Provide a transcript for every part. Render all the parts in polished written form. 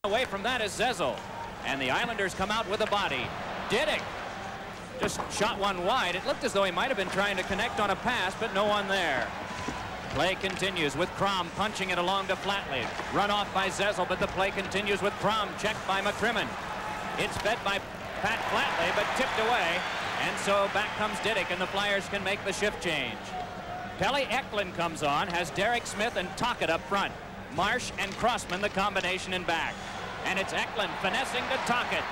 Away from that is Zezel. And the Islanders come out with a body. Diddick just shot one wide. It looked as though he might have been trying to connect on a pass, but no one there. Play continues with Crom punching it along to Flatley. Run off by Zezel, but the play continues with Crom checked by McCrimmon. It's fed by Pat Flatley, but tipped away. And so back comes Diddick, and the Flyers can make the shift change. Pelly Eklund comes on, has Derek Smith and Tocchet up front. Marsh and Crossman the combination in back. And it's Eklund finessing to Tocchet.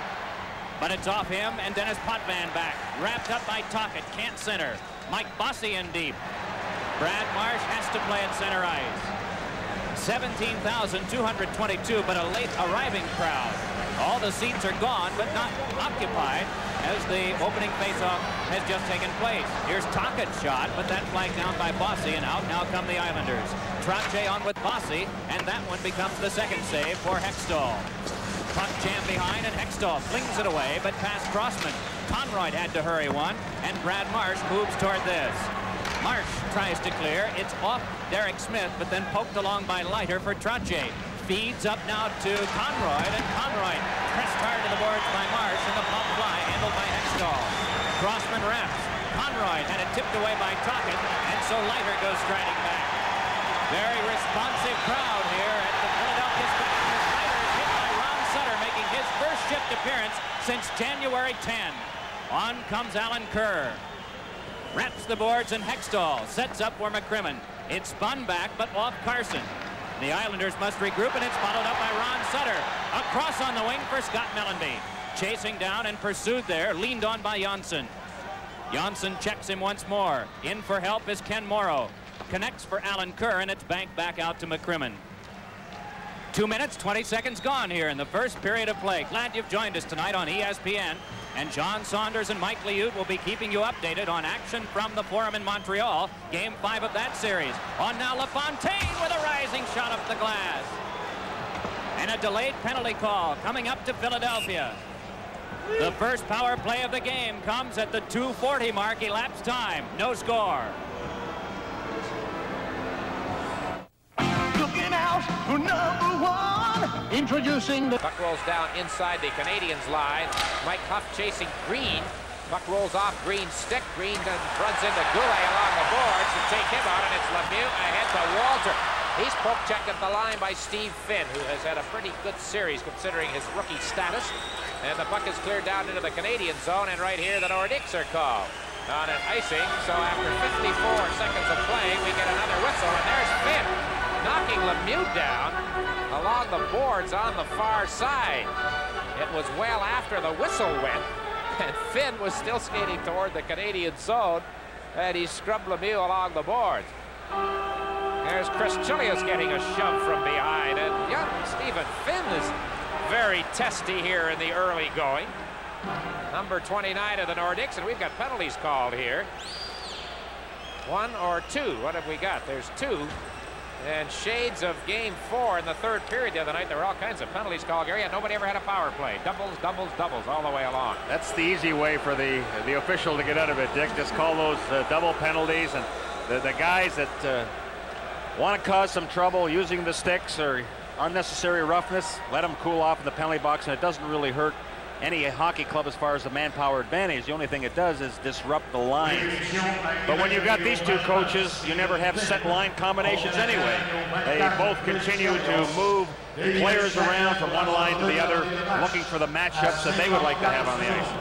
But it's off him and Dennis Potvin back. Wrapped up by Tocchet, can't center. Mike Bossy in deep. Brad Marsh has to play at center ice. 17,222, but a late arriving crowd. All the seats are gone, but not occupied, as the opening faceoff has just taken place. Here's Tocchet's shot, but that flagged down by Bossy, and out now come the Islanders. Trottier on with Bossy, and that one becomes the second save for Hextall. Puck jammed behind, and Hextall flings it away, but past Crossman. Conroy had to hurry one, and Brad Marsh moves toward this. Marsh tries to clear. It's off Derek Smith, but then poked along by Leiter for Trottier. Feeds up now to Conroy, and Conroy pressed hard to the boards by Marsh, and the pop fly handled by Hextall. Crossman wraps. Conroy had it tipped away by Tocchet, and so Leiter goes striding back. Very responsive crowd here at the Philadelphia Spectrum. Leiter is hit by Ron Sutter, making his first shift appearance since January 10. On comes Alan Kerr. Wraps the boards, and Hextall sets up for McCrimmon. It's spun back, but off Carson. The Islanders must regroup, and it's followed up by Ron Sutter. Across on the wing for Scott Mellanby. Chasing down and pursued there, leaned on by Janssen. Janssen checks him once more. In for help is Ken Morrow. Connects for Alan Kerr, and it's banked back out to McCrimmon. 2 minutes, 20 seconds gone here in the first period of play. Glad you've joined us tonight on ESPN. And John Saunders and Mike Liut will be keeping you updated on action from the Forum in Montreal. Game 5 of that series. On now LaFontaine with a rising shot up the glass. And a delayed penalty call coming up to Philadelphia. The first power play of the game comes at the 2:40 mark, elapsed time. No score. Looking out for number 1. Introducing the puck rolls down inside the Canadiens line. Mike Huff chasing Green. Puck rolls off Green's stick. Green runs into Goulet along the boards to take him out, and it's Lemieux ahead to Walter. He's poke checked at the line by Steve Finn, who has had a pretty good series considering his rookie status. And the puck is cleared down into the Canadian zone, and right here the Nordiques are called on an icing. So after 54 seconds of play, we get another whistle, and there's Finn knocking Lemieux down along the boards on the far side. It was well after the whistle went, and Finn was still skating toward the Canadian zone, and he scrubbed Lemieux along the boards. There's Chris Chilios getting a shove from behind, and young Stephen Finn is very testy here in the early going. Number 29 of the Nordiques, and we've got penalties called here. 1 or 2. What have we got? There's 2. And shades of game 4 in the third period the other night. There were all kinds of penalties called, Gary, and nobody ever had a power play. Doubles, doubles, doubles all the way along. That's the easy way for the official to get out of it, Dick. Just call those double penalties, and the guys that want to cause some trouble using the sticks or unnecessary roughness, let them cool off in the penalty box, and it doesn't really hurt any hockey club as far as the manpower advantage. The only thing it does is disrupt the lines. But when you've got these two coaches, you never have set line combinations anyway. They both continue to move players around from one line to the other, looking for the matchups that they would like to have on the ice.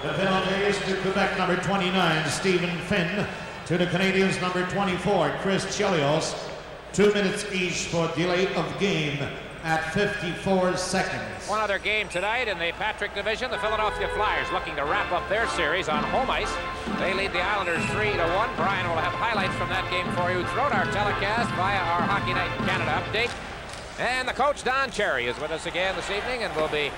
The penalties to Quebec number 29, Stephen Finn. To the Canadiens number 24, Chris Chelios. 2 minutes each for delay of game at 54 seconds. One other game tonight in the Patrick division. The Philadelphia Flyers looking to wrap up their series on home ice. They lead the Islanders 3-1. Brian will have highlights from that game for you throughout our telecast via our Hockey Night in Canada update. And the coach, Don Cherry, is with us again this evening and will be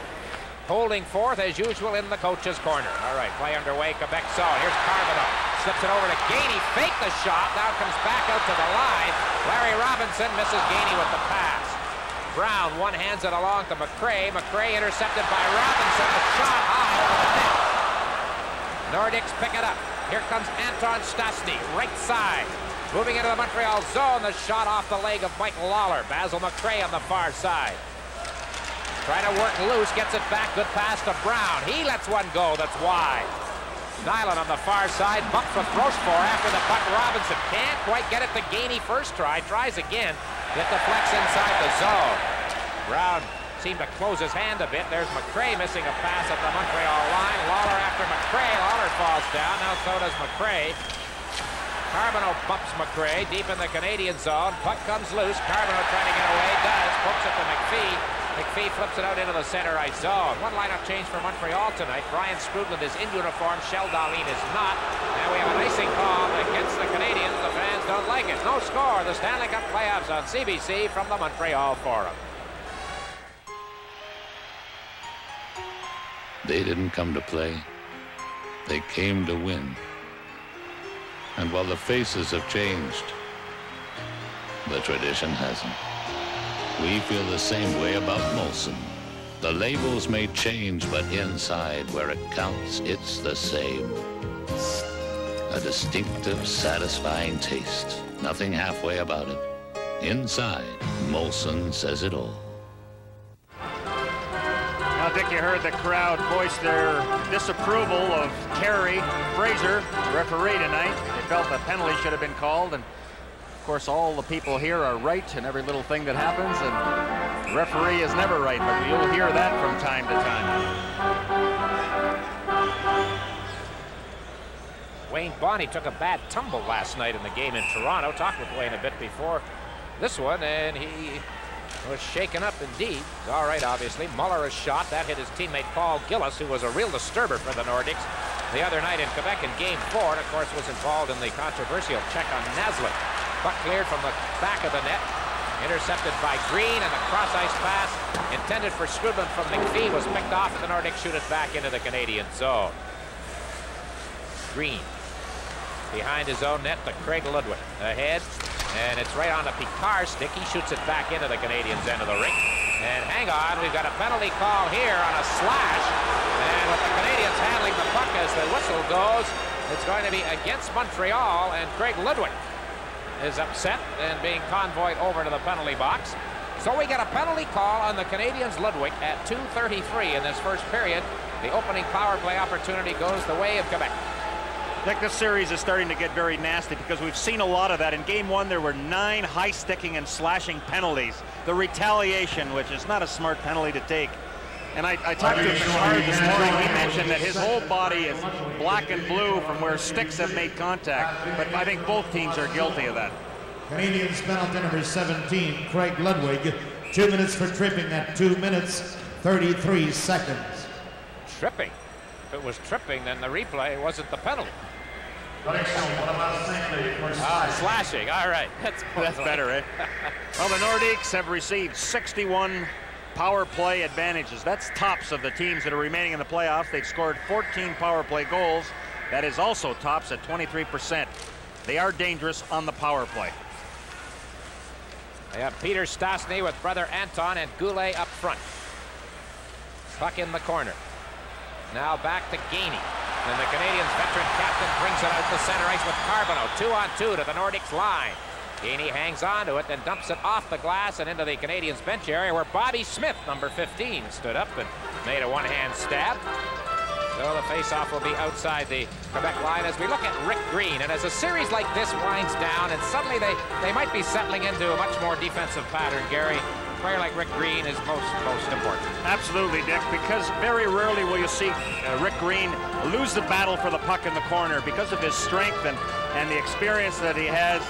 holding forth as usual in the coach's corner. All right, play underway, Quebec zone. Here's Carvino. Slips it over to Gainey. Fake the shot. Now comes back out to the line. Larry Robinson misses Gainey with the pass. Brown one-hands it along to McRae. McRae intercepted by Robinson. The shot high over the net. Nordiques pick it up. Here comes Anton Stastny, right side. Moving into the Montreal zone, the shot off the leg of Mike Lawler. Basil McRae on the far side. Trying to work loose, gets it back, good pass to Brown. He lets one go, that's wide. Nyland on the far side, bumps with Rochefort after the puck. Robinson can't quite get it to Gainey first try, tries again. Get the flex inside the zone. Brown seemed to close his hand a bit. There's McRae missing a pass at the Montreal line. Lawler after McRae. Lawler falls down, now so does McRae. Carbonneau bumps McRae deep in the Canadian zone. Puck comes loose. Carbonneau trying to get away, does. Pokes it to McPhee. McPhee flips it out into the center ice zone. One lineup change for Montreal tonight. Brian Sprudland is in uniform. Shel Dahlin is not. And we have an icing call against the Canadiens. The fans don't like it. No score. The Stanley Cup playoffs on CBC from the Montreal Forum. They didn't come to play. They came to win. And while the faces have changed, the tradition hasn't. We feel the same way about Molson. The labels may change, but inside, where it counts, it's the same. A distinctive, satisfying taste. Nothing halfway about it. Inside, Molson says it all. Now, Dick, you heard the crowd voice their disapproval of Carey Fraser, the referee tonight. They felt the penalty should have been called, and of course, all the people here are right in every little thing that happens, and the referee is never right, but you'll hear that from time to time. Wayne Bonney took a bad tumble last night in the game in Toronto. Talked with Wayne a bit before this one, and he was shaken up indeed. He's all right, obviously. Muller a shot. That hit his teammate Paul Gillis, who was a real disturber for the Nordiques the other night in Quebec in Game 4, and of course was involved in the controversial check on Naslund. Puck cleared from the back of the net, intercepted by Green, and the cross-ice pass intended for Sprudland from McPhee was picked off, and the Nordiques shoot it back into the Canadian zone. Green behind his own net to Craig Ludwig. Ahead, and it's right on the Picard stick. He shoots it back into the Canadiens' end of the rink. And hang on, we've got a penalty call here on a slash. And with the Canadiens handling the puck as the whistle goes, it's going to be against Montreal, and Craig Ludwig is upset and being convoyed over to the penalty box. So we get a penalty call on the Canadiens' Ludwig at 2:33 in this first period. The opening power play opportunity goes the way of Quebec. I think this series is starting to get very nasty because we've seen a lot of that. In Game 1, there were 9 high-sticking and slashing penalties. The retaliation, which is not a smart penalty to take. And I talked to Picard this morning. He mentioned that his whole body is black and blue from where sticks have made contact. But I think both teams are guilty of that. Canadiens penalty number 17, Craig Ludwig. 2 minutes for tripping at 2 minutes, 33 seconds. Tripping? If it was tripping, then the replay wasn't the penalty. Slashing. All right. That's better, eh? Well, the Nordiques have received 61 power play advantages. That's tops of the teams that are remaining in the playoffs. They've scored 14 power play goals. That is also tops at 23%. They are dangerous on the power play. They have Peter Stastny with brother Anton and Goulet up front. Puck in the corner. Now back to Gainey. And the Canadiens' veteran captain brings it out to center ice with Carbonneau. 2-on-2 to the Nordiques line. Gainey hangs on to it, then dumps it off the glass and into the Canadiens' bench area where Bobby Smith, number 15, stood up and made a one-hand stab. So the face-off will be outside the Quebec line as we look at Rick Green. And as a series like this winds down and suddenly they might be settling into a much more defensive pattern, Gary, a player like Rick Green is most important. Absolutely, Dick, because very rarely will you see Rick Green lose the battle for the puck in the corner. Because of his strength and the experience that he has,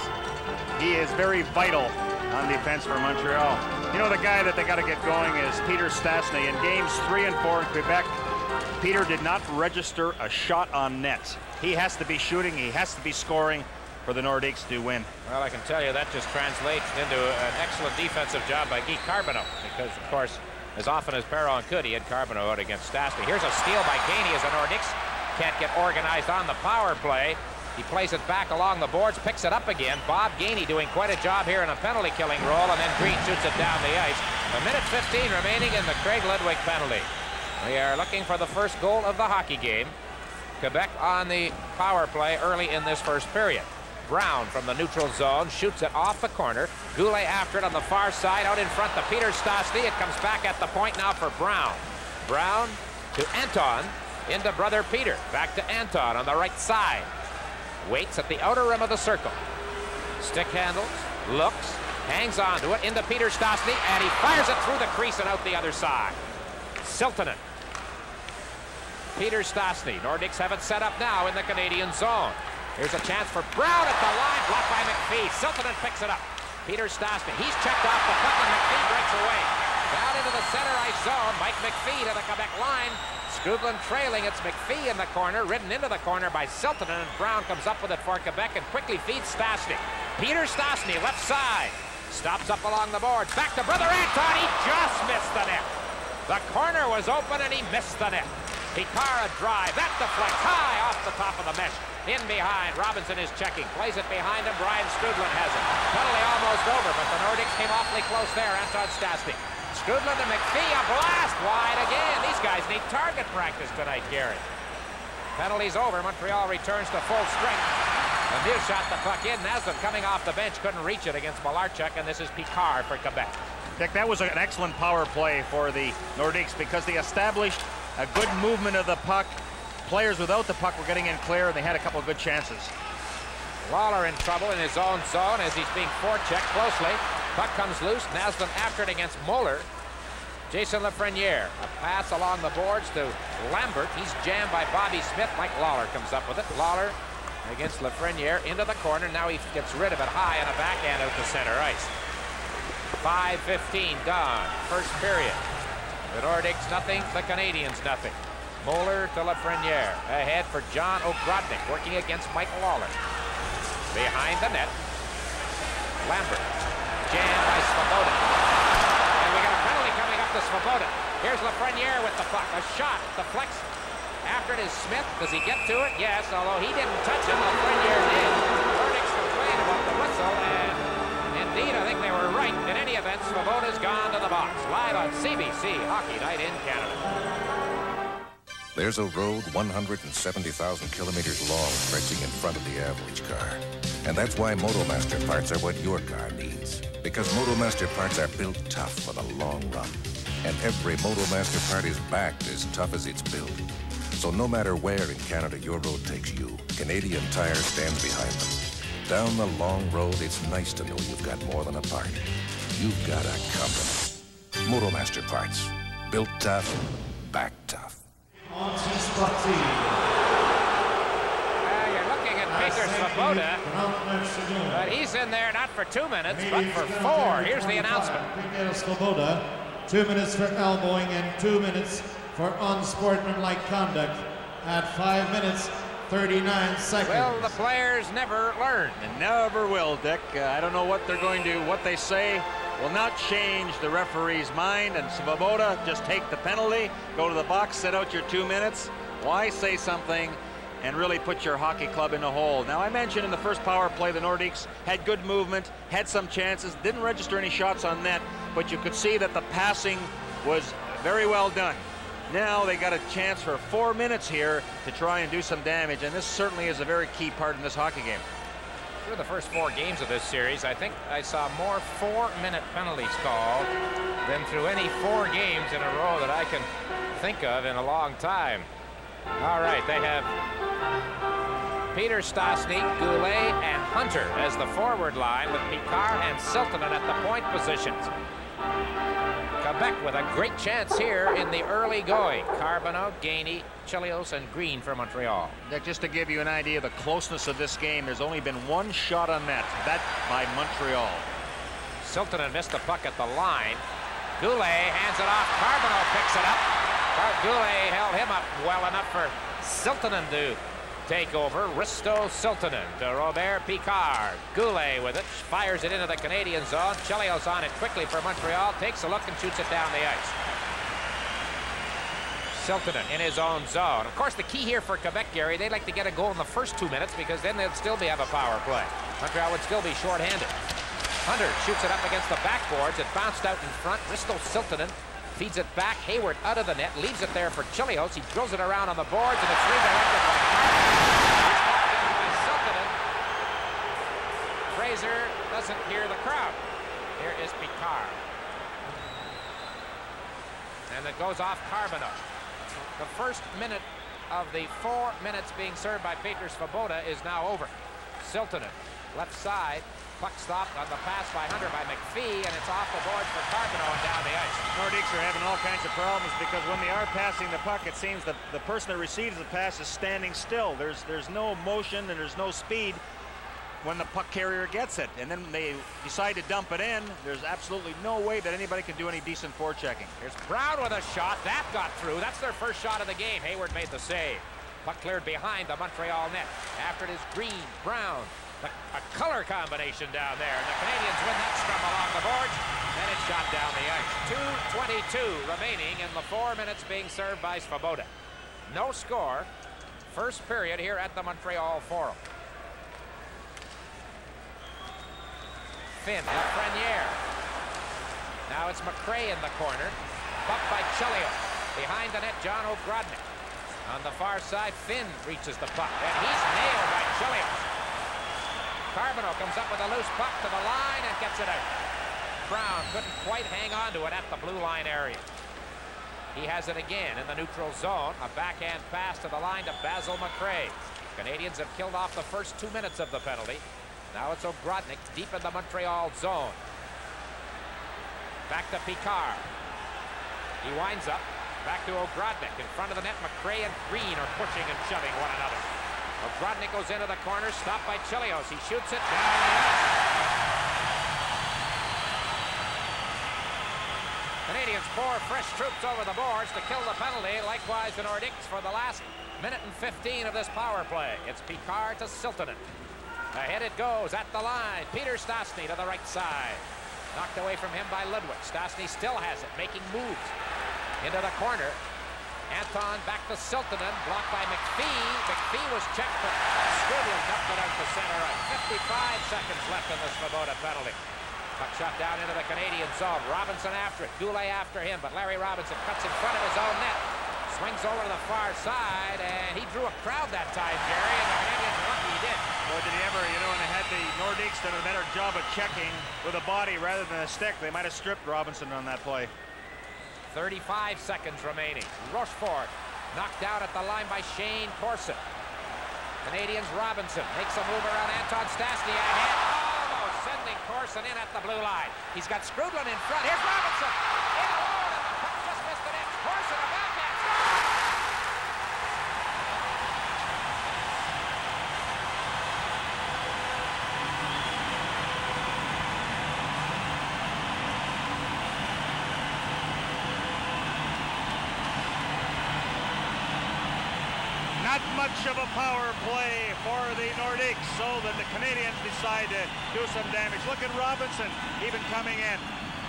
he is very vital on defense for Montreal. You know, the guy that they got to get going is Peter Stastny. In games 3 and 4 in Quebec, Peter did not register a shot on net. He has to be shooting, he has to be scoring for the Nordiques to win. Well, I can tell you that just translates into an excellent defensive job by Guy Carbonneau, because, of course, as often as Perron could, he had Carbonneau out against Stastny. Here's a steal by Gainey as the Nordiques can't get organized on the power play. He plays it back along the boards, picks it up again. Bob Gainey doing quite a job here in a penalty-killing role, and then Green shoots it down the ice. A minute 15 remaining in the Craig Ludwig penalty. We are looking for the first goal of the hockey game. Quebec on the power play early in this first period. Brown from the neutral zone, shoots it off the corner. Goulet after it on the far side, out in front to Peter Stastny. It comes back at the point now for Brown. Brown to Anton, into brother Peter. Back to Anton on the right side. Waits at the outer rim of the circle. Stick handles, looks, hangs on to it, into Peter Stastny, and he fires it through the crease and out the other side. Siltanen. Peter Stastny. Nordiques have it set up now in the Canadian zone. Here's a chance for Brown at the line, blocked by McPhee. Siltanen picks it up. Peter Stastny. He's checked off the puck, and McPhee breaks away. Down into the center ice zone. Mike McPhee to the Quebec line. Scoobland trailing. It's McPhee in the corner, ridden into the corner by Siltanen, and Brown comes up with it for Quebec and quickly feeds Stastny. Peter Stastny, left side. Stops up along the boards. Back to brother Anton. He just missed the net. The corner was open, and he missed the net. Picard a drive. That deflects high off the top of the mesh. In behind. Robinson is checking. Plays it behind him. Brian Scoobland has it. Penalty almost over, but the Nordiques came awfully close there. Anton Stastny. Scoobland to McPhee. A blast wide again. These guys need target practice tonight, Gary. Penalty's over. Montreal returns to full strength. Lemieux shot the puck in. Naslund coming off the bench. Couldn't reach it against Malarchuk, and this is Picard for Quebec. Dick, that was an excellent power play for the Nordiques because they established a good movement of the puck. Players without the puck were getting in clear, and they had a couple of good chances. Lawler in trouble in his own zone as he's being forechecked closely. Puck comes loose. Naslund after it against Moeller. Jason Lafreniere. A pass along the boards to Lambert. He's jammed by Bobby Smith. Mike Lawler comes up with it. Lawler against Lafreniere into the corner. Now he gets rid of it high on a backhand out to center ice. 5:15 done. First period. The Nordiques nothing, the Canadiens nothing. Moeller to Lafreniere. Ahead for John Ogrodnik, working against Mike Lawler. Behind the net. Lambert. Jammed by Svoboda. And we got a penalty coming up to Svoboda. Here's Lafreniere with the puck. A shot. Deflects. After it is Smith. Does he get to it? Yes, although he didn't touch it. Lafreniere did. Nordiques complain about the whistle, and indeed, I think they were right. In any event, Svoboda's gone to the box. Live on CBC Hockey Night in Canada. There's a road 170,000 kilometers long stretching in front of the average car. And that's why MotoMaster parts are what your car needs. Because MotoMaster parts are built tough for the long run. And every MotoMaster part is backed as tough as it's built. So no matter where in Canada your road takes you, Canadian Tire stands behind them. Down the long road, it's nice to know you've got more than a part. You've got a company. MotoMaster parts. Built tough, backed tough. You're looking at Peter Svoboda, but he's in there not for 2 minutes, but for 4. Here's the announcement. Peter Svoboda, 2 minutes for elbowing and 2 minutes for unsportsmanlike conduct at 5 minutes 39 seconds. Well, the players never learn. And never will, Dick. I don't know what they're going to do. What they say will not change the referee's mind. And Svoboda, just take the penalty, go to the box, sit out your 2 minutes. Why say something and really put your hockey club in a hole? Now, I mentioned in the first power play, the Nordiques had good movement, had some chances, didn't register any shots on net, but you could see that the passing was very well done. Now they got a chance for 4 minutes here to try and do some damage, and this certainly is a very key part in this hockey game. Through the first 4 games of this series, I think I saw more 4-minute penalties called than through any 4 games in a row that I can think of in a long time. All right, they have Peter Stastny, Goulet, and Hunter as the forward line with Picard and Siltanen at the point positions. Quebec with a great chance here in the early going. Carbonneau, Gainey, Chelios, and Green for Montreal. Nick, just to give you an idea of the closeness of this game, there's only been 1 shot on net. That by Montreal. Siltanen missed the puck at the line. Goulet hands it off. Carbonneau picks it up. Goulet held him up well enough for Siltanen to take over. Risto Siltanen to Robert Picard. Goulet with it, fires it into the Canadian zone. Chelios on it quickly for Montreal, takes a look and shoots it down the ice. Siltanen in his own zone. Of course, the key here for Quebec, Gary, they'd like to get a goal in the first 2 minutes because then they'd still have a power play. Montreal would still be shorthanded. Hunter shoots it up against the backboards. It bounced out in front. Risto Siltanen feeds it back. Hayward out of the net, leaves it there for Chelios. He drills it around on the boards, and it's redirected by Siltanen. Fraser doesn't hear the crowd. Here is Picard. And it goes off Carbonneau. The first minute of the 4 minutes being served by Peter Svoboda is now over. Siltanen, left side. Puck stopped on the pass by Hunter by McPhee, and it's off the board for Carbonneau and down the ice. Nordiques are having all kinds of problems because when they are passing the puck, it seems that the person that receives the pass is standing still. There's no motion and there's no speed when the puck carrier gets it, and then they decide to dump it in. There's absolutely no way that anybody can do any decent forechecking. Here's Brown with a shot. That got through. That's their first shot of the game. Hayward made the save. Puck cleared behind the Montreal net. After it is Green, Brown. A color combination down there. And the Canadiens win that scrum along the boards. And it's shot down the ice. 2:22 remaining in the 4 minutes being served by Svoboda. No score. First period here at the Montreal Forum. Finn, Lafreniere. Now it's McRae in the corner. Buck by Chelios. Behind the net, John O'Grodnik. On the far side, Finn reaches the puck. And he's nailed by Chelios. Carbonneau comes up with a loose puck to the line and gets it out. Brown couldn't quite hang on to it at the blue line area. He has it again in the neutral zone. A backhand pass to the line to Basil McRae. Canadiens have killed off the first 2 minutes of the penalty. Now it's O'Grodnik deep in the Montreal zone. Back to Picard. He winds up. Back to O'Grodnik. In front of the net, McRae and Green are pushing and shoving one another. O'Grodnik goes into the corner, stopped by Chelios. He shoots it down the ice. Canadiens pour fresh troops over the boards to kill the penalty. Likewise, the Nordiques for the last minute and 15 of this power play. It's Picard to Siltanen. Ahead it goes at the line. Peter Stastny to the right side. Knocked away from him by Ludwig. Stastny still has it, making moves. Into the corner. Anton back to Siltanen, blocked by McPhee. McPhee was checked, but Scribbler dumped it out to center ice. 55 seconds left in the Svoboda penalty. Puck shot down into the Canadian zone. Robinson after it. Goulet after him, but Larry Robinson cuts in front of his own net. Swings over to the far side, and he drew a crowd that time, Jerry, and the Canadiens were lucky he did. Boy, did he ever, and had the Nordiques done a better job of checking with a body rather than a stick, they might have stripped Robinson on that play. 35 seconds remaining. Rochefort knocked out at the line by Shane Corson. Canadiens Robinson makes a move around Anton Stastny ahead. Almost sending Corson in at the blue line. He's got Skrudland in front. Here's Robinson. In alone, and the puck just missed the net. Corson a backhand. Not much of a power play for the Nordiques, so that the Canadiens decide to do some damage. Look at Robinson even coming in.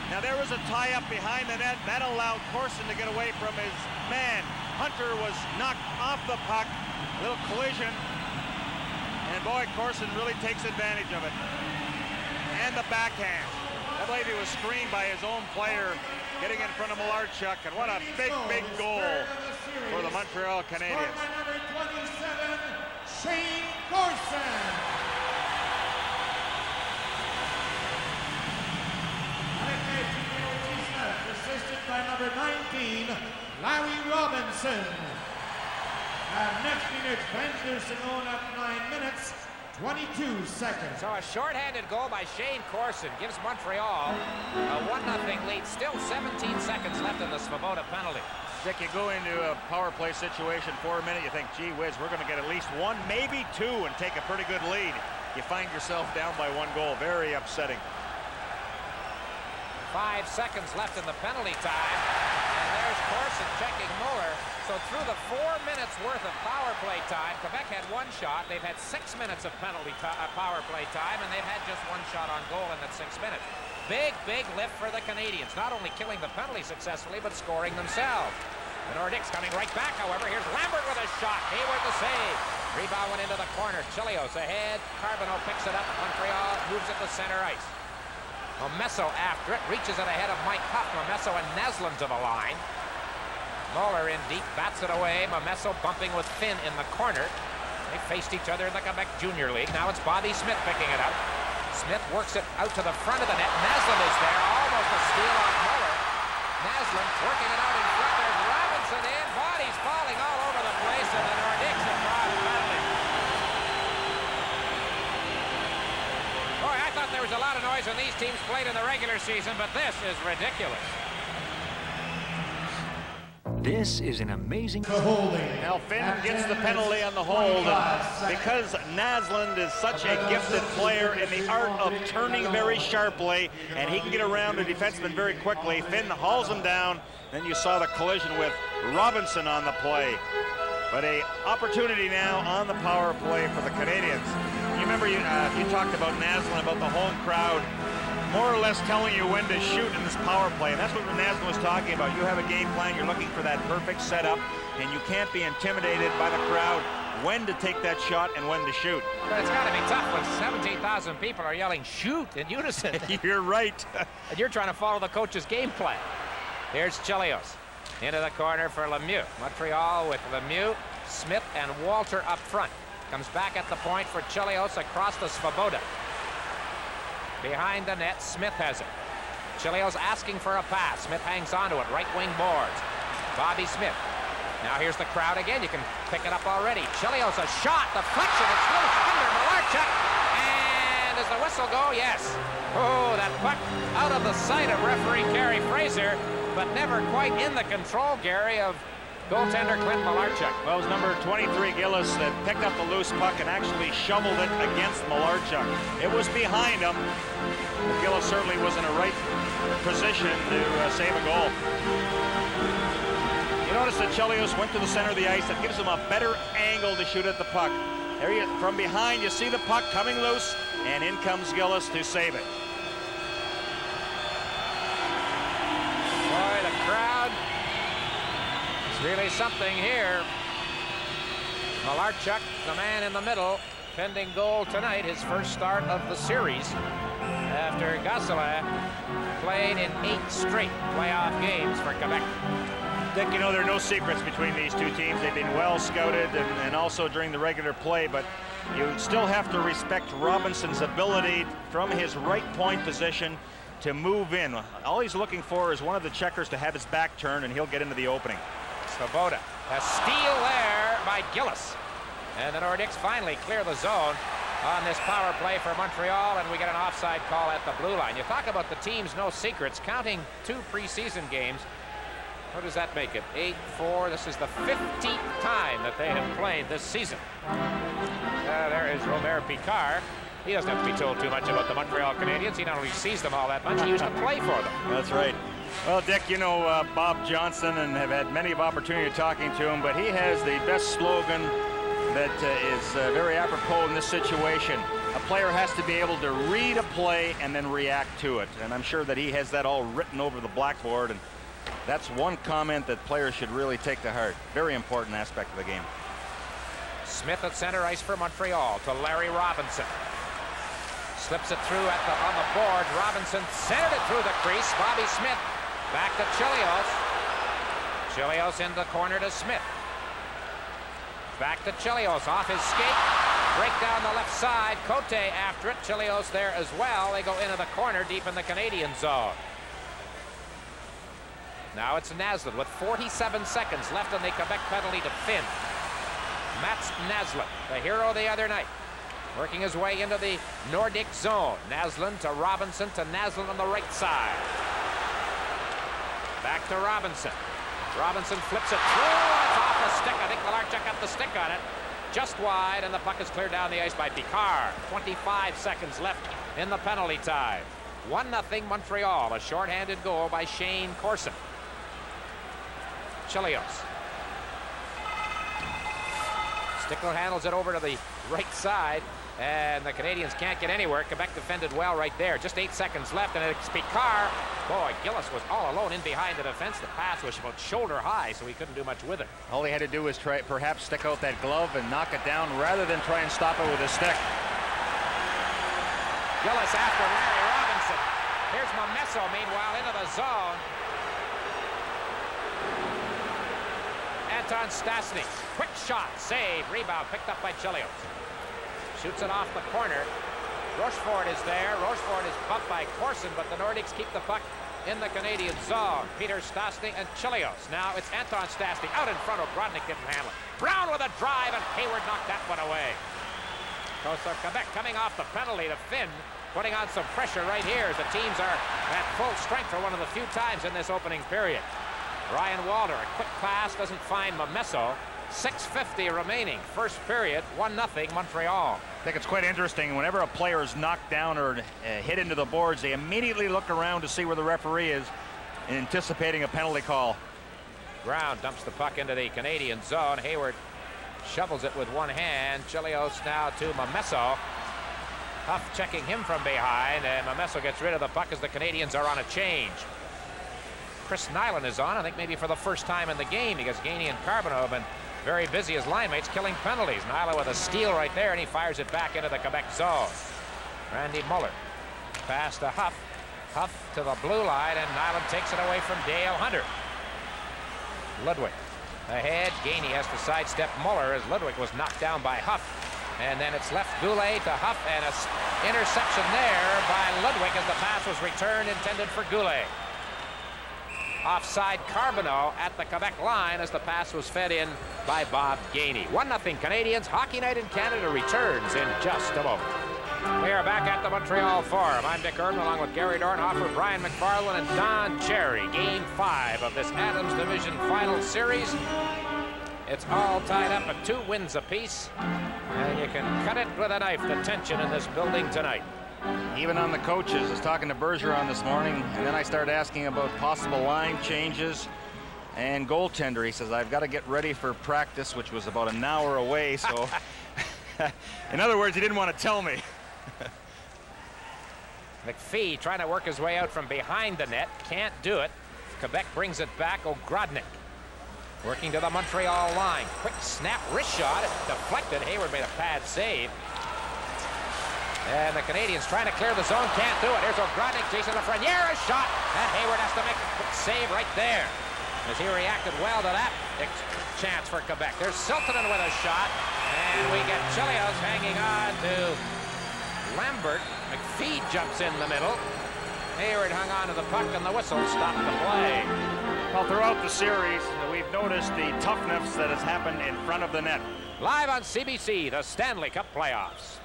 Now there was a tie-up behind the net. That allowed Corson to get away from his man. Hunter was knocked off the puck. Little collision. And boy, Corson really takes advantage of it. And the backhand. I believe he was screened by his own player getting in front of Malarchuk. And what a big, big goal for the Montreal Canadiens. Number 27, Shane Corson. Assisted by number 19, Larry Robinson. Next minute, Anderson on at 9 minutes, 22 seconds. So a shorthanded goal by Shane Corson gives Montreal a 1-0 lead. Still 17 seconds left in the Svoboda penalty. Dick, you go into a power play situation for a minute, you think, gee whiz, we're going to get at least one, maybe two, and take a pretty good lead. You find yourself down by 1 goal. Very upsetting. 5 seconds left in the penalty time. And there's Corson checking Muller. So through the 4 minutes worth of power play time, Quebec had 1 shot. They've had 6 minutes of power play time, and they've had just 1 shot on goal in that 6 minutes. Big, big lift for the Canadiens. Not only killing the penalty successfully, but scoring themselves. The Nordiques coming right back, however. Here's Lambert with a shot. Hayward the save. Rebound went into the corner. Chelios ahead. Carbonneau picks it up. Montreal moves it to center ice. Momesso after it. Reaches it ahead of Mike Huff. Momesso and Naslund to the line. Muller in deep. Bats it away. Momesso bumping with Finn in the corner. They faced each other in the Quebec Junior League. Now it's Bobby Smith picking it up. Smith works it out to the front of the net. Naslund is there, almost a steal off Muller. Naslund working it out in front. There's Robinson in. Bodies falling all over the place, and the Nordiques have brought a penalty. Boy, I thought there was a lot of noise when these teams played in the regular season, but this is ridiculous. This is an amazing holding. Now Finn gets the penalty on the hold. Because Naslund is such a gifted player in the art of turning very sharply, and he can get around a defenseman very quickly, Finn hauls him down. Then you saw the collision with Robinson on the play. But a opportunity now on the power play for the Canadiens. You remember you talked about Naslund, about the home crowd, more or less telling you when to shoot in this power play. And that's what Naslund was talking about. You have a game plan, you're looking for that perfect setup, and you can't be intimidated by the crowd when to take that shot and when to shoot. But it's got to be tough when 17,000 people are yelling shoot in unison. You're right. And you're trying to follow the coach's game plan. Here's Chelios into the corner for Lemieux. Montreal with Lemieux, Smith, and Walter up front. Comes back at the point for Chelios across to Svoboda. Behind the net, Smith has it. Chelios asking for a pass. Smith hangs onto it, right wing boards. Bobby Smith. Now here's the crowd again. You can pick it up already. Chelios, a shot, deflection, it's loose under Malarchuk. And does the whistle go? Yes. Oh, that puck out of the sight of referee Gary Fraser, but never quite in the control, Gary, of goaltender Clint Malarchuk. Well, it was number 23 Gillis that picked up the loose puck and actually shoveled it against Malarchuk. It was behind him. But Gillis certainly was in a right position to save a goal. You notice that Chelios went to the center of the ice. That gives him a better angle to shoot at the puck. There you, from behind, you see the puck coming loose, and in comes Gillis to save it. Boy, the crowd. Really something here. Malarchuk, the man in the middle, pending goal tonight, his first start of the series after Gosselin played in 8 straight playoff games for Quebec. Dick, you know, there are no secrets between these two teams. They've been well scouted and also during the regular play, but you still have to respect Robinson's ability from his right point position to move in. All he's looking for is one of the checkers to have his back turned, and he'll get into the opening. Svoboda, a steal there by Gillis. And the Nordiques finally clear the zone on this power play for Montreal, and we get an offside call at the blue line. You talk about the team's no secrets, counting 2 preseason games. What does that make it? 8-4. This is the 15th time that they have played this season. There is Robert Picard. He doesn't have to be told too much about the Montreal Canadiens. He not only sees them all that much, he used to play for them. That's right. Well, Dick, you know Bob Johnson, and have had many of opportunity talking to him, but he has the best slogan that is very apropos in this situation. A player has to be able to read a play and then react to it. And I'm sure that he has that all written over the blackboard, and that's one comment that players should really take to heart. Very important aspect of the game. Smith at center ice for Montreal to Larry Robinson. Slips it through on the board. Robinson centered it through the crease. Bobby Smith back to Chelios. Chelios in the corner to Smith. Back to Chelios off his skate. Break down the left side. Cote after it. Chelios there as well. They go into the corner deep in the Canadian zone. Now it's Naslund with 47 seconds left on the Quebec penalty to Finn. Mats Naslund, the hero the other night, working his way into the Nordic zone. Naslund to Robinson to Naslund on the right side. Back to Robinson. Robinson flips it through. It's off the stick. I think Malarchuk got the stick on it. Just wide, and the puck is cleared down the ice by Picard. 25 seconds left in the penalty time. 1-0 Montreal. A shorthanded goal by Shane Corson. Chelios. Stickler handles it over to the right side, and the Canadiens can't get anywhere. Quebec defended well right there. Just 8 seconds left, and it's Picard. Boy, Gillis was all alone in behind the defense. The pass was about shoulder high, so he couldn't do much with it. All he had to do was try, perhaps stick out that glove and knock it down rather than try and stop it with a stick. Gillis after Larry Robinson. Here's Momesso, meanwhile, into the zone. Anton Stastny, quick shot, save, rebound, picked up by Chelios. Shoots it off the corner. Rochefort is there. Rochefort is bumped by Corson, but the Nordiques keep the puck in the Canadian zone. Peter Stastny and Chelios. Now it's Anton Stastny out in front. O'Grodnik didn't handle it. Brown with a drive, and Hayward knocked that one away. So Quebec coming off the penalty to Finn, putting on some pressure right here as the teams are at full strength for one of the few times in this opening period. Ryan Walter, a quick pass, doesn't find Mamesso. 6:50 remaining. First period, 1-0 Montreal. I think it's quite interesting. Whenever a player is knocked down or hit into the boards, they immediately look around to see where the referee is, anticipating a penalty call. Brown dumps the puck into the Canadian zone. Hayward shovels it with one hand. Chelios now to Mamesso. Huff checking him from behind, and Mamesso gets rid of the puck as the Canadians are on a change. Chris Nyland is on, I think maybe for the first time in the game, because Gainey and Carbonneau have been very busy as line mates killing penalties. Nyland with a steal right there, and he fires it back into the Quebec zone. Randy Muller. Pass to Huff. Huff to the blue line, and Nyland takes it away from Dale Hunter. Ludwig ahead. Gainey has to sidestep Muller as Ludwig was knocked down by Huff. And then it's left Goulet to Huff, and an interception there by Ludwig as the pass was returned, intended for Goulet. Offside Carbonneau at the Quebec line as the pass was fed in by Bob Gainey. 1-0 Canadians. Hockey Night in Canada returns in just a moment. We are back at the Montreal Forum. I'm Dick Urban along with Gary Dornhofer, Brian McFarland, and Don Cherry. Game 5 of this Adams Division Final Series. It's all tied up at 2 wins apiece, and you can cut it with a knife, the tension in this building tonight. Even on the coaches. I was talking to Bergeron this morning, and then I started asking about possible line changes and goaltender. He says, I've got to get ready for practice, which was about an hour away. So, in other words, he didn't want to tell me. McPhee trying to work his way out from behind the net. Can't do it. Quebec brings it back. O'Grodnik working to the Montreal line. Quick snap wrist shot. It deflected. Hayward made a pad save. And the Canadians trying to clear the zone, can't do it. Here's O'Grodnik, Jason Lafreniere, shot, and Hayward has to make a quick save right there as he reacted well to that chance for Quebec. There's Siltanen with a shot, and we get Chelios hanging on to Lambert. McPhee jumps in the middle. Hayward hung on to the puck, and the whistle stopped the play. Well, throughout the series, we've noticed the toughness that has happened in front of the net. Live on CBC, the Stanley Cup playoffs.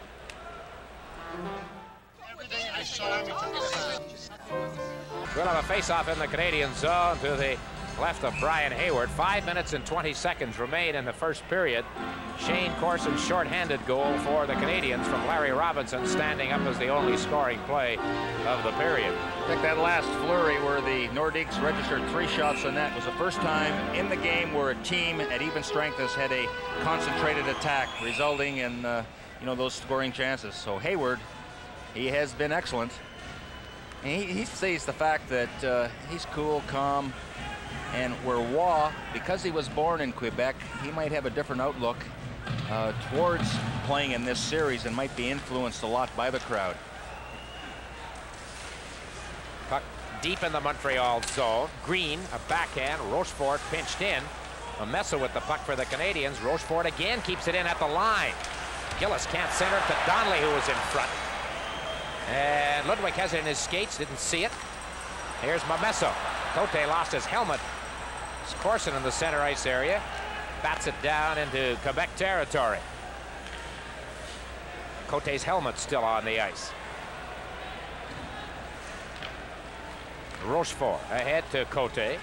We'll have a face-off in the Canadian zone to the left of Brian Hayward. 5 minutes and 20 seconds remain in the first period. Shane Corson's short-handed goal for the Canadians from Larry Robinson, standing up as the only scoring play of the period. I think that last flurry where the Nordiques registered 3 shots on net was the first time in the game where a team at even strength has had a concentrated attack, resulting in those scoring chances. So Hayward, he has been excellent. And he sees the fact that he's cool, calm, and where Waugh, because he was born in Quebec, he might have a different outlook towards playing in this series and might be influenced a lot by the crowd. Puck deep in the Montreal zone. Green, a backhand. Rochefort pinched in. Mamesso with the puck for the Canadians. Rochefort again keeps it in at the line. Gillis can't center it to Donnelly, who was in front. And Ludwig has it in his skates, didn't see it. Here's Mamesso. Cote lost his helmet. It's Corson in the center ice area. Bats it down into Quebec territory. Cote's helmet still on the ice. Rochefort ahead to Cote. Gives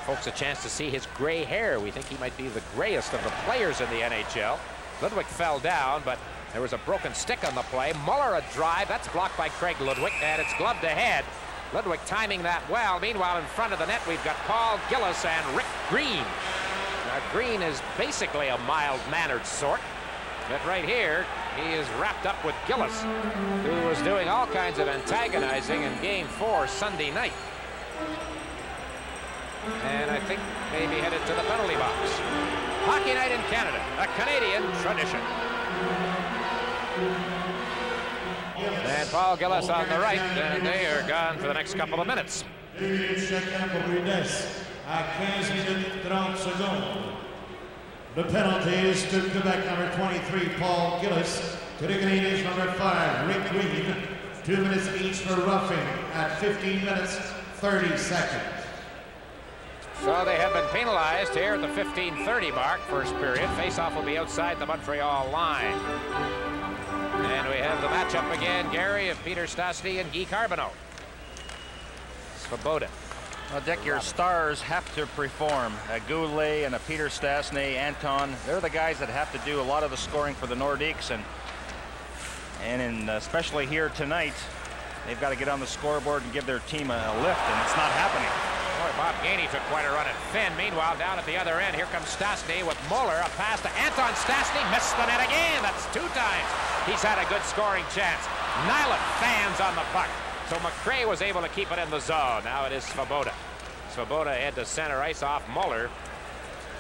folks a chance to see his gray hair. We think he might be the grayest of the players in the NHL. Ludwig fell down, but there was a broken stick on the play. Muller a drive. That's blocked by Craig Ludwig, and it's gloved ahead. Ludwig timing that well. Meanwhile, in front of the net, we've got Paul Gillis and Rick Green. Now, Green is basically a mild-mannered sort, but right here, he is wrapped up with Gillis, who was doing all kinds of antagonizing in Game 4 Sunday night. And I think maybe headed to the penalty box. Hockey Night in Canada, a Canadian tradition. And Paul Gillis on the right, and they are gone for the next couple of minutes. The penalties to Quebec number 23, Paul Gillis. To the Canadiens number 5, Rick Green. 2 minutes each for roughing at 15 minutes, 30 seconds. So they have been penalized here at the 15:30 mark, first period. Faceoff will be outside the Montreal line. And we have the matchup again, Gary, of Peter Stastny and Guy Carbonneau. Svoboda. Well, Dick, your stars have to perform. A Goulet and a Peter Stastny, Anton, they're the guys that have to do a lot of the scoring for the Nordiques, and especially here tonight, they've got to get on the scoreboard and give their team a lift, and it's not happening. Boy, Bob Gainey took quite a run at Finn. Meanwhile, down at the other end, here comes Stastny with Muller. A pass to Anton Stastny. Missed the net again. That's 2 times. He's had a good scoring chance. Nyland fans on the puck. So McRae was able to keep it in the zone. Now it is Svoboda. Svoboda head to center ice off Muller.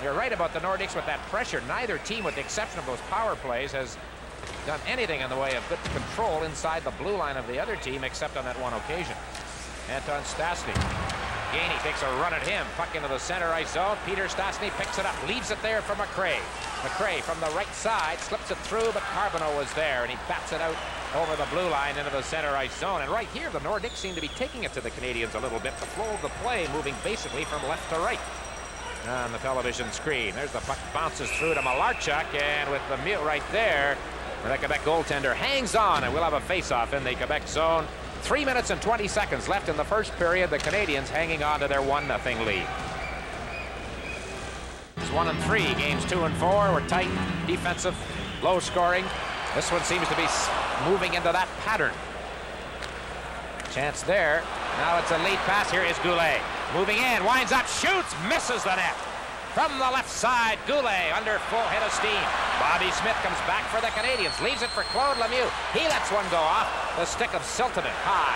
You're right about the Nordiques with that pressure. Neither team, with the exception of those power plays, has done anything in the way of good control inside the blue line of the other team, except on that one occasion. Anton Stastny. Gainey takes a run at him. Puck into the center ice zone. Peter Stastny picks it up. Leaves it there for McRae. McRae from the right side slips it through, but Carbonneau was there, and he bats it out over the blue line into the center ice zone. And right here, the Nordiques seem to be taking it to the Canadiens a little bit. The flow of the play moving basically from left to right on the television screen. There's the puck, bounces through to Malarchuk, and with the mute right there, the Quebec goaltender hangs on, and we'll have a face-off in the Quebec zone. 3 minutes and 20 seconds left in the first period. The Canadiens hanging on to their 1-0 lead. It's 1-3. Games 2 and 4 were tight, defensive, low scoring. This one seems to be moving into that pattern. Chance there. Now it's a lead pass. Here is Goulet. Moving in, winds up, shoots, misses the net. From the left side, Goulet under full head of steam. Bobby Smith comes back for the Canadiens. Leaves it for Claude Lemieux. He lets one go off. The stick of Siltanen. High.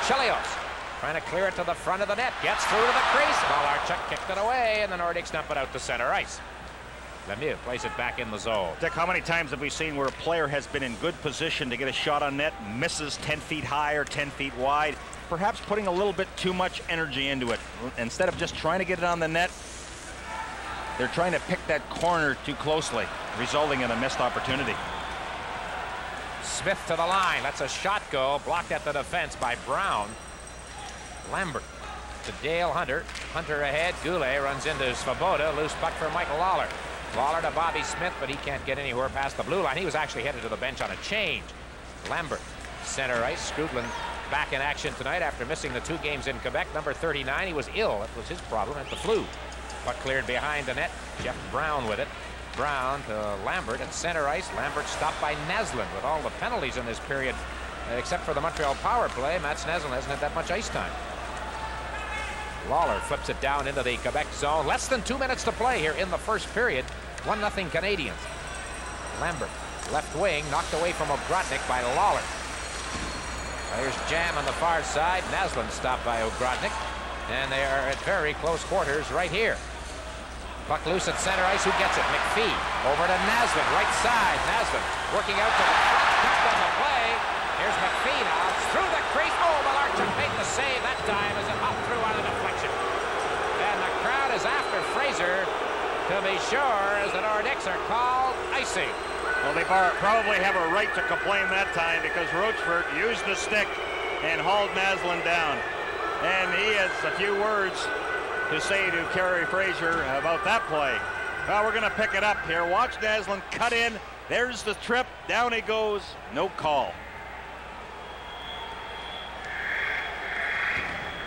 Chelios trying to clear it to the front of the net. Gets through to the crease. Malarchuk kicked it away, and the Nordiques dump it out to center ice. Lemieux plays it back in the zone. Dick, how many times have we seen where a player has been in good position to get a shot on net, misses 10 feet high or 10 feet wide, perhaps putting a little bit too much energy into it. Instead of just trying to get it on the net, they're trying to pick that corner too closely, resulting in a missed opportunity. Smith to the line. That's a shot go. Blocked at the defense by Brown. Lambert to Dale Hunter. Hunter ahead. Goulet runs into Svoboda. Loose puck for Michael Lawler. Lawler to Bobby Smith, but he can't get anywhere past the blue line. He was actually headed to the bench on a change. Lambert, center ice. Skrudland back in action tonight after missing the 2 games in Quebec. Number 39, he was ill. That was his problem at the flu. Puck cleared behind the net. Jeff Brown with it. Brown to Lambert at center ice. Lambert stopped by Naslund with all the penalties in this period, except for the Montreal power play. Mats Naslund hasn't had that much ice time. Lawler flips it down into the Quebec zone. Less than 2 minutes to play here in the first period. 1-0 Canadiens. Lambert, left wing, knocked away from Ogrodnik by Lawler. There's Jam on the far side. Naslund stopped by Ogrodnik. And they are at very close quarters right here. Puck loose at center ice. Who gets it? McPhee. Over to Naslund, right side. Naslund working out to the front. Kept on the play. Here's McPhee now. It's through the crease. Oh, Malarchuk made the save that time as it up through on a deflection. And the crowd is after Fraser to be sure as the Nordiques are called icing. Well, they probably have a right to complain that time because Rochefort used the stick and hauled Naslund down. And he has a few words to say to Kerry Fraser about that play. Well, we're going to pick it up here. Watch Naslund cut in. There's the trip. Down he goes. No call.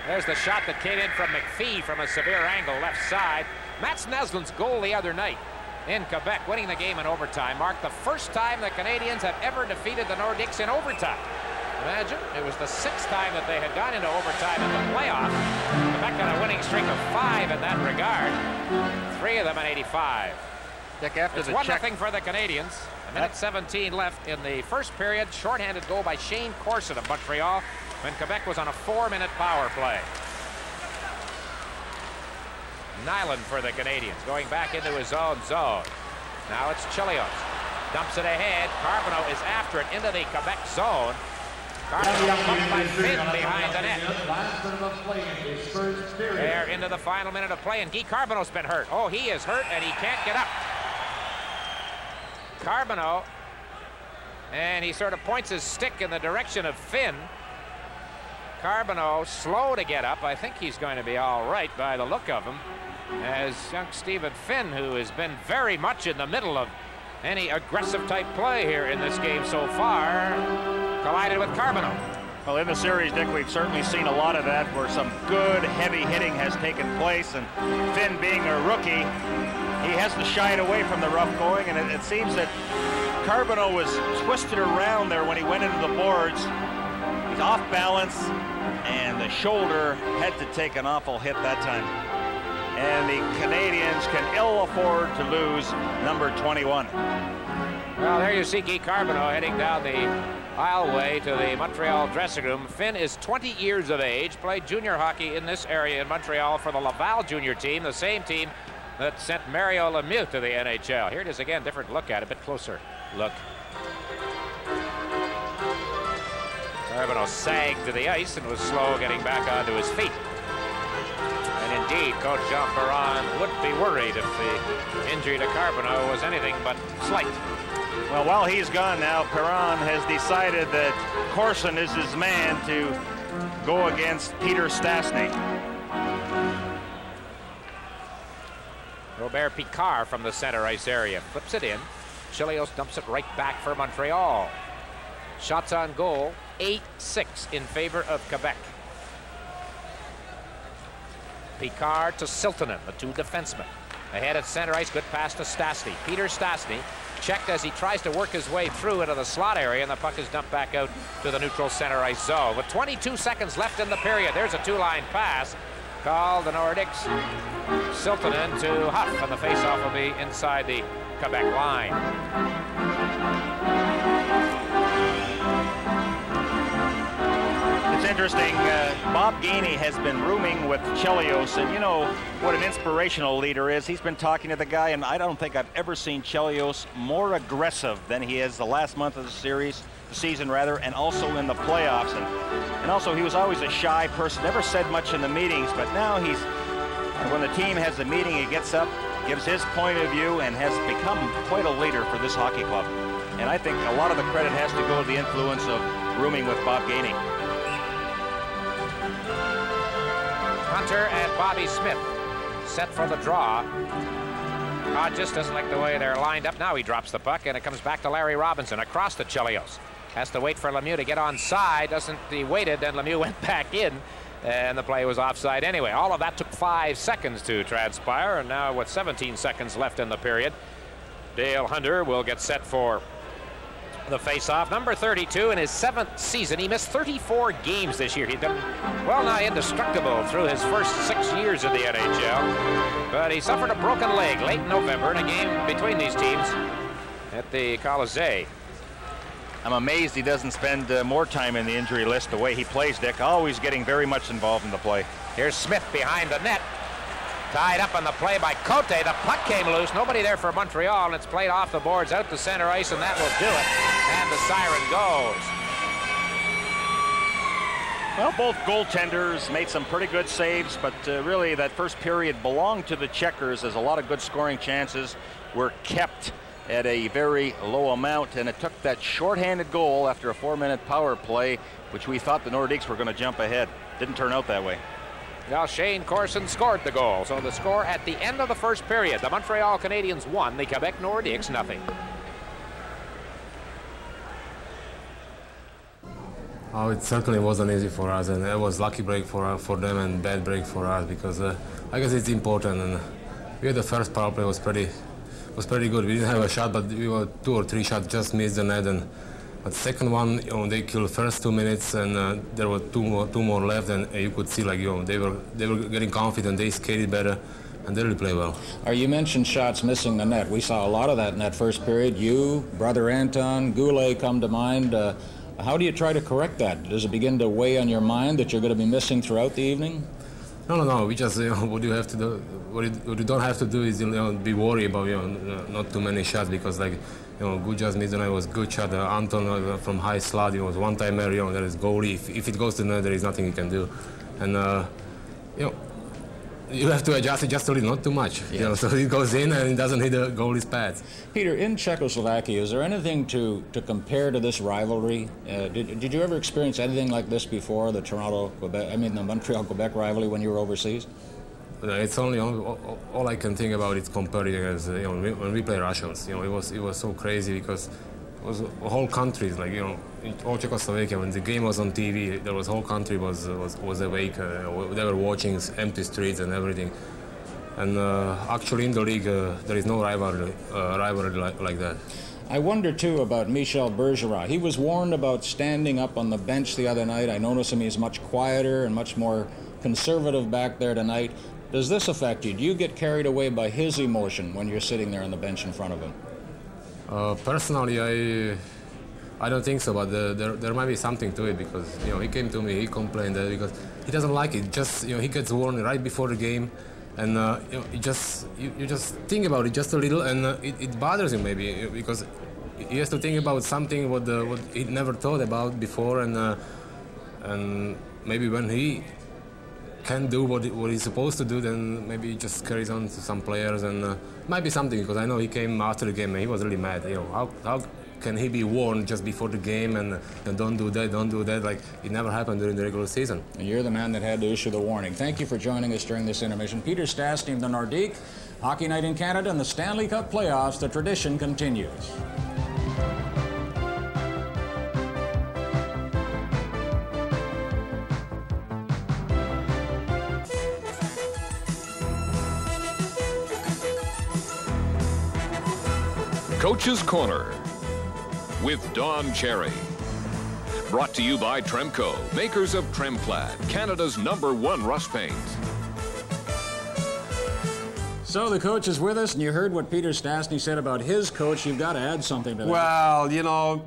There's the shot that came in from McPhee from a severe angle left side. Mats Naslund's goal the other night in Quebec, winning the game in overtime, marked the first time the Canadiens have ever defeated the Nordiques in overtime. Imagine, it was the 6th time that they had gone into overtime in the playoff. Quebec got a winning streak of 5 in that regard. 3 of them in 85. Dick, after it's the 1-0 for the Canadiens. A minute 17 left in the first period. Shorthanded goal by Shane Corson of Montreal when Quebec was on a 4-minute power play. Nyland for the Canadiens, going back into his own zone. Now it's Chelios. Dumps it ahead. Carbonneau is after it into the Quebec zone. Carbonneau bumped by Finn behind the net. There into the final minute of play, and Guy Carbonneau's been hurt. Oh, he is hurt, and he can't get up. Carbonneau, and he sort of points his stick in the direction of Finn. Carbonneau slow to get up. I think he's going to be all right by the look of him, as young Stephen Finn, who has been very much in the middle of any aggressive type play here in this game so far, collided with Carbonneau. Well, in the series, Dick, we've certainly seen a lot of that where some good heavy hitting has taken place, and Finn being a rookie, he hasn't shied away from the rough going, and it seems that Carbonneau was twisted around there when he went into the boards. He's off balance, and the shoulder had to take an awful hit that time. And the Canadiens can ill afford to lose number 21. Well, there you see Guy Carbonneau heading down the aisleway to the Montreal dressing room. Finn is 20 years of age, played junior hockey in this area in Montreal for the Laval junior team, the same team that sent Mario Lemieux to the NHL. Here it is again, different look at it, a bit closer look. Carbonneau sagged to the ice and was slow getting back onto his feet. And indeed, Coach Jean Perron would be worried if the injury to Carbonneau was anything but slight. Well, while he's gone now, Perron has decided that Corson is his man to go against Peter Stastny. Robert Picard from the center ice area flips it in. Chelios dumps it right back for Montreal. Shots on goal, 8-6 in favor of Quebec. Picard to Siltanen, the two defensemen. Ahead at center ice, good pass to Stastny. Peter Stastny checked as he tries to work his way through into the slot area, and the puck is dumped back out to the neutral center ice zone. With 22 seconds left in the period, there's a two-line pass called the Nordiques. Siltanen to Huff, and the faceoff will be inside the Quebec line. It's interesting, Bob Gainey has been rooming with Chelios, and you know what an inspirational leader is. He's been talking to the guy, and I don't think I've ever seen Chelios more aggressive than he is the last month of the season rather, and also in the playoffs. And also he was always a shy person, never said much in the meetings, but now he's, when the team has a meeting, he gets up, gives his point of view, and has become quite a leader for this hockey club. And I think a lot of the credit has to go to the influence of rooming with Bob Gainey. Hunter and Bobby Smith set for the draw. Hodges doesn't like the way they're lined up. Now he drops the puck, and it comes back to Larry Robinson across to Chelios. Has to wait for Lemieux to get onside. He waited, then Lemieux went back in, and the play was offside anyway. All of that took 5 seconds to transpire, and now with 17 seconds left in the period, Dale Hunter will get set for the face-off. Number 32 in his 7th season. He missed 34 games this year. He's been well nigh indestructible through his first 6 years in the NHL. But he suffered a broken leg late in November in a game between these teams at the Colisée. I'm amazed he doesn't spend more time in the injury list the way he plays, Dick. Always getting very much involved in the play. Here's Smith behind the net. Tied up on the play by Cote. The puck came loose. Nobody there for Montreal, and it's played off the boards out to center ice, and that will do it. And the siren goes. Well, both goaltenders made some pretty good saves, but really that first period belonged to the Checkers, as a lot of good scoring chances were kept at a very low amount, and it took that shorthanded goal after a 4-minute power play, which we thought the Nordiques were going to jump ahead. Didn't turn out that way. Now Shane Corson scored the goal. So the score at the end of the first period, the Montreal Canadiens 1, the Quebec Nordiques 0. Oh, it certainly wasn't easy for us, and it was lucky break for them and bad break for us, because I guess it's important. And we had the first power play was pretty good. We didn't have a shot, but we were 2 or 3 shots just missed the net. And but second one, they killed first 2 minutes, and there were two more left, and you could see they were getting confident. They skated better, and they really played well. You mentioned shots missing the net. We saw a lot of that in that first period. You, Brother Anton, Goulet come to mind. How do you try to correct that? Does it begin to weigh on your mind that you're going to be missing throughout the evening? No. We just what you have to do. What you don't have to do is be worried about not too many shots, because good just missed the net was good shot. Anton from high slot, was one-timer. There is goalie. If it goes to the net, there is nothing you can do. And you have to adjust it just a little, not too much. Yes. You know, so it goes in and it doesn't hit the goalie's pads. Peter, in Czechoslovakia, is there anything to compare to this rivalry? Did you ever experience anything like this before, the Montreal-Quebec rivalry when you were overseas? It's only all I can think about is comparing as when we play Russians. It was so crazy because it was whole countries, like all Czechoslovakia. When the game was on TV, there was whole country was awake. They were watching empty streets and everything. And actually in the league there is no rivalry like that. I wonder too about Michel Bergeron. He was warned about standing up on the bench the other night. I noticed him; he's much quieter and much more conservative back there tonight. Does this affect you? Do you get carried away by his emotion when you're sitting there on the bench in front of him? Personally, I don't think so, but there might be something to it because he came to me, he complained that because he doesn't like it. Just he gets warned right before the game, and you just think about it just a little, and it bothers him maybe because he has to think about something what he never thought about before, and maybe when he can't do what he's supposed to do, then maybe he just carries on to some players, and might be something because I know he came after the game and he was really mad. How can he be warned just before the game and don't do that, like it never happened during the regular season? And you're the man that had to issue the warning. Thank you for joining us during this intermission. Peter Stastny of the Nordiques, Hockey Night in Canada and the Stanley Cup playoffs. The tradition continues. Coach's Corner with Don Cherry. Brought to you by Tremco, makers of Tremflad, Canada's #1 rust paint. So the coach is with us, and you heard what Peter Stastny said about his coach. You've got to add something to that. Well,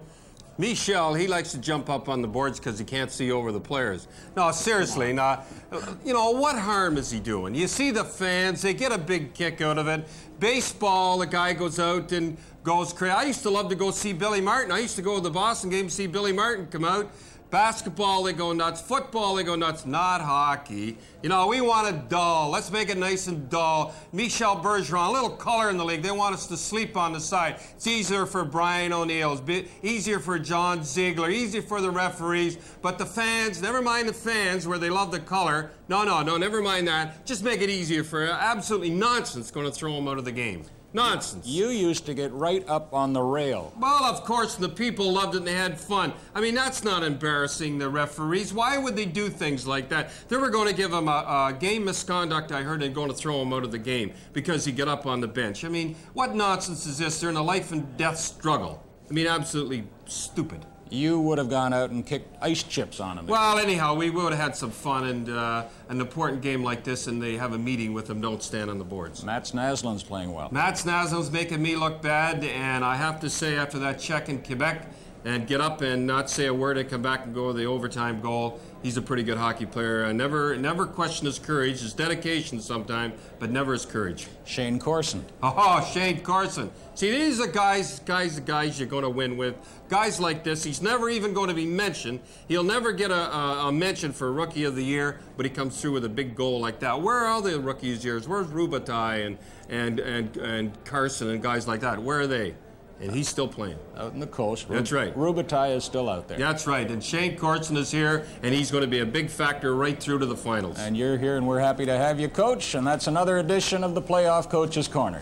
Michel, he likes to jump up on the boards because he can't see over the players. No, seriously, what harm is he doing? You see the fans, they get a big kick out of it. Baseball, the guy goes out and goes crazy. I used to love to go see Billy Martin. I used to go to the Boston game and see Billy Martin come out. Basketball, they go nuts. Football, they go nuts. Not hockey. We want it dull. Let's make it nice and dull. Michel Bergeron, a little color in the league. They want us to sleep on the side. It's easier for Brian O'Neill. It's easier for John Ziegler. Easier for the referees. But the fans, never mind the fans where they love the color. No, never mind that. Just make it easier for absolutely nonsense going to throw them out of the game. Nonsense. You used to get right up on the rail. Well, of course, the people loved it and they had fun. I mean, that's not embarrassing, the referees. Why would they do things like that? They were going to give him a game misconduct, I heard, and going to throw him out of the game because he got up on the bench. I mean, what nonsense is this? They're in a life and death struggle. I mean, absolutely stupid. You would have gone out and kicked ice chips on him. Well, anyhow, we would have had some fun, and an important game like this, and they have a meeting with them, don't stand on the boards. Mats Naslund's playing well. Mats Naslund's making me look bad, and I have to say, after that check in Quebec, and get up and not say a word and come back and go to the overtime goal, he's a pretty good hockey player. I never question his courage, his dedication sometimes, but never his courage. Shane Corson. Oh, Shane Corson. See, these are the guys you're going to win with. Guys like this, he's never even going to be mentioned. He'll never get a mention for Rookie of the Year, but he comes through with a big goal like that. Where are all the Rookie of the Years? Where's Robitaille and Carson and guys like that? Where are they? And he's still playing. Out in the coast. That's right. Robitaille is still out there. That's right. And Shane Corson is here, and he's going to be a big factor right through to the finals. And you're here, and we're happy to have you, Coach. And that's another edition of the Playoff Coach's Corner.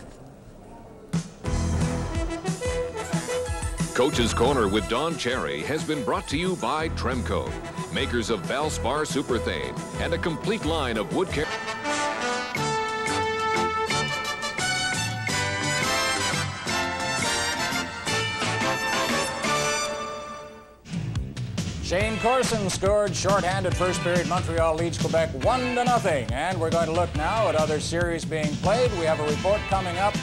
Coach's Corner with Don Cherry has been brought to you by Tremco, makers of Valspar Superthane and a complete line of wood care. Shane Corson scored shorthanded first period. Montreal leads Quebec 1-0. And we're going to look now at other series being played. We have a report coming up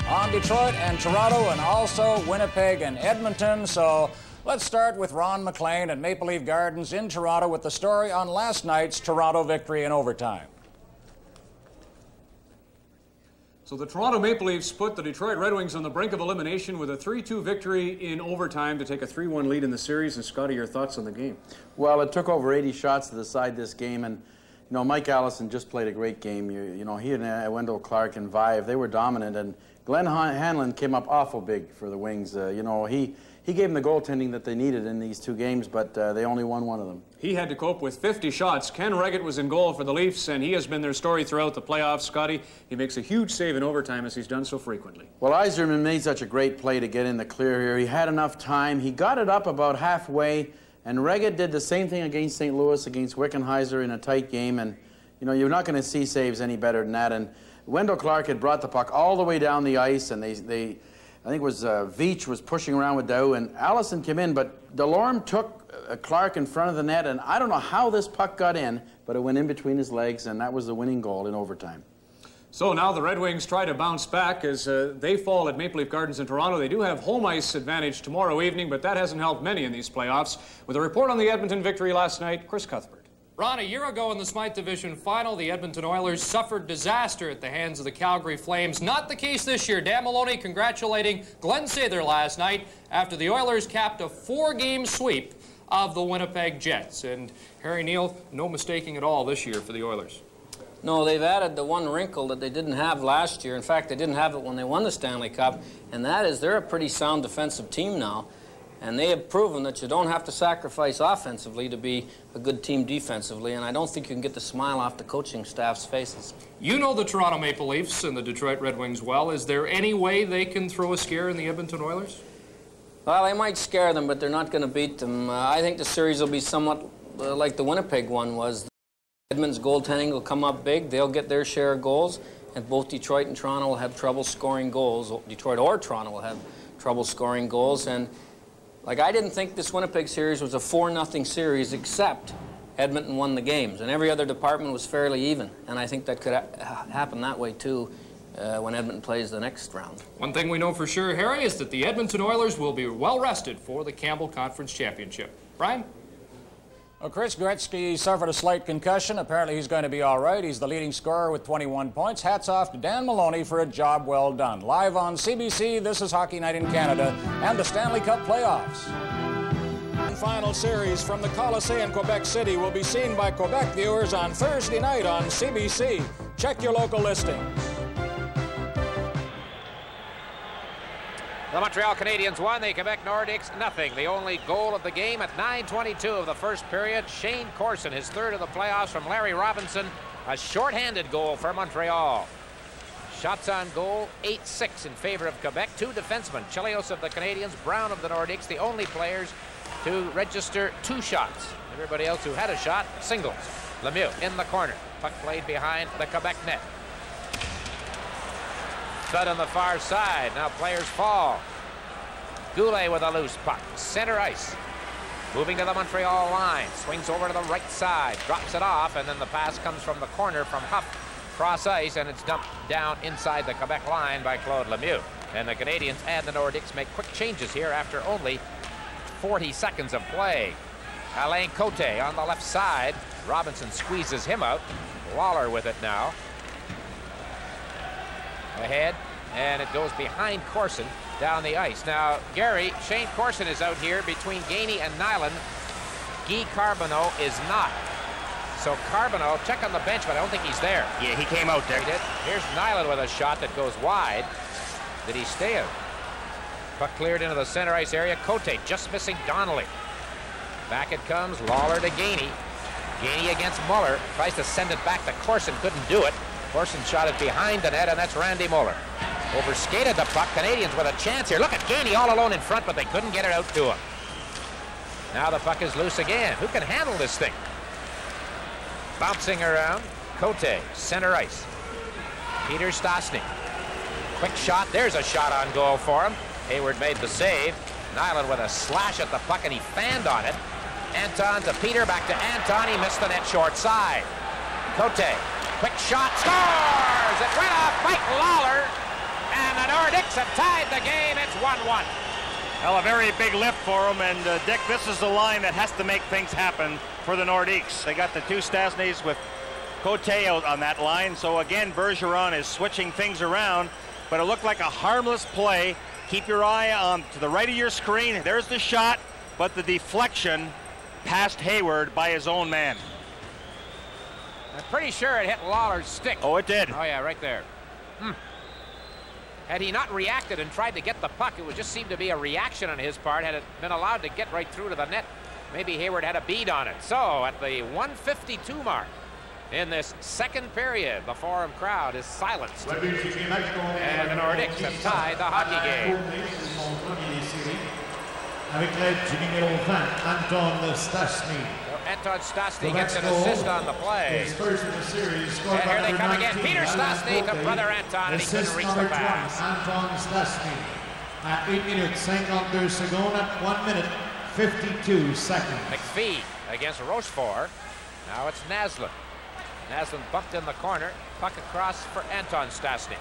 on Detroit and Toronto and also Winnipeg and Edmonton. So let's start with Ron McLean at Maple Leaf Gardens in Toronto with the story on last night's Toronto victory in overtime. So the Toronto Maple Leafs put the Detroit Red Wings on the brink of elimination with a 3-2 victory in overtime to take a 3-1 lead in the series. And Scotty, your thoughts on the game? Well, it took over 80 shots to decide this game, and You know, Mike Allison just played a great game. You know, he and Wendell Clark and Vive, they were dominant, and Glenn Hanlon came up awful big for the Wings. You know, he gave them the goaltending that they needed in these 2 games, but they only won one of them. He had to cope with 50 shots. Ken Reggett was in goal for the Leafs, and he has been their story throughout the playoffs. Scotty, he makes a huge save in overtime, as he's done so frequently. Well, Yzerman made such a great play to get in the clear here. He had enough time. He got it up about halfway, and Reggett did the same thing against St. Louis, against Wickenheiser in a tight game, and you know, you're not going to see saves any better than that. And Wendell Clark had brought the puck all the way down the ice, and I think it was Veach was pushing around with Dow, and Allison came in, but Delorme took Clark in front of the net, and I don't know how this puck got in, but it went in between his legs, and that was the winning goal in overtime. So now the Red Wings try to bounce back as they fall at Maple Leaf Gardens in Toronto. They do have home ice advantage tomorrow evening, but that hasn't helped many in these playoffs. With a report on the Edmonton victory last night, Chris Cuthbert. Ron, a year ago in the Smythe Division Final, the Edmonton Oilers suffered disaster at the hands of the Calgary Flames. Not the case this year. Dan Maloney congratulating Glenn Sather last night after the Oilers capped a 4-game sweep of the Winnipeg Jets. And Harry Neal, no mistaking at all this year for the Oilers. No, they've added the one wrinkle that they didn't have last year. In fact, they didn't have it when they won the Stanley Cup, and that is they're a pretty sound defensive team now. And they have proven that you don't have to sacrifice offensively to be a good team defensively, and I don't think you can get the smile off the coaching staff's faces. You know the Toronto Maple Leafs and the Detroit Red Wings well. Is there any way they can throw a scare in the Edmonton Oilers? Well, they might scare them, but they're not going to beat them. I think the series will be somewhat like the Winnipeg one was. Edmonton's goaltending will come up big. They'll get their share of goals, and both Detroit and Toronto will have trouble scoring goals. Detroit or Toronto will have trouble scoring goals, and like, I didn't think this Winnipeg series was a 4-0 series, except Edmonton won the games, and every other department was fairly even. And I think that could happen that way, too, when Edmonton plays the next round. One thing we know for sure, Harry, is that the Edmonton Oilers will be well-rested for the Campbell Conference Championship. Brian? Well, Chris Gretzky suffered a slight concussion. Apparently he's going to be all right. He's the leading scorer with 21 points. Hats off to Dan Maloney for a job well done. Live on CBC, this is Hockey Night in Canada and the Stanley Cup playoffs. The final series from the Colisée in Quebec City will be seen by Quebec viewers on Thursday night on CBC. Check your local listings. The Montreal Canadiens won, the Quebec Nordiques nothing. The only goal of the game at 9:22 of the first period. Shane Corson, his 3rd of the playoffs from Larry Robinson. A shorthanded goal for Montreal. Shots on goal, 8-6 in favor of Quebec. 2 defensemen, Chelios of the Canadiens, Brown of the Nordiques, the only players to register 2 shots. Everybody else who had a shot, singles. Lemieux in the corner. Puck played behind the Quebec net. Thud on the far side. Now players fall. Goulet with a loose puck. Center ice. Moving to the Montreal line. Swings over to the right side. Drops it off, and then the pass comes from the corner from Huff. Cross ice, and it's dumped down inside the Quebec line by Claude Lemieux. And the Canadiens and the Nordiques make quick changes here after only 40 seconds of play. Alain Cote on the left side. Robinson squeezes him out. Lawler with it now. Ahead, and it goes behind Corson down the ice. Now, Gary, Shane Corson is out here between Gainey and Nyland. Guy Carbonneau is not. So Carbonneau, check on the bench, but I don't think he's there. Yeah, he came out there. He did. Here's Nyland with a shot that goes wide. Did he stay out? Puck cleared into the center ice area. Cote just missing Donnelly. Back it comes, Lawler to Gainey. Gainey against Muller. Tries to send it back to Corson, couldn't do it. Corson shot it behind the net, and that's Randy Muller. Overskated the puck. Canadiens with a chance here. Look at Gainey all alone in front, but they couldn't get it out to him. Now the puck is loose again. Who can handle this thing? Bouncing around. Cote, center ice. Peter Stastny. Quick shot. There's a shot on goal for him. Hayward made the save. Nyland with a slash at the puck, and he fanned on it. Anton to Peter, back to Anton. He missed the net short side. Cote. Quick shot, scores! It went off Mike Lawler, and the Nordiques have tied the game. It's 1-1. Well, a very big lift for them, and Dick, this is the line that has to make things happen for the Nordiques. They got the 2 Stasnys with Cote out on that line, so again, Bergeron is switching things around, but it looked like a harmless play. Keep your eye on to the right of your screen. There's the shot, but the deflection past Hayward by his own man. I'm pretty sure it hit Lawler's stick. Oh, it did. Oh, yeah, right there. Had he not reacted and tried to get the puck, it would just seem to be a reaction on his part. Had it been allowed to get right through to the net, maybe Hayward had a bead on it. So at the 1:52 mark in this second period, the Forum crowd is silenced. And the Nordiques have tied the hockey game. Avec l'aide du numéro 20, Anton Stastny. Anton Stastny gets an assist on the play. His first in the series. And here they come again. Peter Stastny to brother Anton, and he couldn't reach the pass. Anton Stastny at 8 minutes 52 secondes at 1 minute 52 seconds. McPhee against Rochefort. Now it's Naslund. Naslund bumped in the corner. Puck across for Anton Stastny.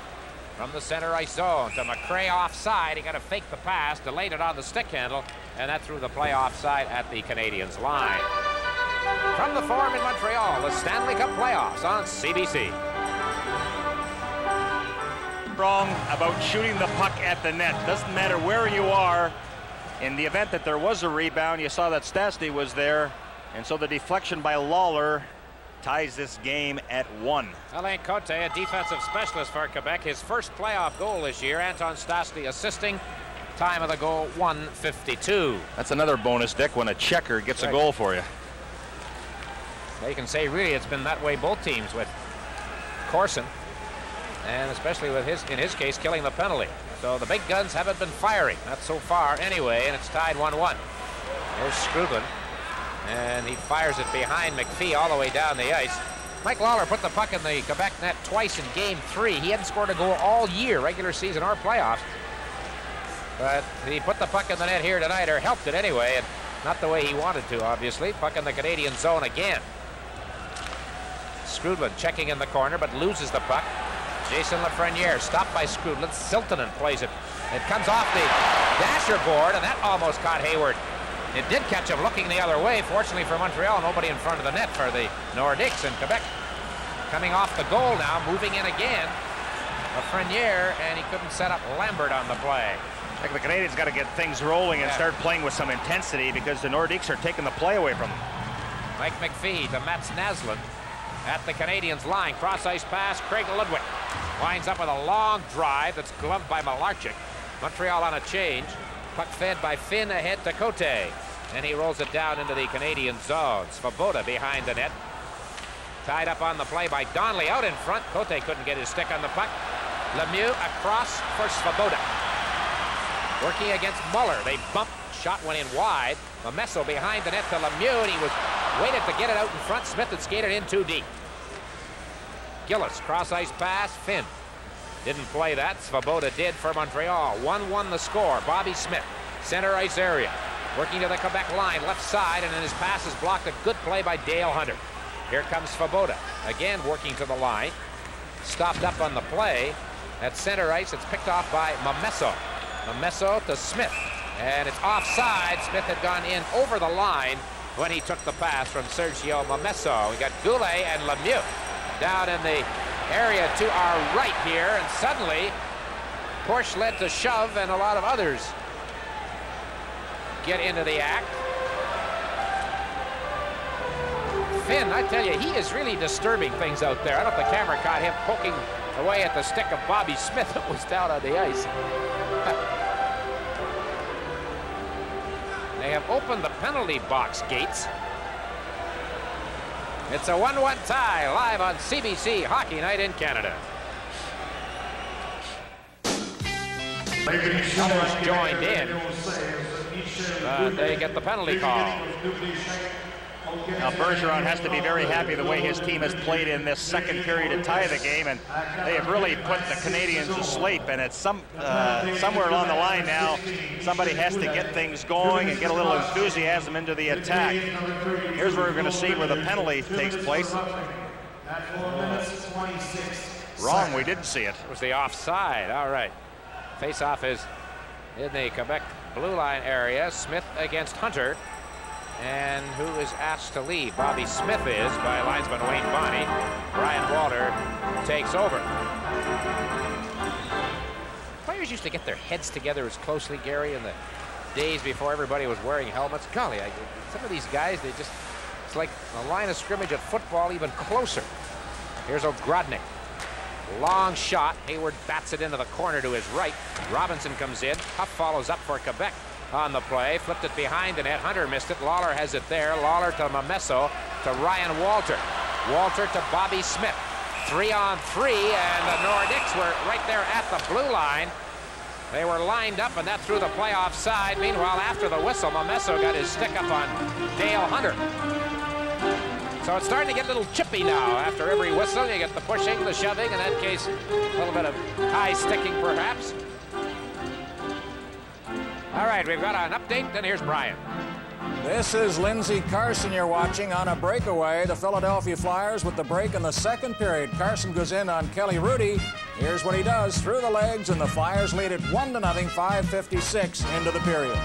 From the center ice zone to McRae offside. He got to fake the pass, delayed it on the stick handle, and that threw the play offside at the Canadiens line. From the Forum in Montreal, the Stanley Cup playoffs on CBC. Wrong about shooting the puck at the net. Doesn't matter where you are. In the event that there was a rebound, you saw that Stastny was there, and so the deflection by Lawler ties this game at 1. Alain Cote, a defensive specialist for Quebec, his first playoff goal this year. Anton Stastny assisting. Time of the goal, 1:52. That's another bonus, Dick, when a checker gets a goal for you. You can say really it's been that way both teams with Corson, and especially with in his case, killing the penalty. So the big guns haven't been firing, not so far anyway, and it's tied 1-1. There's Scrutlin. And he fires it behind McPhee all the way down the ice. Mike Lawler put the puck in the Quebec net twice in Game 3. He hadn't scored a goal all year, regular season or playoffs. But he put the puck in the net here tonight, or helped it anyway, and not the way he wanted to, obviously. Puck in the Canadian zone again. Scrudlin checking in the corner, but loses the puck. Jason Lafreniere stopped by Scrudlin. Siltanen plays it. It comes off the dasher board, and that almost caught Hayward. It did catch him looking the other way. Fortunately for Montreal, nobody in front of the net for the Nordiques in Quebec. Coming off the goal now, moving in again. Lafreniere, and he couldn't set up Lambert on the play. I think the Canadiens got to get things rolling and start playing with some intensity, because the Nordiques are taking the play away from them. Mike McPhee to Mats Naslund at the Canadiens line. Cross-ice pass, Craig Ludwig winds up with a long drive that's gloved by Malarchik. Montreal on a change. Puck fed by Finn ahead to Cote. And he rolls it down into the Canadian zone. Svoboda behind the net. Tied up on the play by Donnelly out in front. Cote couldn't get his stick on the puck. Lemieux across for Svoboda. Working against Muller. They bumped. Shot went in wide. Mamesso behind the net to Lemieux, and he was waited to get it out in front. Smith had skated in too deep. Gillis, cross-ice pass. Finn didn't play that. Svoboda did for Montreal. 1-1 the score. Bobby Smith, center ice area. Working to the Quebec line, left side, and then his pass is blocked. A good play by Dale Hunter. Here comes Svoboda. Again working to the line. Stopped up on the play. At center ice, it's picked off by Mamesso. Mamesso to Smith. And it's offside. Smith had gone in over the line when he took the pass from Sergio Mamesso. We got Goulet and Lemieux down in the area to our right here, and suddenly push led to shove, and a lot of others get into the act. Finn, I tell you, he is really disturbing things out there. I don't know if the camera caught him poking away at the stick of Bobby Smith that was down on the ice. They have opened the penalty box gates. It's a 1-1 tie live on CBC Hockey Night in Canada. Others joined in. They get the penalty call. Now Bergeron has to be very happy the way his team has played in this second period to tie the game, and they have really put the Canadiens to sleep. And it's somewhere along the line now, somebody has to get things going and get a little enthusiasm into the attack. Here's where we're going to see where the penalty takes place. Wrong, we didn't see it. It was the offside. All right. Face-off is in the Quebec blue line area. Smith against Hunter. And who is asked to leave? Bobby Smith is, by linesman Wayne Bonney. Brian Walter takes over. Players used to get their heads together as closely, Gary, in the days before everybody was wearing helmets. Golly, some of these guys, it's like a line of scrimmage at football, even closer. Here's Ogrodnik. Long shot. Hayward bats it into the corner to his right. Robinson comes in. Huff follows up for Quebec on the play. Flipped it behind the net. Hunter missed it. Lawler has it there. Lawler to Momesso to Ryan Walter. Walter to Bobby Smith. 3-on-3, and the Nordiques were right there at the blue line. They were lined up, and that threw the play offside. Meanwhile, after the whistle, Momesso got his stick up on Dale Hunter. So it's starting to get a little chippy now. After every whistle, you get the pushing, the shoving. In that case, a little bit of high sticking, perhaps. All right, we've got an update, and here's Brian. This is Lindsey Carson you're watching on a breakaway. The Philadelphia Flyers with the break in the second period. Carson goes in on Kelly Rudy. Here's what he does through the legs, and the Flyers lead it 1-0, 5:56 into the period.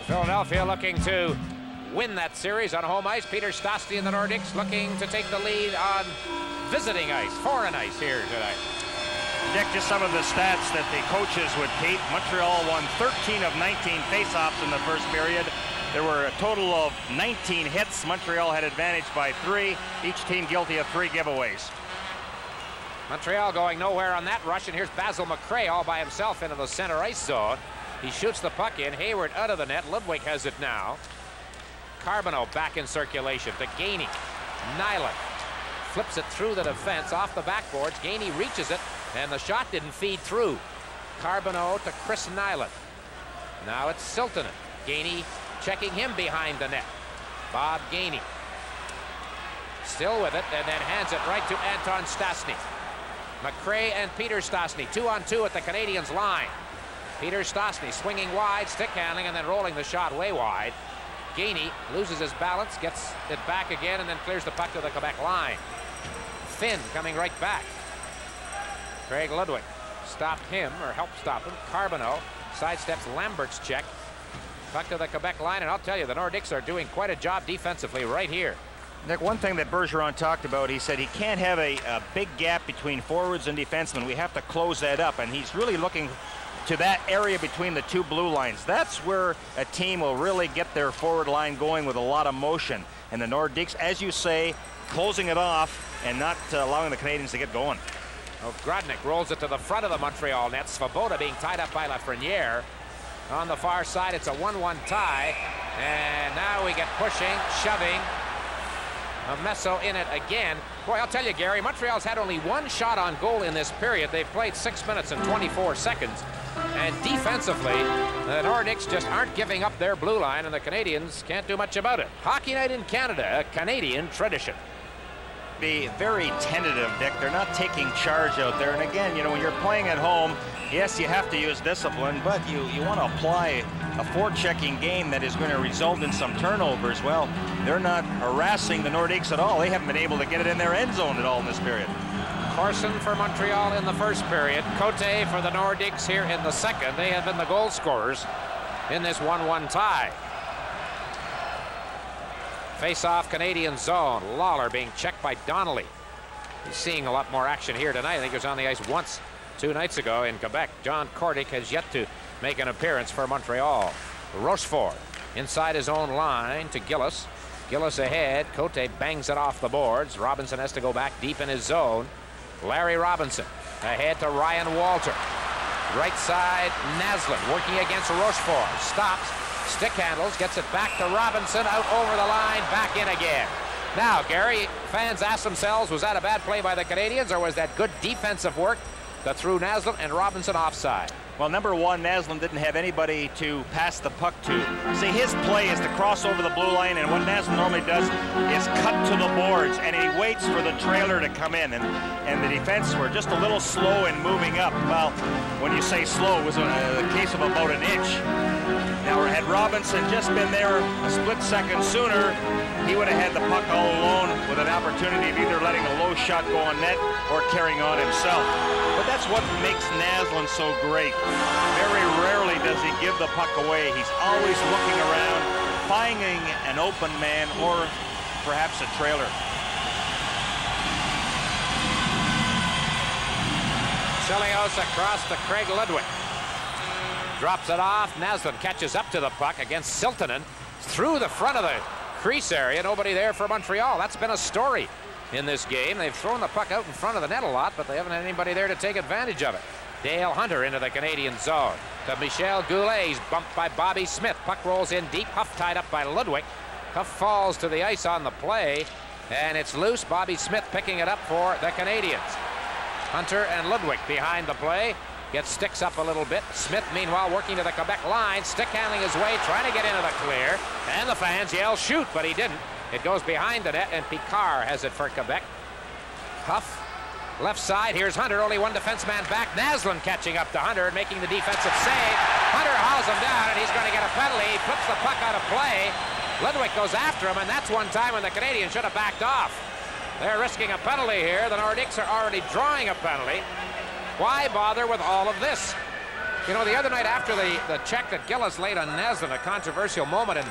Philadelphia looking to win that series on home ice. Peter Stastny and the Nordiques looking to take the lead on visiting ice, foreign ice here tonight. Dick, just some of the stats that the coaches would keep. Montreal won 13 of 19 faceoffs in the first period. There were a total of 19 hits. Montreal had advantage by 3. Each team guilty of 3 giveaways. Montreal going nowhere on that rush, and here's Basil McRae all by himself into the center ice zone. He shoots the puck in. Hayward out of the net. Ludwig has it now. Carbonneau back in circulation to Gainey. Nyland flips it through the defense off the backboards. Gainey reaches it, and the shot didn't feed through. Carbonneau to Chris Nyland. Now it's Siltanen. Gainey checking him behind the net. Bob Gainey still with it, and then hands it right to Anton Stastny. McRae and Peter Stastny 2-on-2 at the Canadiens line. Peter Stastny swinging wide, stick handling, and then rolling the shot way wide. Gainey loses his balance, gets it back again, and then clears the puck to the Quebec line. Finn coming right back. Craig Ludwig stopped him, or helped stop him. Carbonneau sidesteps Lambert's check. Puck to the Quebec line, and I'll tell you, the Nordiques are doing quite a job defensively right here. Nick, one thing that Bergeron talked about, he said he can't have a big gap between forwards and defensemen. We have to close that up, and he's really looking to that area between the 2 blue lines. That's where a team will really get their forward line going with a lot of motion. And the Nordiques, as you say, closing it off and not allowing the Canadiens to get going. Ogrodnik rolls it to the front of the Montreal net. Svoboda being tied up by Lafreniere. On the far side, it's a 1-1 tie. And now we get pushing, shoving. Momesso in it again. Boy, I'll tell you, Gary, Montreal's had only 1 shot on goal in this period. They've played 6 minutes and 24 seconds. And defensively, the Nordiques just aren't giving up their blue line, and the Canadiens can't do much about it. Hockey night in Canada, a Canadian tradition. Be very tentative, Dick. They're not taking charge out there. And again, you know, when you're playing at home, yes, you have to use discipline, but you want to apply a forechecking game that is going to result in some turnovers. Well, they're not harassing the Nordiques at all. They haven't been able to get it in their end zone at all in this period. Corson for Montreal in the first period. Cote for the Nordiques here in the second. They have been the goal scorers in this 1-1 tie. Face-off Canadian zone. Lawler being checked by Donnelly. He's seeing a lot more action here tonight. I think he was on the ice once 2 nights ago in Quebec. John Cordick has yet to make an appearance for Montreal. Rochefort inside his own line to Gillis. Gillis ahead. Cote bangs it off the boards. Robinson has to go back deep in his zone. Larry Robinson ahead to Ryan Walter. Right side, Naslund working against Rochefort. Stops. Stick handles, gets it back to Robinson, out over the line, back in again. Now, Gary, fans ask themselves, was that a bad play by the Canadiens, or was that good defensive work that threw Naslund and Robinson offside? Well, number one, Naslund didn't have anybody to pass the puck to. See, his play is to cross over the blue line, and what Naslund normally does is cut to the boards, and he waits for the trailer to come in, and the defense were just a little slow in moving up. Well, when you say slow, it was a case of about an inch. Now, had Robinson just been there a split second sooner, he would have had the puck all alone with an opportunity of either letting a low shot go on net or carrying on himself. But that's what makes Naslund so great. Very rarely does he give the puck away. He's always looking around, finding an open man or perhaps a trailer. Chelios across to Craig Ludwig. Drops it off. Naslund catches up to the puck against Siltanen. Through the front of the crease area. Nobody there for Montreal. That's been a story in this game. They've thrown the puck out in front of the net a lot, but they haven't had anybody there to take advantage of it. Dale Hunter into the Canadian zone. To Michel Goulet. He's bumped by Bobby Smith. Puck rolls in deep. Huff tied up by Ludwig. Huff falls to the ice on the play, and it's loose. Bobby Smith picking it up for the Canadiens. Hunter and Ludwig behind the play. Gets sticks up a little bit. Smith, meanwhile, working to the Quebec line. Stick handling his way, trying to get into the clear. And the fans yell, shoot, but he didn't. It goes behind the net, and Picard has it for Quebec. Huff, left side. Here's Hunter, only one defenseman back. Naslund catching up to Hunter and making the defensive save. Hunter hauls him down, and he's going to get a penalty. He flips the puck out of play. Ludwig goes after him, and that's one time when the Canadiens should have backed off. They're risking a penalty here. The Nordiques are already drawing a penalty. Why bother with all of this? You know, the other night after the check that Gillis laid on Naslund, a controversial moment in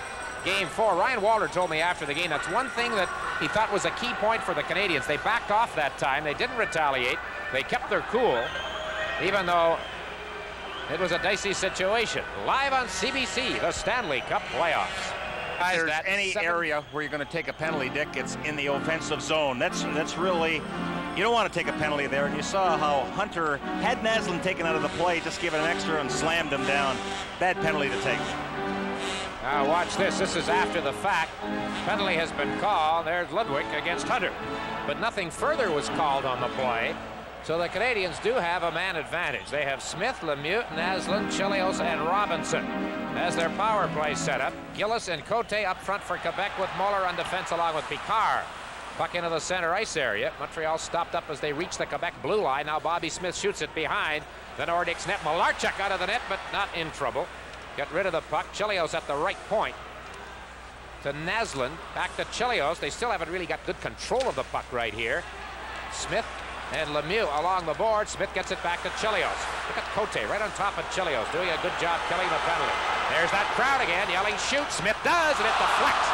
Game 4, Ryan Walter told me after the game that's one thing that he thought was a key point for the Canadiens. They backed off that time. They didn't retaliate. They kept their cool, even though it was a dicey situation. Live on CBC, the Stanley Cup playoffs. There's any area where you're going to take a penalty, Dick, it's in the offensive zone. That's really, you don't want to take a penalty there. And you saw how Hunter had Naslund taken out of the play, just gave it an extra and slammed him down. Bad penalty to take. Now watch this. This is after the fact. Penalty has been called. There's Ludwig against Hunter. But nothing further was called on the play. So the Canadiens do have a man advantage. They have Smith, Lemieux, Naslund, Chelios, and Robinson as their power play setup. Gillis and Cote up front for Quebec with Muller on defense along with Picard. Puck into the center ice area. Montreal stopped up as they reach the Quebec blue line. Now Bobby Smith shoots it behind the Nordiques net. Malarchuk out of the net, but not in trouble. Get rid of the puck. Chelios at the right point. To Naslund. Back to Chelios. They still haven't really got good control of the puck right here. Smith and Lemieux along the board. Smith gets it back to Chelios. Look at Cote right on top of Chelios, doing a good job killing the penalty. There's that crowd again yelling shoot. Smith does, and it deflects.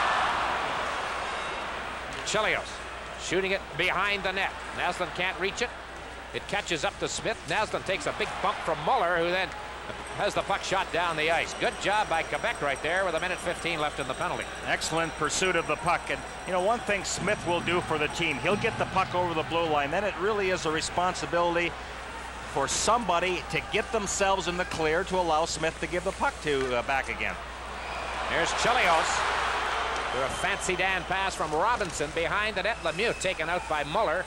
Chelios shooting it behind the net. Naslund can't reach it. It catches up to Smith. Naslund takes a big bump from Muller, who then has the puck shot down the ice. Good job by Quebec right there with 1:15 left in the penalty. Excellent pursuit of the puck. And, you know, one thing Smith will do for the team, he'll get the puck over the blue line. Then it really is a responsibility for somebody to get themselves in the clear to allow Smith to give the puck to back again. Here's Chelios. For a fancy Dan pass from Robinson behind the net. Lemieux taken out by Muller.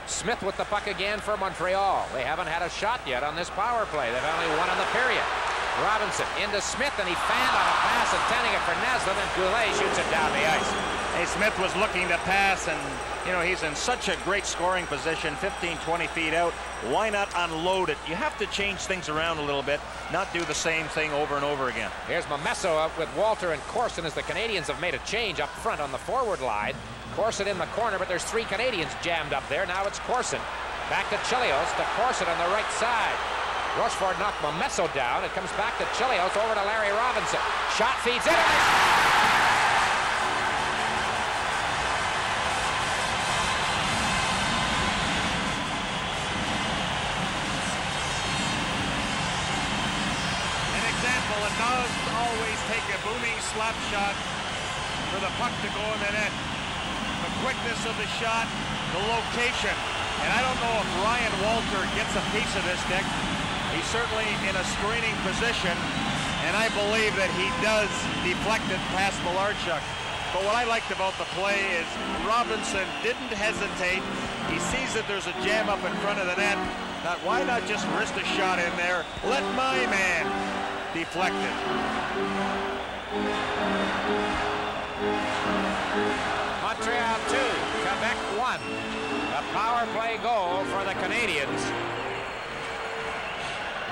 Smith with the puck again for Montreal. They haven't had a shot yet on this power play. They've only won in the period. Robinson into Smith, and he fanned on a pass intending it for Naslund, and Goulet shoots it down the ice. Hey, Smith was looking to pass, and, you know, he's in such a great scoring position, 15, 20 feet out. Why not unload it? You have to change things around a little bit, not do the same thing over and over again. Here's Momesso up with Walter and Corson as the Canadiens have made a change up front on the forward line. Corson in the corner, but there's 3 Canadiens jammed up there. Now it's Corson. Back to Chelios, to Corson on the right side. Rochefort knocked Momesso down. It comes back to Chelios, over to Larry Robinson. Shot feeds in. An example, it does always take a booming slap shot for the puck to go in the net. The quickness of the shot, the location. And I don't know if Ryan Walter gets a piece of this, Dick. He's certainly in a screening position, and I believe that he does deflect it past Malarchuk. But what I liked about the play is Robinson didn't hesitate. He sees that there's a jam up in front of the net. Why not just risk a shot in there? Let my man deflect it. Montreal 2, Quebec 1. A power play goal for the Canadiens.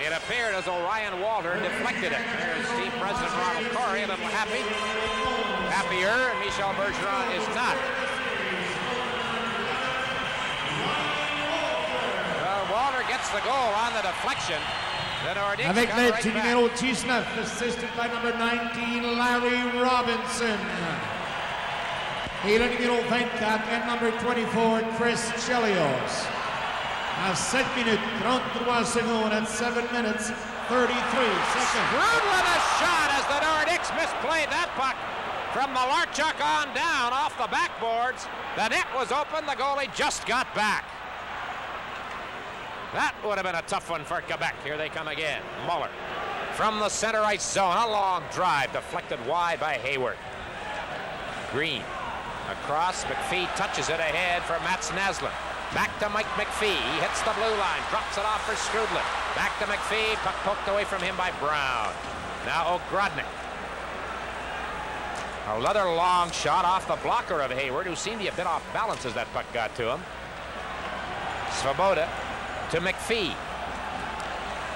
It appeared as though Ryan Walter deflected it. There's team president Ronald Corey, a little happy. Happier, and Michel Bergeron is not. Well, Walter gets the goal on the deflection. The Nordiques avec come l'aide right du back. numéro 19, assisted by number 19, Larry Robinson. Et le numéro 24 and number 24, Chris Chelios. À 7 minutes, 33 secondes, at 7 minutes, 33 seconds. Screwed with a shot as the Nordiques misplayed that puck. from Malarchuk on down off the backboards. The net was open. The goalie just got back. That would have been a tough one for Quebec. Here they come again. Muller from the center ice zone. A long drive deflected wide by Hayward. Green across. McPhee touches it ahead for Mats Naslund. Back to Mike McPhee. He hits the blue line. Drops it off for Strudlin. Back to McPhee. Puck poked away from him by Brown. Now Ogrodnik. Another long shot off the blocker of Hayward, who seemed to be a bit off balance as that puck got to him. Svoboda to McPhee.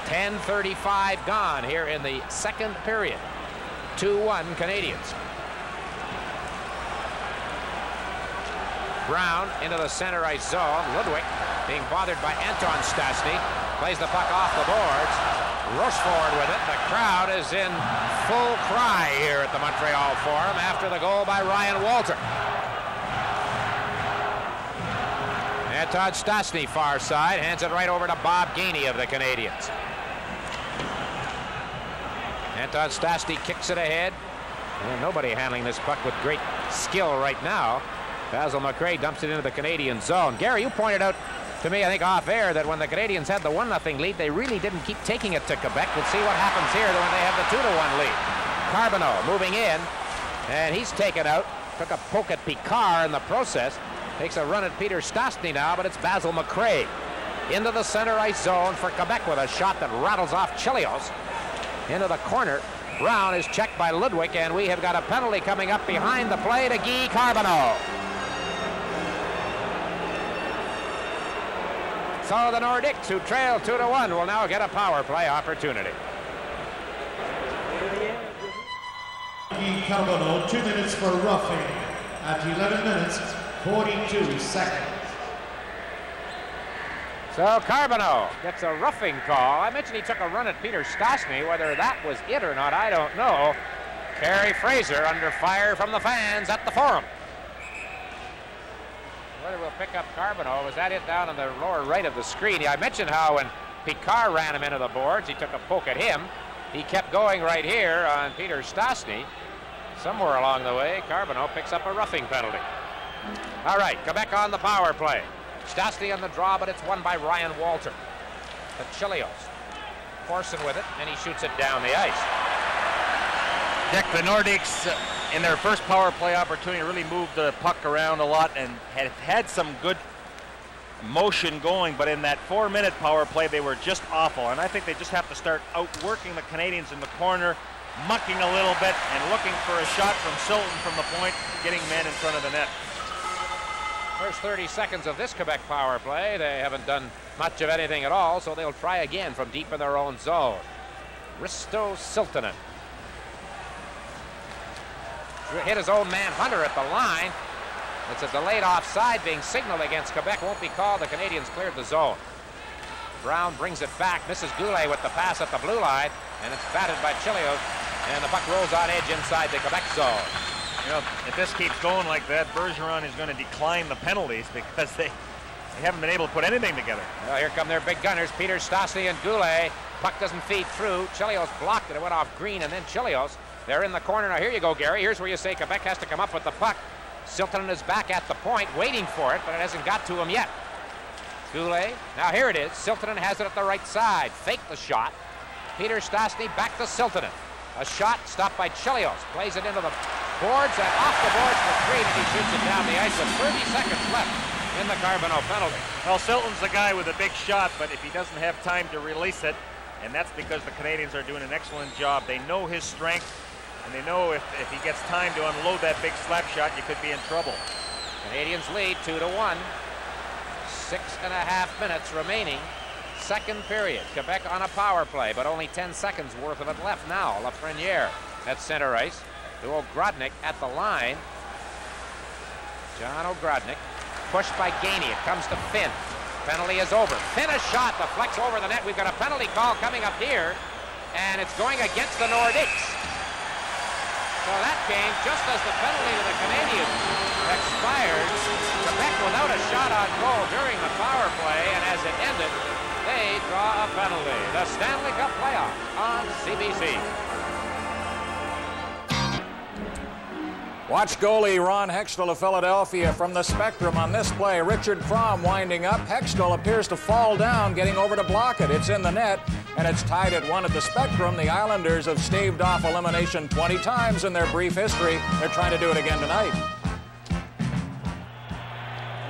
10:35 gone here in the second period. 2-1 Canadiens. Brown into the center ice zone. Ludwig being bothered by Anton Stastny. Plays the puck off the boards. Rochefort with it. The crowd is in full cry here at the Montreal Forum after the goal by Ryan Walter. Anton Stastny far side. Hands it right over to Bob Gainey of the Canadiens. Anton Stastny kicks it ahead. And nobody handling this puck with great skill right now. Basil McRae dumps it into the Canadian zone. Gary, you pointed out to me, I think off air, that when the Canadiens had the 1-0 lead, they really didn't keep taking it to Quebec. We'll see what happens here when they have the 2-1 lead. Carbonneau moving in, and he's taken out. Took a poke at Picard in the process. Takes a run at Peter Stastny now, but it's Basil McRae into the center ice zone for Quebec with a shot that rattles off Chelios into the corner. Brown is checked by Ludwig, and we have got a penalty coming up behind the play to Guy Carbonneau. So the Nordiques, who trail 2-1, will now get a power play opportunity. Guy Carbonneau, 2 minutes for roughing at 11 minutes, 42 seconds. So Carbonneau gets a roughing call. I mentioned he took a run at Peter Stastny. Whether that was it or not, I don't know. Kerry Fraser under fire from the fans at the Forum. Whether we'll pick up Carbonneau, was that it down in the lower right of the screen? Yeah, I mentioned how when Picard ran him into the boards, he took a poke at him. He kept going right here on Peter Stastny. Somewhere along the way, Carbonneau picks up a roughing penalty. All right, Quebec on the power play. Stastny on the draw, but it's won by Ryan Walter. The Chelios. Corson with it, and he shoots it down the ice. Dick, the Nordiques in their first power play opportunity really moved the puck around a lot and had some good motion going, but in that 4-minute power play they were just awful, and I think they just have to start outworking the Canadiens in the corner, mucking a little bit and looking for a shot from Silton from the point, getting men in front of the net. First 30 seconds of this Quebec power play, they haven't done much of anything at all, so they'll try again from deep in their own zone. Risto Siltanen hit his own man Hunter at the line. It's a delayed offside being signaled against Quebec. Won't be called. The Canadiens cleared the zone. Brown brings it back. Misses Goulet with the pass at the blue line, and it's batted by Chelios, and the puck rolls on edge inside the Quebec zone. You know, if this keeps going like that, Bergeron is going to decline the penalties because they haven't been able to put anything together. Well, here come their big gunners, Peter Stastny and Goulet. Puck doesn't feed through. Chelios blocked it. It went off Green, and then Chelios. They're in the corner. Now, here you go, Gary. Here's where you say Quebec has to come up with the puck. Siltanen is back at the point, waiting for it, but it hasn't got to him yet. Goulet. Now, here it is. Siltanen has it at the right side. Fake the shot. Peter Stastny back to Siltanen. A shot stopped by Chelios. Plays it into the boards and off the boards for Green, and he shoots it down the ice with 30 seconds left in the Carbonneau penalty. Well, Silton's the guy with a big shot, but if he doesn't have time to release it, and that's because the Canadiens are doing an excellent job. They know his strength, and they know if he gets time to unload that big slap shot, you could be in trouble. Canadiens lead 2-1. 6.5 minutes remaining. Second period. Quebec on a power play, but only 10 seconds worth of it left now. Lafreniere at center ice to Ogrodnik at the line. John Ogrodnik pushed by Gainey. It comes to Finn. Penalty is over. Finn a shot deflects over the net. We've got a penalty call coming up here, and it's going against the Nordiques. So that came just as the penalty to the Canadiens expired. Quebec without a shot on goal during the power play, and as it ended, they draw a penalty. The Stanley Cup playoff on CBC. Watch goalie Ron Hextall of Philadelphia from the spectrum on this play. Richard Crom winding up. Hextall appears to fall down, getting over to block it. It's in the net, and it's tied at 1 at the spectrum. The Islanders have staved off elimination 20 times in their brief history. They're trying to do it again tonight.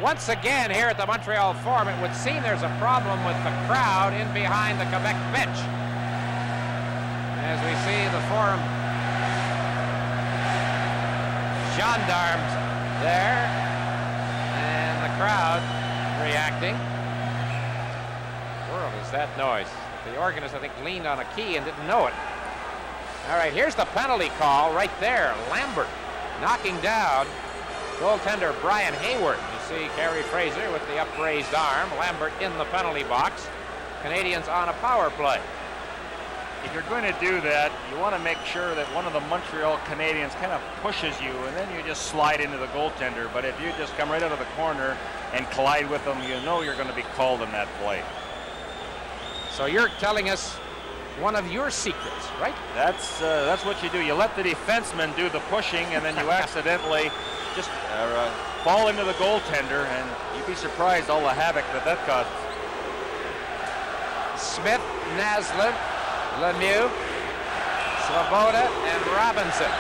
Once again, here at the Montreal Forum, it would seem there's a problem with the crowd in behind the Quebec bench. As we see the Forum gendarmes there, and the crowd reacting. What the world is that noise? The organist, I think, leaned on a key and didn't know it. All right, here's the penalty call right there. Lambert knocking down goaltender Brian Hayward. You see Carey Fraser with the upraised arm. Lambert in the penalty box. Canadians on a power play. If you're going to do that, you want to make sure that one of the Montreal Canadiens kind of pushes you, and then you just slide into the goaltender. But if you just come right out of the corner and collide with them, you know you're going to be called in that play. So you're telling us one of your secrets, right? That's what you do. You let the defenseman do the pushing, and then you accidentally just fall into the goaltender, and you'd be surprised all the havoc that causes. Smith, Naslund, Lemieux, Svoboda, and Robinson.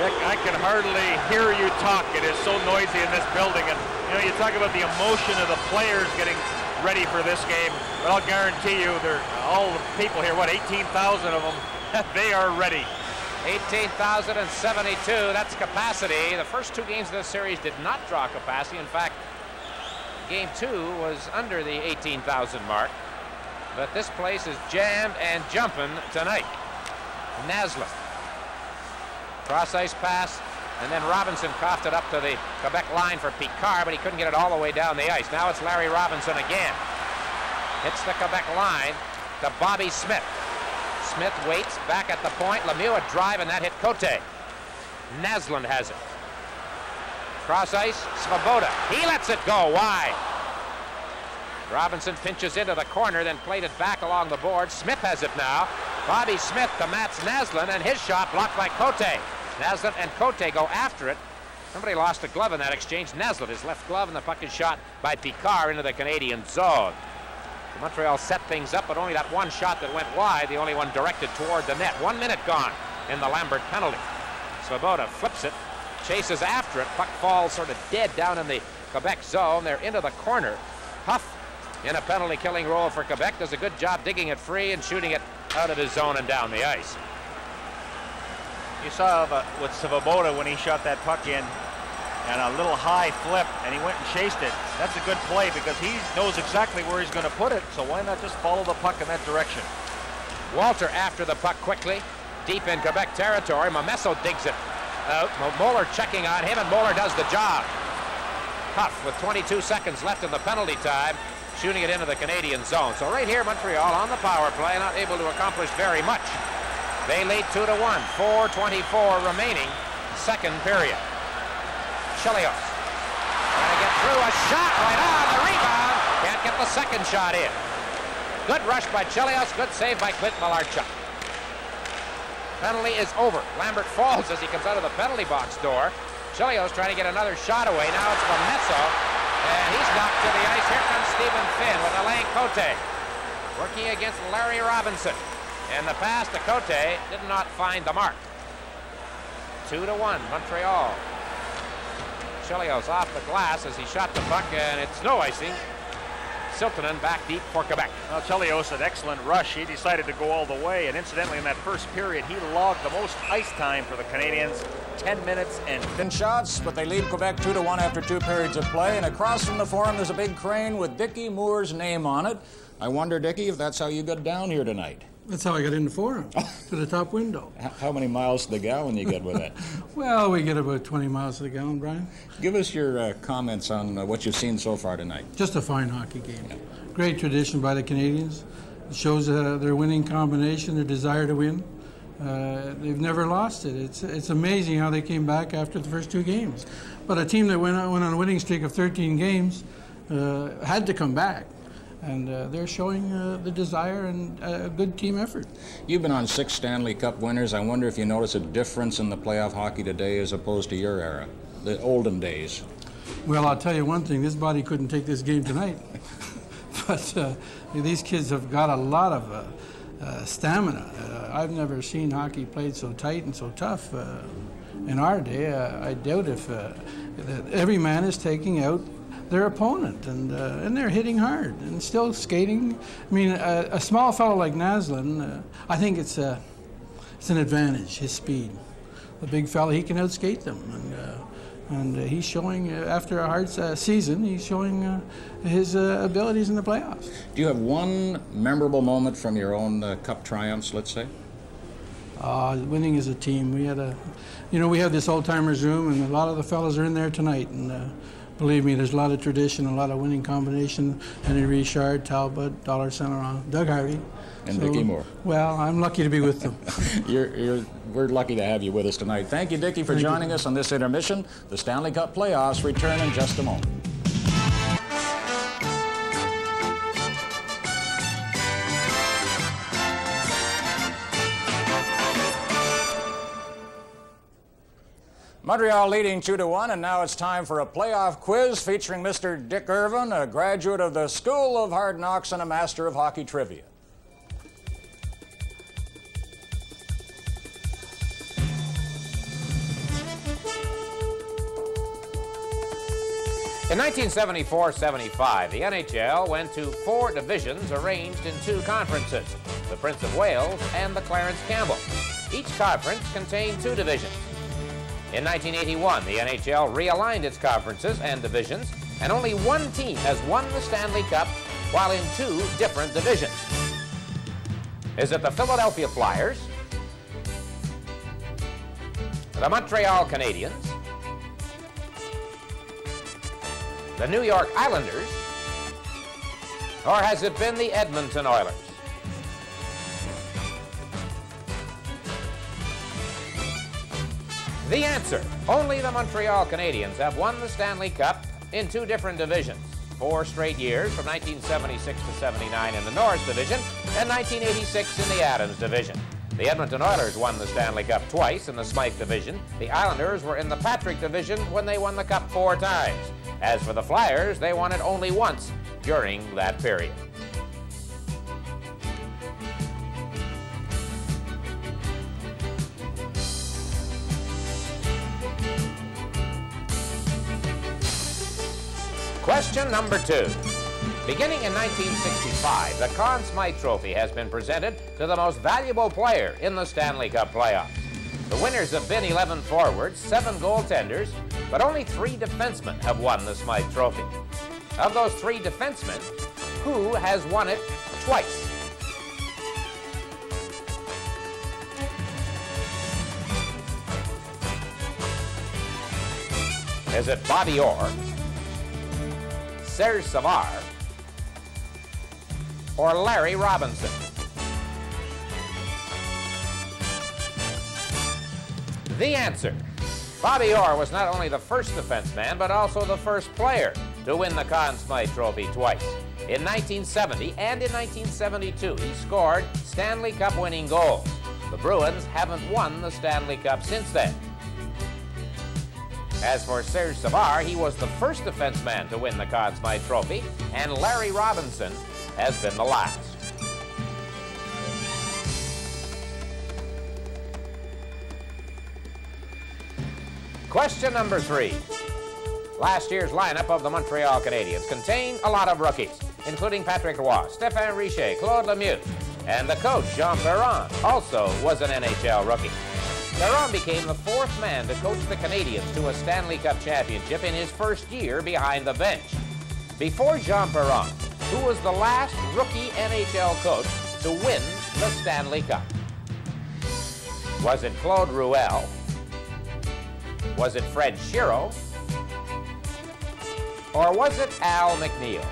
Rick, I can hardly hear you talk. It is so noisy in this building. And you know, you talk about the emotion of the players getting ready for this game, but I'll guarantee you, all the people here, what, 18,000 of them, they are ready. 18,072, that's capacity. The first 2 games of this series did not draw capacity. In fact, game 2 was under the 18,000 mark. But this place is jammed and jumping tonight. Naslund. Cross-ice pass, and then Robinson coughed it up to the Quebec line for Picard, but he couldn't get it all the way down the ice. Now it's Larry Robinson again. Hits the Quebec line to Bobby Smith. Smith waits back at the point. Lemieux a drive, and that hit Cote. Naslund has it. Cross-ice, Svoboda. He lets it go wide. Robinson pinches into the corner, then played it back along the board. Smith has it now. Bobby Smith to Mats Naslund, and his shot blocked by Cote. Naslund and Cote go after it. Somebody lost a glove in that exchange. Naslund, his left glove, and the puck is shot by Picard into the Canadian zone. Montreal set things up, but only that one shot that went wide, the only one directed toward the net. 1 minute gone in the Lambert penalty. Svoboda flips it, chases after it. Puck falls sort of dead down in the Quebec zone. They're into the corner. Huff, in a penalty-killing role for Quebec, does a good job digging it free and shooting it out of his zone and down the ice. You saw with Svoboda when he shot that puck in, and a little high flip, and he went and chased it. That's a good play because he knows exactly where he's going to put it, so why not just follow the puck in that direction? Walter after the puck quickly, deep in Quebec territory. Momesso digs it out. Moeller checking on him, and Moeller does the job. Huff with 22 seconds left in the penalty time, shooting it into the Canadian zone. So right here, Montreal on the power play, not able to accomplish very much. They lead 2-1, 4:24 remaining, second period. Chelios trying to get through, a shot right on the rebound. Can't get the second shot in. Good rush by Chelios, good save by Clint Malarchuk. Penalty is over. Lambert falls as he comes out of the penalty box door. Chelios trying to get another shot away. Now it's Momesso, and he's knocked to the ice. Here comes Stephen Finn with Alain Cote working against Larry Robinson. And the pass to Cote did not find the mark. 2-1, Montreal. Chelios off the glass as he shot the puck, and it's no icing. Siltanen back deep for Quebec. Well, Chelios, an excellent rush. He decided to go all the way, and incidentally, in that first period, he logged the most ice time for the Canadians, 10 minutes and 10 shots, but they lead Quebec 2-1 after 2 periods of play. And across from the Forum, there's a big crane with Dickie Moore's name on it. I wonder, Dickie, if that's how you got down here tonight. That's how I got in the Forum, to the top window. How many miles to the gallon you get with it? Well, we get about 20 miles to the gallon, Brian. Give us your comments on what you've seen so far tonight. Just a fine hockey game. Yeah. Great tradition by the Canadians. It shows their winning combination, their desire to win. They've never lost it. It's amazing how they came back after the first 2 games. But a team that went on a winning streak of 13 games had to come back. And they're showing the desire and a good team effort. You've been on 6 Stanley Cup winners. I wonder if you notice a difference in the playoff hockey today as opposed to your era, the olden days. Well, I'll tell you one thing, this body couldn't take this game tonight. But these kids have got a lot of stamina. I've never seen hockey played so tight and so tough. In our day, I doubt if that every man is taking out their opponent, and they're hitting hard and still skating. I mean, a small fellow like Naslund, I think it's an advantage, his speed. The big fella, he can outskate them, and he's showing, after a hard season, he's showing his abilities in the playoffs. Do you have one memorable moment from your own Cup triumphs, let's say? Winning as a team. We had we have this old-timers room, and a lot of the fellas are in there tonight, and believe me, there's a lot of tradition, a lot of winning combination. Henry Richard, Talbot, Dollar Saint-Laurent, Doug Hardy. And Dickie Moore. Well, I'm lucky to be with them. We're lucky to have you with us tonight. Thank you, Dickie, for joining us on this intermission. The Stanley Cup playoffs return in just a moment. Montreal leading 2-1, and now it's time for a playoff quiz featuring Mr. Dick Irvin, a graduate of the School of Hard Knocks and a master of hockey trivia. In 1974-75, the NHL went to 4 divisions arranged in 2 conferences, the Prince of Wales and the Clarence Campbell. Each conference contained 2 divisions. In 1981, the NHL realigned its conferences and divisions, and only 1 team has won the Stanley Cup while in 2 different divisions. Is it the Philadelphia Flyers, the Montreal Canadiens, the New York Islanders, or has it been the Edmonton Oilers? The answer, only the Montreal Canadiens have won the Stanley Cup in 2 different divisions, 4 straight years from 1976 to 79 in the Norris Division and 1986 in the Adams Division. The Edmonton Oilers won the Stanley Cup twice in the Smythe Division. The Islanders were in the Patrick Division when they won the Cup 4 times. As for the Flyers, they won it only once during that period. Question number 2. Beginning in 1965, the Conn Smythe Trophy has been presented to the most valuable player in the Stanley Cup playoffs. The winners have been 11 forwards, 7 goaltenders, but only 3 defensemen have won the Smythe Trophy. Of those 3 defensemen, who has won it twice? Is it Bobby Orr, Serge Savard, or Larry Robinson? The answer. Bobby Orr was not only the first defenseman, but also the first player to win the Conn Smythe Trophy twice. In 1970 and in 1972, he scored Stanley Cup winning goals. The Bruins haven't won the Stanley Cup since then. As for Serge Savard, he was the first defenseman to win the Conn Smythe Trophy, and Larry Robinson has been the last. Question number 3. Last year's lineup of the Montreal Canadiens contained a lot of rookies, including Patrick Roy, Stéphane Richer, Claude Lemieux, and the coach, Jean Perron, also was an NHL rookie. Perron became the 4th man to coach the Canadiens to a Stanley Cup championship in his first year behind the bench. Before Jean Perron, who was the last rookie NHL coach to win the Stanley Cup? Was it Claude Ruel? Was it Fred Shiro? Or was it Al McNeil?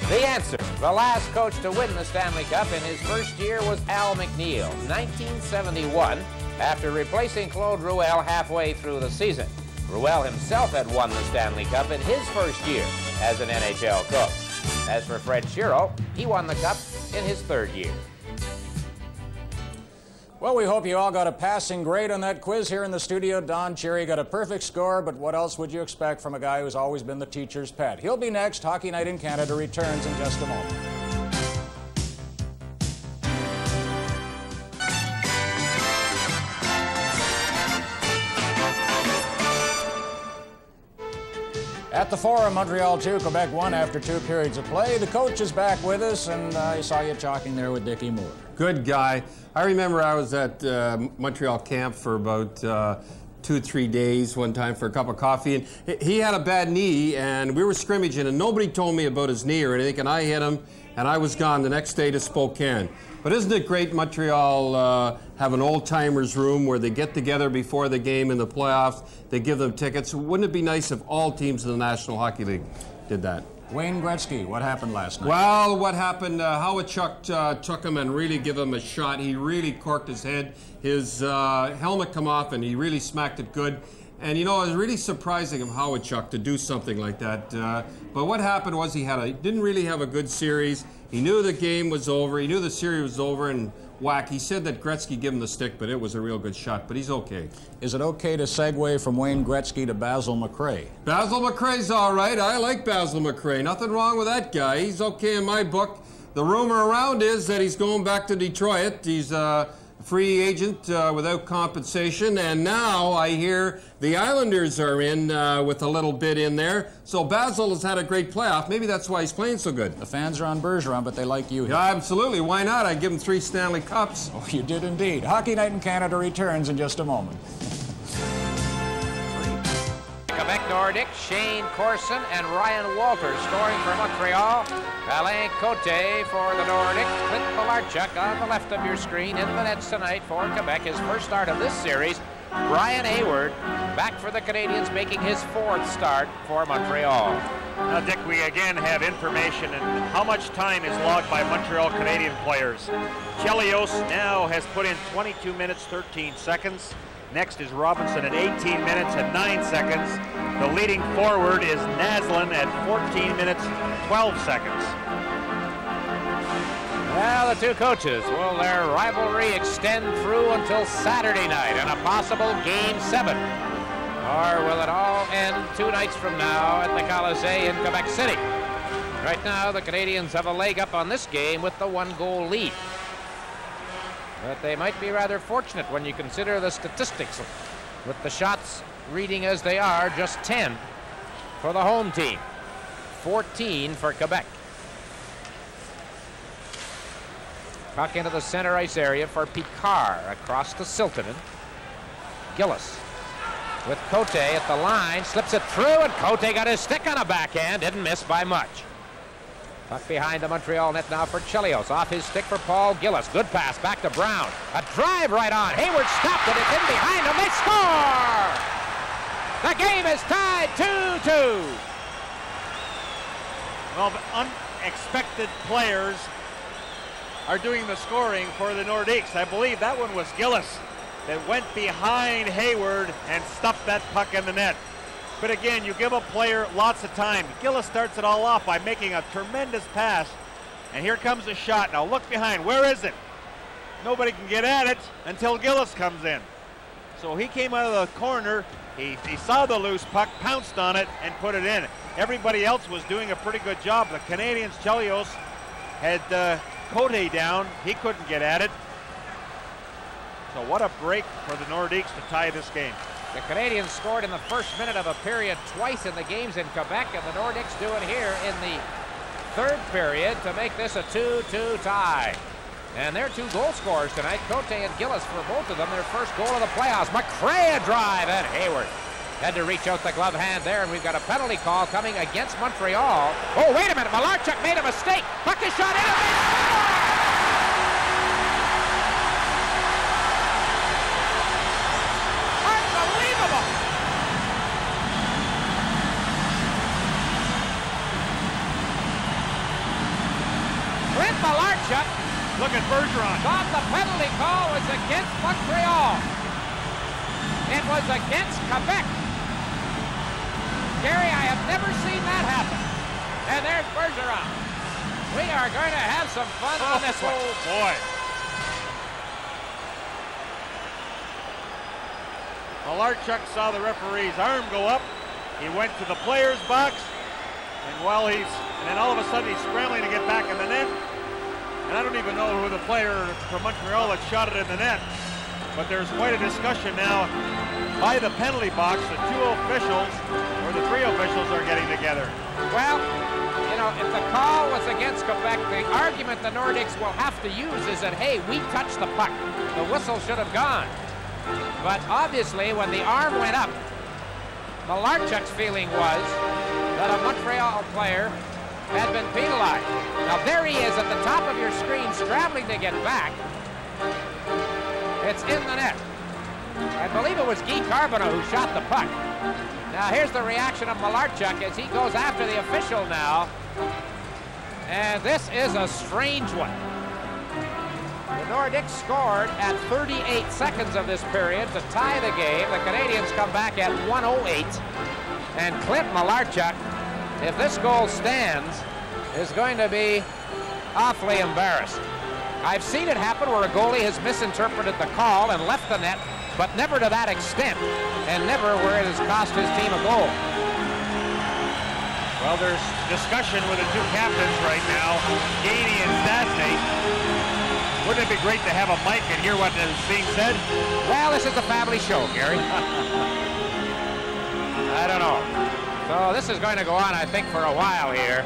The answer, the last coach to win the Stanley Cup in his first year was Al McNeil, 1971, after replacing Claude Ruel halfway through the season. Ruel himself had won the Stanley Cup in his first year as an NHL coach. As for Fred Shiro, he won the Cup in his third year. Well, we hope you all got a passing grade on that quiz here in the studio. Don Cherry got a perfect score, but what else would you expect from a guy who's always been the teacher's pet? He'll be next. Hockey Night in Canada returns in just a moment. At the Forum, Montreal 2, Quebec 1 after 2 periods of play. The coach is back with us, and I saw you talking there with Dickie Moore. Good guy. I remember I was at Montreal camp for about 2 or 3 days one time for a cup of coffee, and he had a bad knee, and we were scrimmaging, and nobody told me about his knee or anything, and I hit him, and I was gone the next day to Spokane. But isn't it great Montreal have an old-timers room where they get together before the game in the playoffs, they give them tickets? Wouldn't it be nice if all teams in the National Hockey League did that? Wayne Gretzky, what happened last night? Well, what happened, Howard Chuck took him and really gave him a shot. He really corked his head. His helmet come off, and he really smacked it good. And, you know, it was really surprising of Howard Chuck to do something like that. But what happened was he didn't really have a good series. He knew the game was over. He knew the series was over, and whack. He said that Gretzky gave him the stick, but it was a real good shot. But he's okay. Is it okay to segue from Wayne Gretzky to Basil McRae? Basil McRae's all right. I like Basil McRae. Nothing wrong with that guy. He's okay in my book. The rumor around is that he's going back to Detroit. He's free agent without compensation, and now I hear the Islanders are in with a little bit in there. So Basil has had a great playoff. Maybe that's why he's playing so good. The fans are on Bergeron, but they like you here. Yeah, absolutely. Why not? I give him 3 Stanley Cups. Oh, you did indeed. Hockey Night in Canada returns in just a moment. Quebec Nordiques, Shane Corson and Ryan Walters scoring for Montreal. Alain Cote for the Nordiques. Clint Malarchuk on the left of your screen in the nets tonight for Quebec. His first start of this series. Brian Hayward back for the Canadiens, making his 4th start for Montreal. Now, Dick, we again have information on how much time is logged by Montreal Canadian players. Chelios now has put in 22 minutes, 13 seconds. Next is Robinson at 18 minutes and 9 seconds. The leading forward is Naslin at 14 minutes, 12 seconds. Well, the two coaches, will their rivalry extend through until Saturday night and a possible Game 7? Or will it all end 2 nights from now at the Colisée in Quebec City? Right now, the Canadiens have a leg up on this game with the 1-goal lead. But they might be rather fortunate when you consider the statistics, with the shots reading as they are, just 10 for the home team, 14 for Quebec. Puck into the center ice area for Picard, across to Siltanen. Gillis with Cote at the line, slips it through, and Cote got his stick on a backhand, didn't miss by much. Puck behind the Montreal net now for Chelios. Off his stick for Paul Gillis. Good pass back to Brown. A drive right on. Hayward stopped it. It's in behind him. They score! The game is tied 2-2. Well, unexpected players are doing the scoring for the Nordiques. I believe that one was Gillis that went behind Hayward and stuffed that puck in the net. But again, you give a player lots of time. Gillis starts it all off by making a tremendous pass. And here comes the shot. Now look behind. Where is it? Nobody can get at it until Gillis comes in. So he came out of the corner. He saw the loose puck, pounced on it, and put it in. Everybody else was doing a pretty good job. The Canadiens, Chelios, had Cote down. He couldn't get at it. So what a break for the Nordiques to tie this game. The Canadiens scored in the first minute of a period twice in the games in Quebec, and the Nordiques do it here in the 3rd period to make this a 2-2 tie. And they're 2 goal scorers tonight, Cote and Gillis for both of them, their first goal of the playoffs. McRae a drive, and Hayward had to reach out the glove hand there, and we've got a penalty call coming against Montreal. Oh, wait a minute, Malarchuk made a mistake. Puck is shot in, and they score! Malarchuk. Look at Bergeron. Thought the penalty call was against Montreal. It was against Quebec. Gary, I have never seen that happen. And there's Bergeron. We are going to have some fun on this one. Oh, boy. Malarchuk saw the referee's arm go up. He went to the player's box, and then all of a sudden he's scrambling to get back in the net. And I don't even know who the player from Montreal that shot it in the net. But there's quite a discussion now by the penalty box. The two officials, or the three officials, are getting together. Well, you know, if the call was against Quebec, the argument the Nordiques will have to use is that, hey, we touched the puck. The whistle should have gone. But obviously, when the arm went up, Malarchuk's feeling was that a Montreal player had been penalized. Now, there he is at the top of your screen, scrambling to get back. It's in the net. I believe it was Guy Carbonneau who shot the puck. Now, here's the reaction of Malarchuk as he goes after the official now. And this is a strange one. The Nordiques scored at 38 seconds of this period to tie the game. The Canadiens come back at 1:08. And Clint Malarchuk, if this goal stands, is going to be awfully embarrassed. I've seen it happen where a goalie has misinterpreted the call and left the net, but never to that extent, and never where it has cost his team a goal. Well, there's discussion with the two captains right now, Gainey and Stasny. Wouldn't it be great to have a mic and hear what is being said? Well, this is a family show, Gary. I don't know. So this is going to go on, I think, for a while here.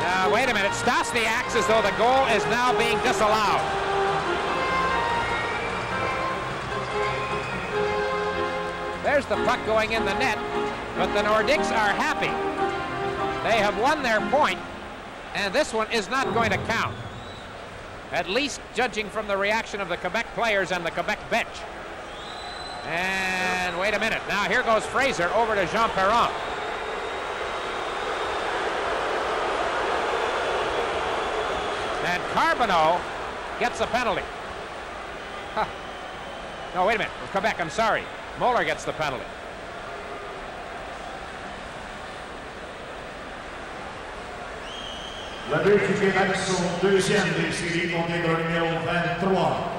Now, wait a minute. Stastny acts as though the goal is now being disallowed. There's the puck going in the net, but the Nordiques are happy. They have won their point, and this one is not going to count. At least judging from the reaction of the Quebec players and the Quebec bench. And wait a minute. Now here goes Fraser over to Jean Perron. And Carbonneau gets a penalty. Huh. No, wait a minute. Quebec, I'm sorry. Moeller gets the penalty. La but du Québec, son deuxième des séries, compté dans le numéro 23.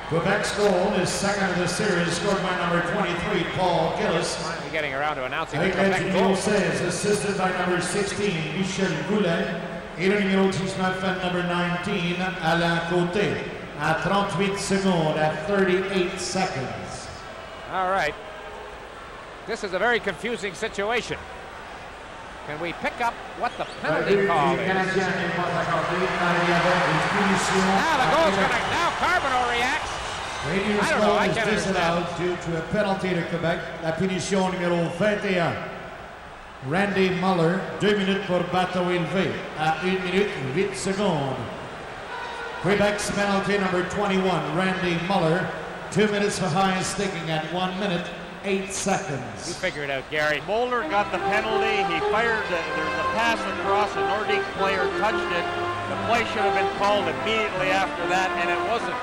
Quebec's goal is second of the series, scored by number 23, Paul Gillis. Finally getting around to announcing the Avec Quebec numéro goal. 16, assisted by number 16, Michel Goulet. Et le numéro 19, and number 19, Alain Côté. At 38 secondes, at 38 seconds. All right. This is a very confusing situation. Can we pick up what the penalty call is? Now the goal's going to... Now Carbonneau reacts. I don't know. I can't disallowed due to a penalty to Quebec. La punition numéro 21. Randy Muller, 2 minutes pour bateau élevé. À 1 minute 8 secondes. Quebec's penalty number 21, Randy Muller. 2 minutes for high sticking at 1 minute 8 seconds. You figure it out, Gary. Moeller got the penalty. He fired. There's a pass across. A Nordique player touched it. The play should have been called immediately after that, and it wasn't.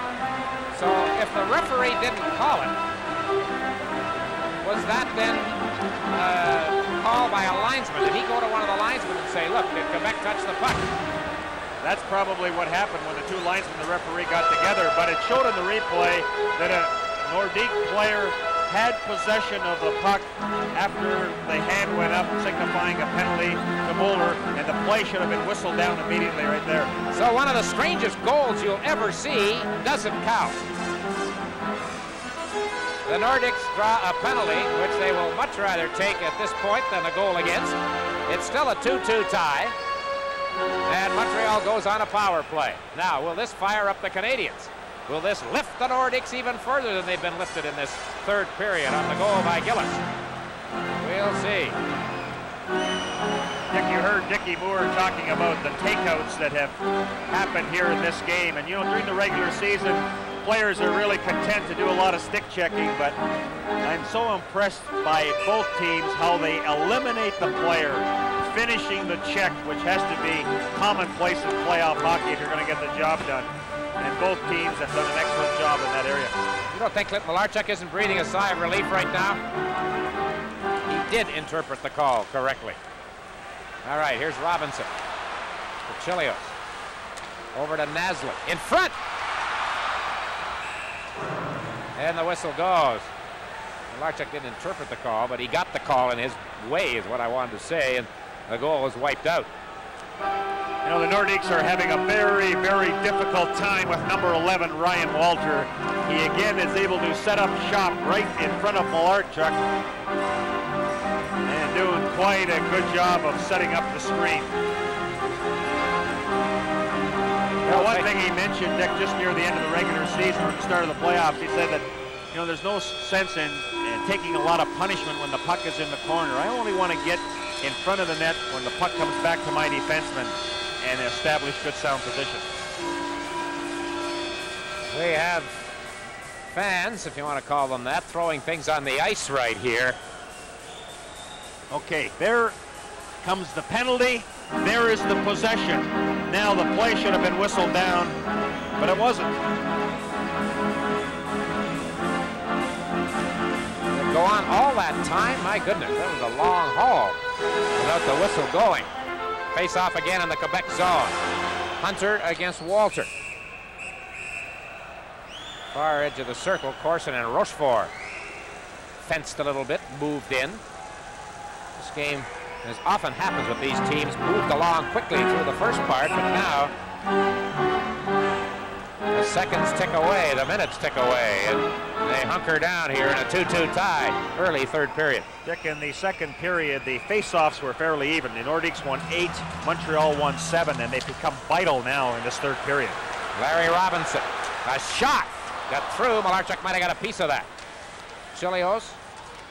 So if the referee didn't call it, was that then called by a linesman? Did he go to one of the linesmen and say, look, did Quebec touch the puck? That's probably what happened when the two linesmen and the referee got together, but it showed in the replay that a Nordique player had possession of the puck after the hand went up, signifying a penalty to Moeller, and the play should have been whistled down immediately right there. So one of the strangest goals you'll ever see doesn't count. The Nordiques draw a penalty, which they will much rather take at this point than a goal against. It's still a 2-2 tie, and Montreal goes on a power play. Now, will this fire up the Canadiens? Will this lift the Nordiques even further than they've been lifted in this third period on the goal by Gillis? We'll see. Dick, you heard Dickie Moore talking about the takeouts that have happened here in this game. And, you know, during the regular season, players are really content to do a lot of stick checking, but I'm so impressed by both teams how they eliminate the player finishing the check, which has to be commonplace in playoff hockey if you're going to get the job done. and both teams have done an excellent job in that area. You don't think Clint Malarchuk isn't breathing a sigh of relief right now? He did interpret the call correctly. All right, here's Robinson. For Chelios. Over to Naslund. In front! And the whistle goes. Malarchuk didn't interpret the call, but he got the call in his way, is what I wanted to say, and the goal was wiped out. You know, the Nordiques are having a very, very difficult time with number 11, Ryan Walter. He again is able to set up shop right in front of Malarchuk and doing quite a good job of setting up the screen. You know, one thing he mentioned, Dick, just near the end of the regular season or the start of the playoffs, he said that, you know, there's no sense in taking a lot of punishment when the puck is in the corner. I only want to get in front of the net when the puck comes back to my defenseman and establish good sound position. We have fans, if you want to call them that, throwing things on the ice right here. Okay, there comes the penalty. There is the possession. Now the play should have been whistled down, but it wasn't. Go on all that time? My goodness, that was a long haul without the whistle going. Face off again in the Quebec zone. Hunter against Walter. Far edge of the circle, Corson and Rochefort fenced a little bit, moved in. This game, as often happens with these teams, moved along quickly through the first part, but now the seconds tick away, the minutes tick away, and they hunker down here in a 2-2 tie, early third period. Dick, in the second period, the face-offs were fairly even. The Nordiques won 8, Montreal won 7, and they've become vital now in this third period. Larry Robinson, a shot, got through. Malarchuk might have got a piece of that. Chelios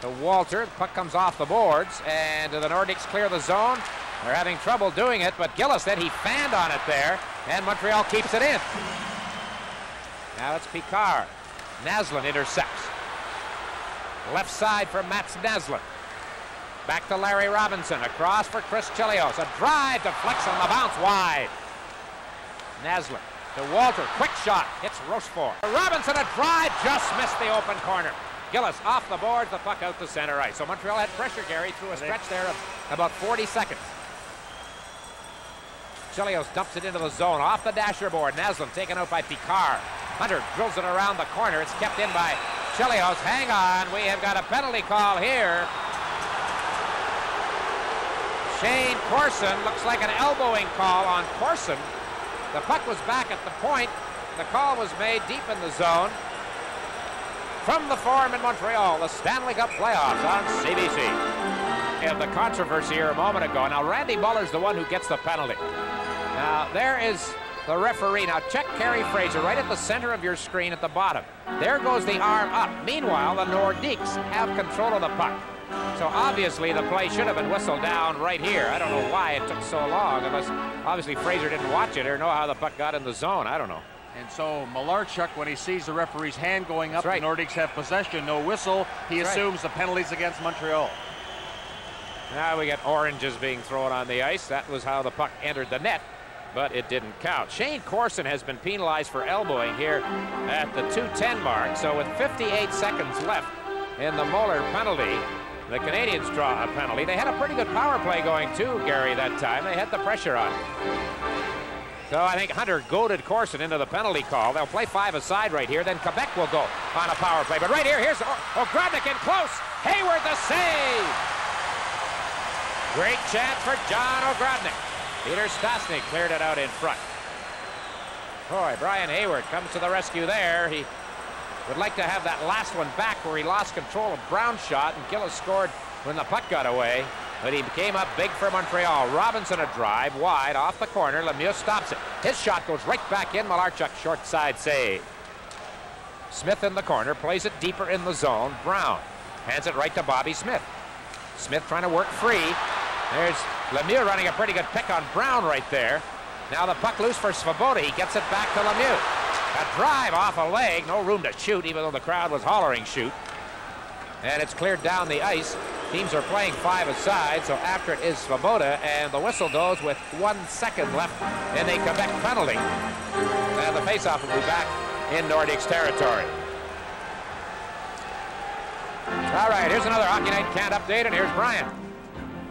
to Walter, the puck comes off the boards, and the Nordiques clear the zone. They're having trouble doing it, but Gillis said he fanned on it there, and Montreal keeps it in. Now it's Picard. Naslund intercepts. Left side for Mats Naslund. Back to Larry Robinson. Across for Chris Chelios. A drive deflects on the bounce wide. Naslund to Walter. Quick shot. Hits Rochefort. Robinson, a drive. Just missed the open corner. Gillis off the boards. The puck out to center ice. So Montreal had pressure, Gary, through a stretch there of about 40 seconds. Chelios dumps it into the zone. Off the dasher board. Naslund taken out by Picard. Hunter drills it around the corner. It's kept in by Chelios. Hang on. We have got a penalty call here. Shane Corson. Looks like an elbowing call on Corson. The puck was back at the point. The call was made deep in the zone. From the Forum in Montreal, the Stanley Cup playoffs on CBC. And the controversy here a moment ago. Now, Randy Muller's the one who gets the penalty. Now, there is the referee. Now, check Kerry Fraser right at the center of your screen at the bottom. There goes the arm up. Meanwhile, the Nordiques have control of the puck. So, obviously, the play should have been whistled down right here. I don't know why it took so long, unless, obviously, Fraser didn't watch it or know how the puck got in the zone. I don't know. And so Malarchuk, when he sees the referee's hand going up, the Nordiques have possession, no whistle. He assumes the penalty's against Montreal. Now we get oranges being thrown on the ice. That was how the puck entered the net, but it didn't count. Shane Corson has been penalized for elbowing here at the 2:10 mark. So with 58 seconds left in the Muller penalty, the Canadiens draw a penalty. They had a pretty good power play going too, Gary, that time. They had the pressure on. So I think Hunter goaded Corson into the penalty call. They'll play 5-a-side right here. Then Quebec will go on a power play. But right here, here's Ogrodnik in close. Hayward the save. Great chance for John Ogrodnik. Peter Stastny cleared it out in front. Boy, Brian Hayward comes to the rescue there. He would like to have that last one back where he lost control of Brown's shot, and Gillis scored when the puck got away. But he came up big for Montreal. Robinson a drive wide off the corner. Lemieux stops it. His shot goes right back in. Malarchuk short side save. Smith in the corner plays it deeper in the zone. Brown hands it right to Bobby Smith. Smith trying to work free. There's Lemieux running a pretty good pick on Brown right there. Now the puck loose for Svoboda. He gets it back to Lemieux. A drive off a leg. No room to shoot, even though the crowd was hollering shoot. And it's cleared down the ice Teams are playing 5 aside, so after it is Svoboda, and the whistle goes with 1 second left in a Quebec penalty. And the faceoff will be back in Nordiques territory. All right, here's another Hockey Night Can't update, and here's Brian.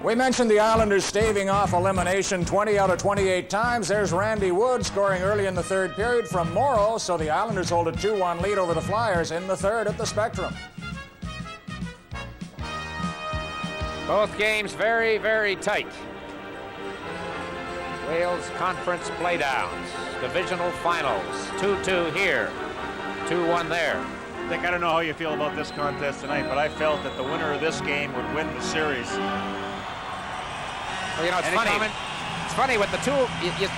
We mentioned the Islanders staving off elimination 20 out of 28 times. There's Randy Wood scoring early in the third period from Morrow, so the Islanders hold a 2-1 lead over the Flyers in the third at the Spectrum. Both games very, very tight. Wales Conference playdowns, divisional finals, 2-2 here, 2-1 there. Dick, I don't know how you feel about this contest tonight, but I felt that the winner of this game would win the series. Well, you know, it's funny. It's funny with the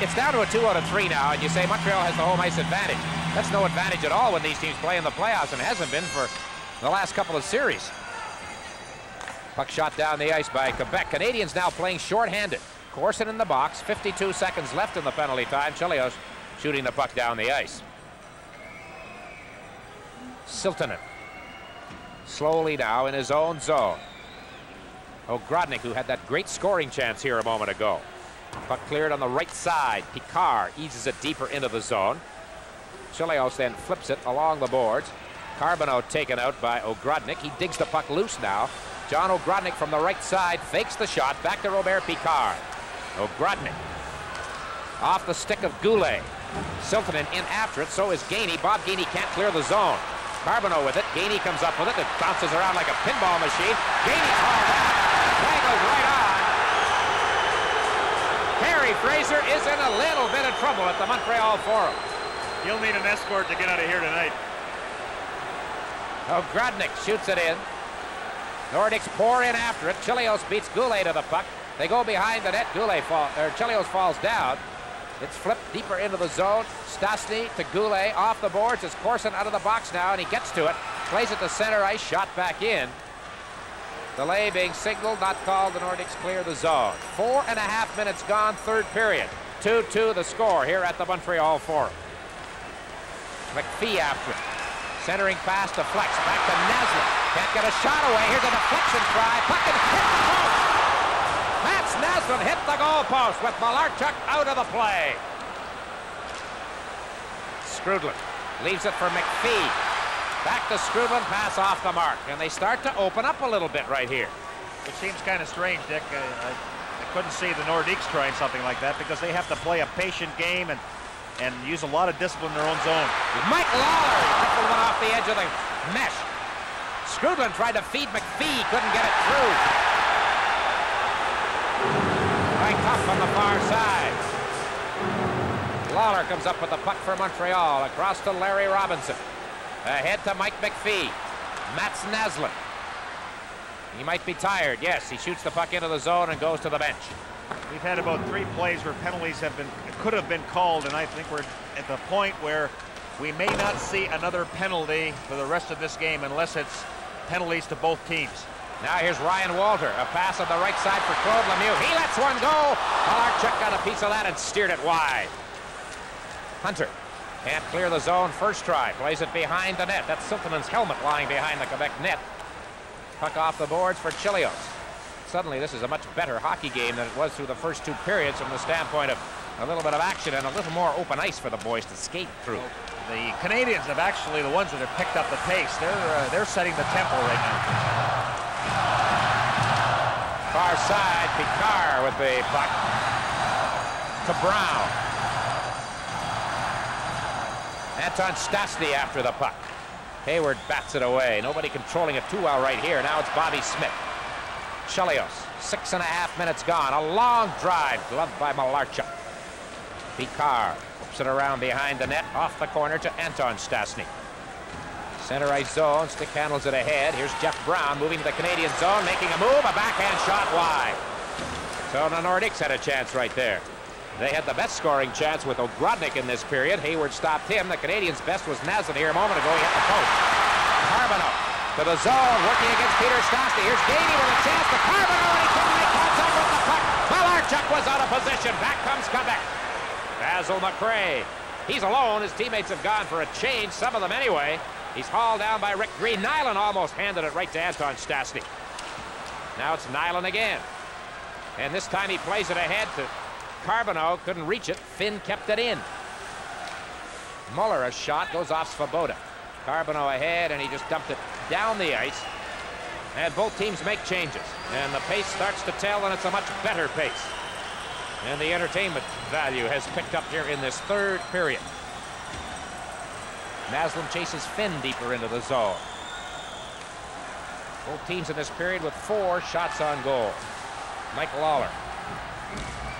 it's down to a 2 out of 3 now, and you say Montreal has the home ice advantage. That's no advantage at all when these teams play in the playoffs, and hasn't been for the last couple of series. Puck shot down the ice by Quebec. Canadians now playing shorthanded. Corson in the box, 52 seconds left in the penalty time. Chelios shooting the puck down the ice. Siltanen slowly now in his own zone. O'Grodnik, who had that great scoring chance here a moment ago. Puck cleared on the right side. Picard eases it deeper into the zone. Chelios then flips it along the boards. Carbonneau taken out by O'Grodnik. He digs the puck loose now. John O'Grodnik from the right side fakes the shot. Back to Robert Picard. O'Grodnik off the stick of Goulet. Siltanen in after it. So is Gainey. Bob Gainey can't clear the zone. Carbonneau with it. Gainey comes up with it. It bounces around like a pinball machine. Gainey hauled out. Play goes right on. Harry Fraser is in a little bit of trouble at the Montreal Forum. He'll need an escort to get out of here tonight. O'Grodnik shoots it in. Nordiques pour in after it. Chelios beats Goulet to the puck. They go behind the net. Chelios falls down. It's flipped deeper into the zone. Stastny to Goulet off the boards. It's Corson out of the box now, and he gets to it. Plays it to center ice. Shot back in. Delay being signaled, not called. The Nordiques clear the zone. 4.5 minutes gone, third period. 2-2 the score here at the Montreal Forum. McPhee after it. Centering pass to Flex. Back to Naslund. Can't get a shot away. Here's a deflection try. Puck and hit the post. Mats Naslund hit the goalpost with Malarchuk out of the play. Skrudland leaves it for McPhee. Back to Skrudland, pass off the mark. And they start to open up a little bit right here. It seems kind of strange, Dick. I couldn't see the Nordiques trying something like that because they have to play a patient game and use a lot of discipline in their own zone. Mike Lawler tripled one off the edge of the mesh. Skrudland tried to feed McPhee, couldn't get it through. Right up on the far side. Lawler comes up with the puck for Montreal, across to Larry Robinson. Ahead to Mike McPhee. Mats Naslund. He might be tired. Yes, he shoots the puck into the zone and goes to the bench. We've had about 3 plays where penalties could have been called, and I think we're at the point where we may not see another penalty for the rest of this game unless it's penalties to both teams. Now here's Ryan Walter. A pass on the right side for Claude Lemieux. He lets one go. Malarchuk got a piece of that and steered it wide. Hunter can't clear the zone first try. Plays it behind the net. That's Siltanen's helmet lying behind the Quebec net. Puck off the boards for Chelios. Suddenly this is a much better hockey game than it was through the first 2 periods from the standpoint of a little bit of action and a little more open ice for the boys to skate through. The Canadians have actually the ones that have picked up the pace. They're setting the tempo right now. Far side, Picard with the puck to Brown. Anton Stastny after the puck. Hayward bats it away. Nobody controlling it too well right here. Now it's Bobby Smith. Chelios, 6.5 minutes gone. A long drive, gloved by Malarchuk. Picard whips it around behind the net, off the corner to Anton Stastny. Center ice zone, stick handles it ahead. Here's Jeff Brown moving to the Canadian zone, making a move, a backhand shot wide. So the Nordiques had a chance right there. They had the best scoring chance with O'Grodnik in this period. Hayward stopped him. The Canadians' best was Naslund here a moment ago. He hit the post. Carbonneau to the zone, working against Peter Stastny. Here's Gainey with a chance to Carbonneau, and he couldn't make contact with the puck. Malarchuk was out of position. Back comes Quebec. Basil McRae. He's alone. His teammates have gone for a change, some of them anyway. He's hauled down by Rick Green. Nyland almost handed it right to Anton Stastny. Now it's Nyland again. And this time he plays it ahead to Carbonneau. Couldn't reach it. Finn kept it in. Muller, a shot, goes off Svoboda. Carbonneau ahead, and he just dumped it down the ice. And both teams make changes. And the pace starts to tell, and it's a much better pace. And the entertainment value has picked up here in this third period. Naslund chases Finn deeper into the zone. Both teams in this period with 4 shots on goal. Mike Lawler.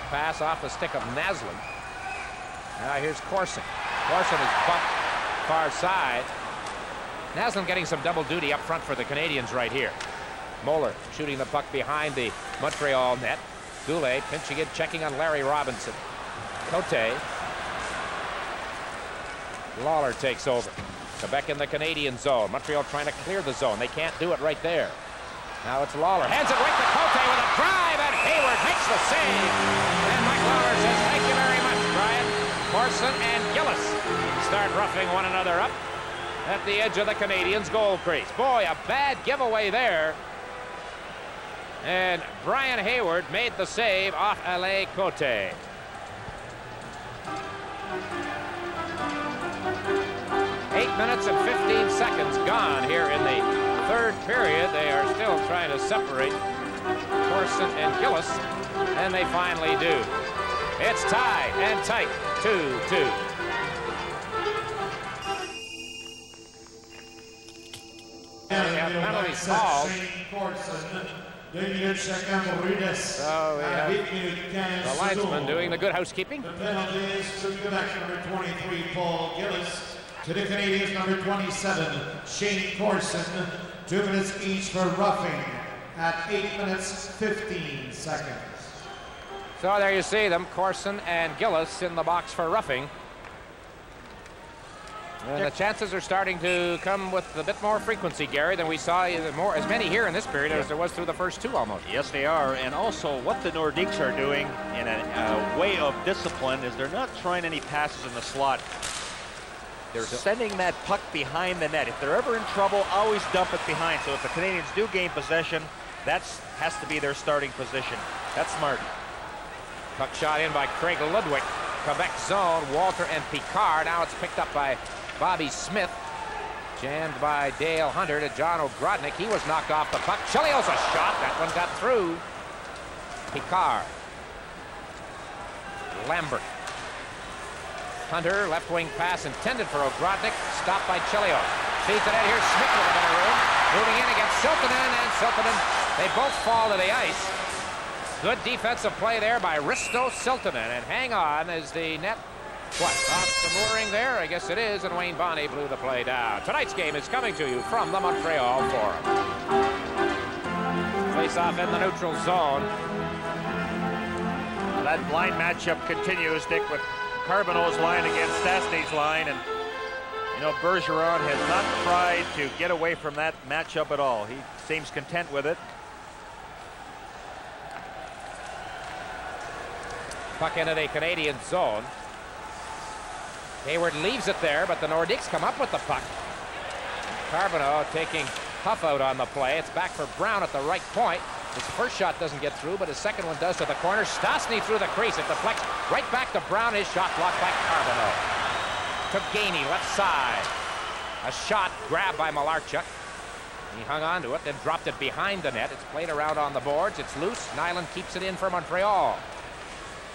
Pass off the stick of Naslund. Now here's Corson. Corson is bumped far side. Naslund getting some double duty up front for the Canadiens right here. Moeller shooting the puck behind the Montreal net. Goulet pinching it, checking on Larry Robinson. Cote. Lawler takes over. Quebec in the Canadian zone. Montreal trying to clear the zone. They can't do it right there. Now it's Lawler. Hands it right to Cote with a drive, and Hayward makes the save. And Mike Lawler says, thank you very much, Brian. Corson and Gillis start roughing one another up at the edge of the Canadiens' goal crease. Boy, a bad giveaway there. And Brian Hayward made the save off Alain Cote. 8 minutes and 15 seconds gone here in the third period. They are still trying to separate Corson and Gillis, and they finally do. It's tied and tight, 2-2. And penalties called. So we have the linesman doing the good housekeeping. The penalties to Quebec number 23, Paul Gillis. To the Canadiens number 27, Shane Corson. 2 minutes each for roughing at 8 minutes 15 seconds. So there you see them, Corson and Gillis in the box for roughing. And the chances are starting to come with a bit more frequency, Gary, than we saw as many here in this period as there was through the first 2 almost. Yes, they are. And also what the Nordiques are doing in a way of discipline is they're not trying any passes in the slot. They're sending that puck behind the net. If they're ever in trouble, always dump it behind. So if the Canadiens do gain possession, that has to be their starting position. That's smart. Puck shot in by Craig Ludwig. Quebec zone, Walter and Picard. Now it's picked up by Bobby Smith. Jammed by Dale Hunter to John Ogrodnik. He was knocked off the puck. Chelios a shot. That one got through. Picard. Lambert. Hunter, left wing pass intended for Ogrodnik. Stopped by Chelios. Feeds it in. Here's Smith with a bit of room. Moving in against Siltanen, and Siltanen, they both fall to the ice. Good defensive play there by Risto Siltanen. And hang on, is the net, what, off the mooring there? I guess it is, and Wayne Bonney blew the play down. Tonight's game is coming to you from the Montreal Forum. Face-off in the neutral zone. That line matchup continues, Dick, with Carbonneau's line against Stastny's line, and you know, Bergeron has not tried to get away from that matchup at all. He seems content with it. Puck into the Canadian zone. Hayward leaves it there, but the Nordiques come up with the puck. Carbonneau taking Huff out on the play. It's back for Brown at the right point. His first shot doesn't get through, but his second one does to the corner. Stastny through the crease. It deflects right back to Brown. His shot blocked by Carbonneau. To Gainey, left side. A shot grabbed by Malarchuk. He hung on to it, then dropped it behind the net. It's played around on the boards. It's loose. Nyland keeps it in for Montreal.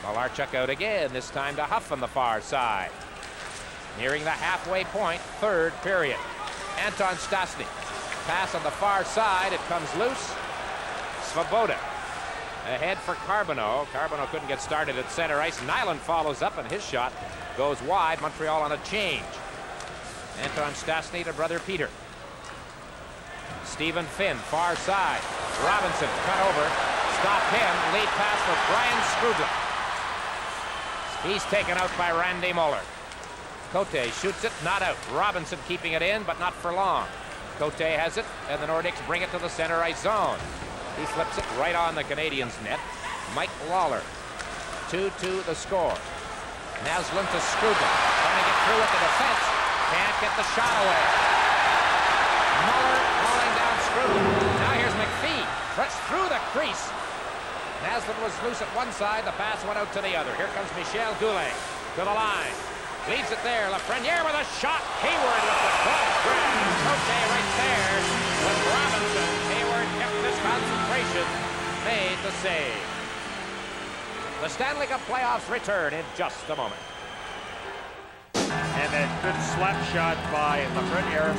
Malarchuk out again, this time to Huff on the far side. Nearing the halfway point, third period. Anton Stastny. Pass on the far side. It comes loose. Svoboda ahead for Carbonneau. Carbonneau couldn't get started at center ice. Nyland follows up, and his shot goes wide. Montreal on a change. Anton Stastny to brother Peter. Stephen Finn, far side. Robinson cut over. Stop him. Lead pass for Brian Skrudla. He's taken out by Randy Muller. Cote shoots it, not out. Robinson keeping it in, but not for long. Cote has it, and the Nordiques bring it to the center ice zone. He flips it right on the Canadiens' net. Mike Lawler. 2-2 the score. Naslund to Skrudla. Trying to get through with the defense. Can't get the shot away. Muller rolling down Skrudla. Now here's McPhee. through the crease. Naslund was loose at one side. The pass went out to the other. Here comes Michel Goulet to the line. Leaves it there. Lafreniere with a shot. Hayward with the glove grab. Okay, right there with Robinson. Hayward kept his concentration. Made the save. The Stanley Cup playoffs return in just a moment. And a good slap shot by Lafreniere.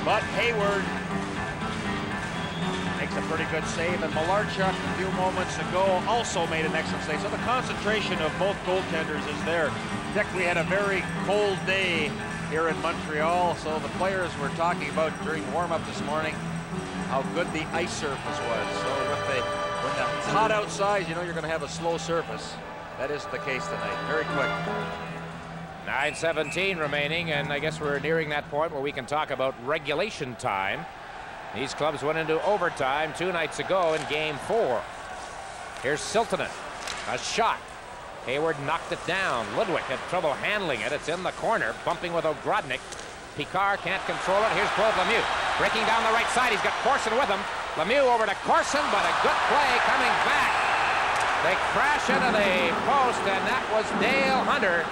But Hayward makes a pretty good save, and Malarchuk a few moments ago also made an excellent save. So the concentration of both goaltenders is there. Dick, we had a very cold day here in Montreal, so the players were talking about during warm-up this morning how good the ice surface was. So when it's hot outside, you know you're going to have a slow surface. That is the case tonight. Very quick. 9:17 remaining, and I guess we're nearing that point where we can talk about regulation time. These clubs went into overtime 2 nights ago in Game 4. Here's Siltanen. A shot. Hayward knocked it down. Ludwig had trouble handling it. It's in the corner, bumping with Ogrodnik. Picard can't control it. Here's Claude Lemieux. Breaking down the right side. He's got Corson with him. Lemieux over to Corson, but a good play coming back. They crash into the post, and that was Dale Hunter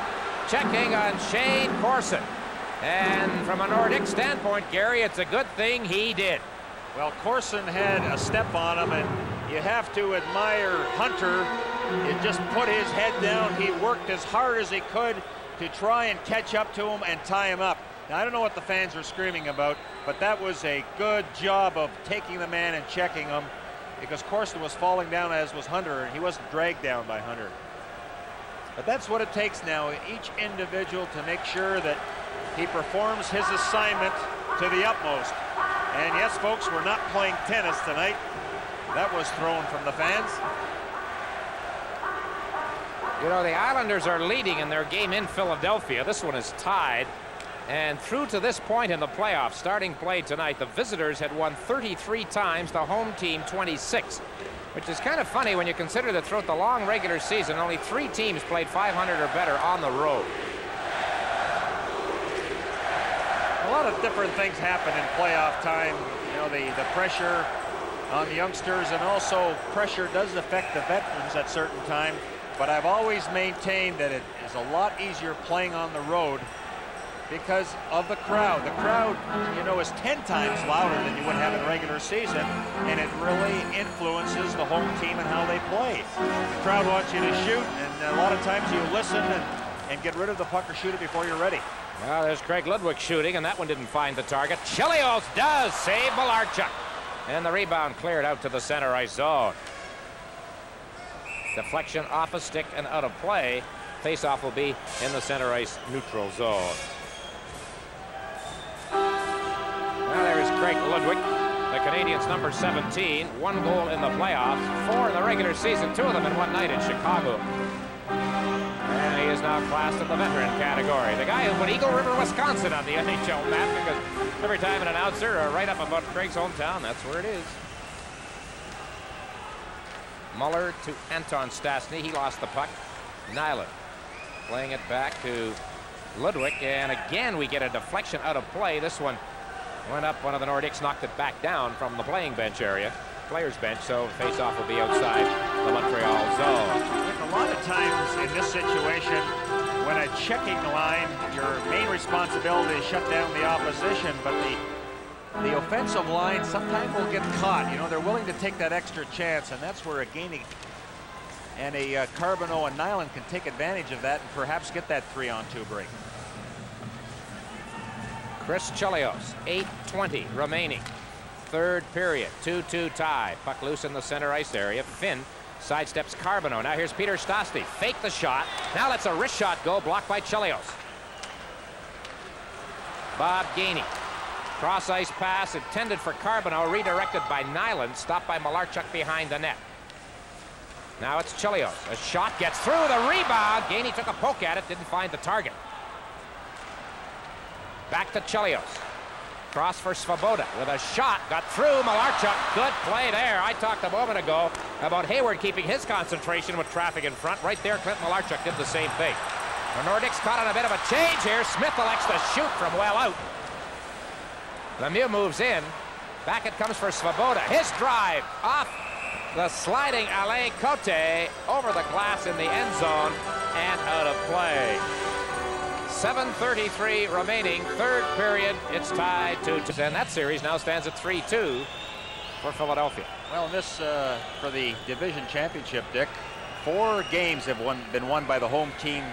checking on Shane Corson. And from a Nordic standpoint, Gary, it's a good thing he did. Well, Corson had a step on him, and you have to admire Hunter. He just put his head down. He worked as hard as he could to try and catch up to him and tie him up. Now, I don't know what the fans were screaming about, but that was a good job of taking the man and checking him, because Corson was falling down, as was Hunter, and he wasn't dragged down by Hunter. But that's what it takes now, each individual to make sure that he performs his assignment to the utmost. And yes, folks, we're not playing tennis tonight. That was thrown from the fans. You know, the Islanders are leading in their game in Philadelphia. This one is tied. And through to this point in the playoffs, starting play tonight, the visitors had won 33 times, the home team 26. Which is kind of funny when you consider that throughout the long regular season, only 3 teams played 500 or better on the road. A lot of different things happen in playoff time. You know, the pressure on the youngsters, and also pressure does affect the veterans at certain times. But I've always maintained that it is a lot easier playing on the road because of the crowd. The crowd, you know, is 10 times louder than you would have in regular season, and it really influences the home team and how they play. The crowd wants you to shoot, and a lot of times you listen and get rid of the puck or shoot it before you're ready. Well, there's Craig Ludwig shooting, and that one didn't find the target. Chelios does save Malarchuk, and the rebound cleared out to the center ice zone. Deflection off a stick and out of play. Face-off will be in the center ice neutral zone. Now there's Craig Ludwig, the Canadiens' number 17. 1 goal in the playoffs, 4 in the regular season, 2 of them in one night in Chicago. And he is now classed in the veteran category. The guy who put Eagle River, Wisconsin on the NHL map, because every time an announcer write up about Craig's hometown, that's where it is. Muller to Anton Stastny. He lost the puck. Nyland playing it back to Ludwig, and again we get a deflection out of play. This one went up. One of the Nordiques knocked it back down from the playing bench area, players bench, so face-off will be outside the Montreal zone. A lot of times in this situation, when a checking line, your main responsibility is shut down the opposition, but the offensive line sometimes will get caught. You know, they're willing to take that extra chance, and that's where a Gainey and a Carbonneau and Nyland can take advantage of that and perhaps get that 3-on-2 break. Chris Chelios, 8:20 remaining. Third period, 2-2 tie. Puck loose in the center ice area. Finn sidesteps Carbonneau. Now here's Peter Stastny. Fake the shot. Now lets a wrist shot go, blocked by Chelios. Bob Gainey. Cross ice pass intended for Carbonneau, redirected by Nyland, stopped by Malarchuk behind the net. Now it's Chelios. A shot gets through, the rebound. Gainey took a poke at it, didn't find the target. Back to Chelios. Cross for Svoboda with a shot, got through. Malarchuk, good play there. I talked a moment ago about Hayward keeping his concentration with traffic in front. Right there, Clint Malarchuk did the same thing. The Nordiques caught on a bit of a change here. Smith elects to shoot from well out. Lemieux moves in. Back it comes for Svoboda. His drive off the sliding Alain Cote over the glass in the end zone and out of play. 7:33 remaining, third period. It's tied 2-2. And that series now stands at 3-2 for Philadelphia. Well, in this for the division championship, Dick, 4 games have been won by the home team.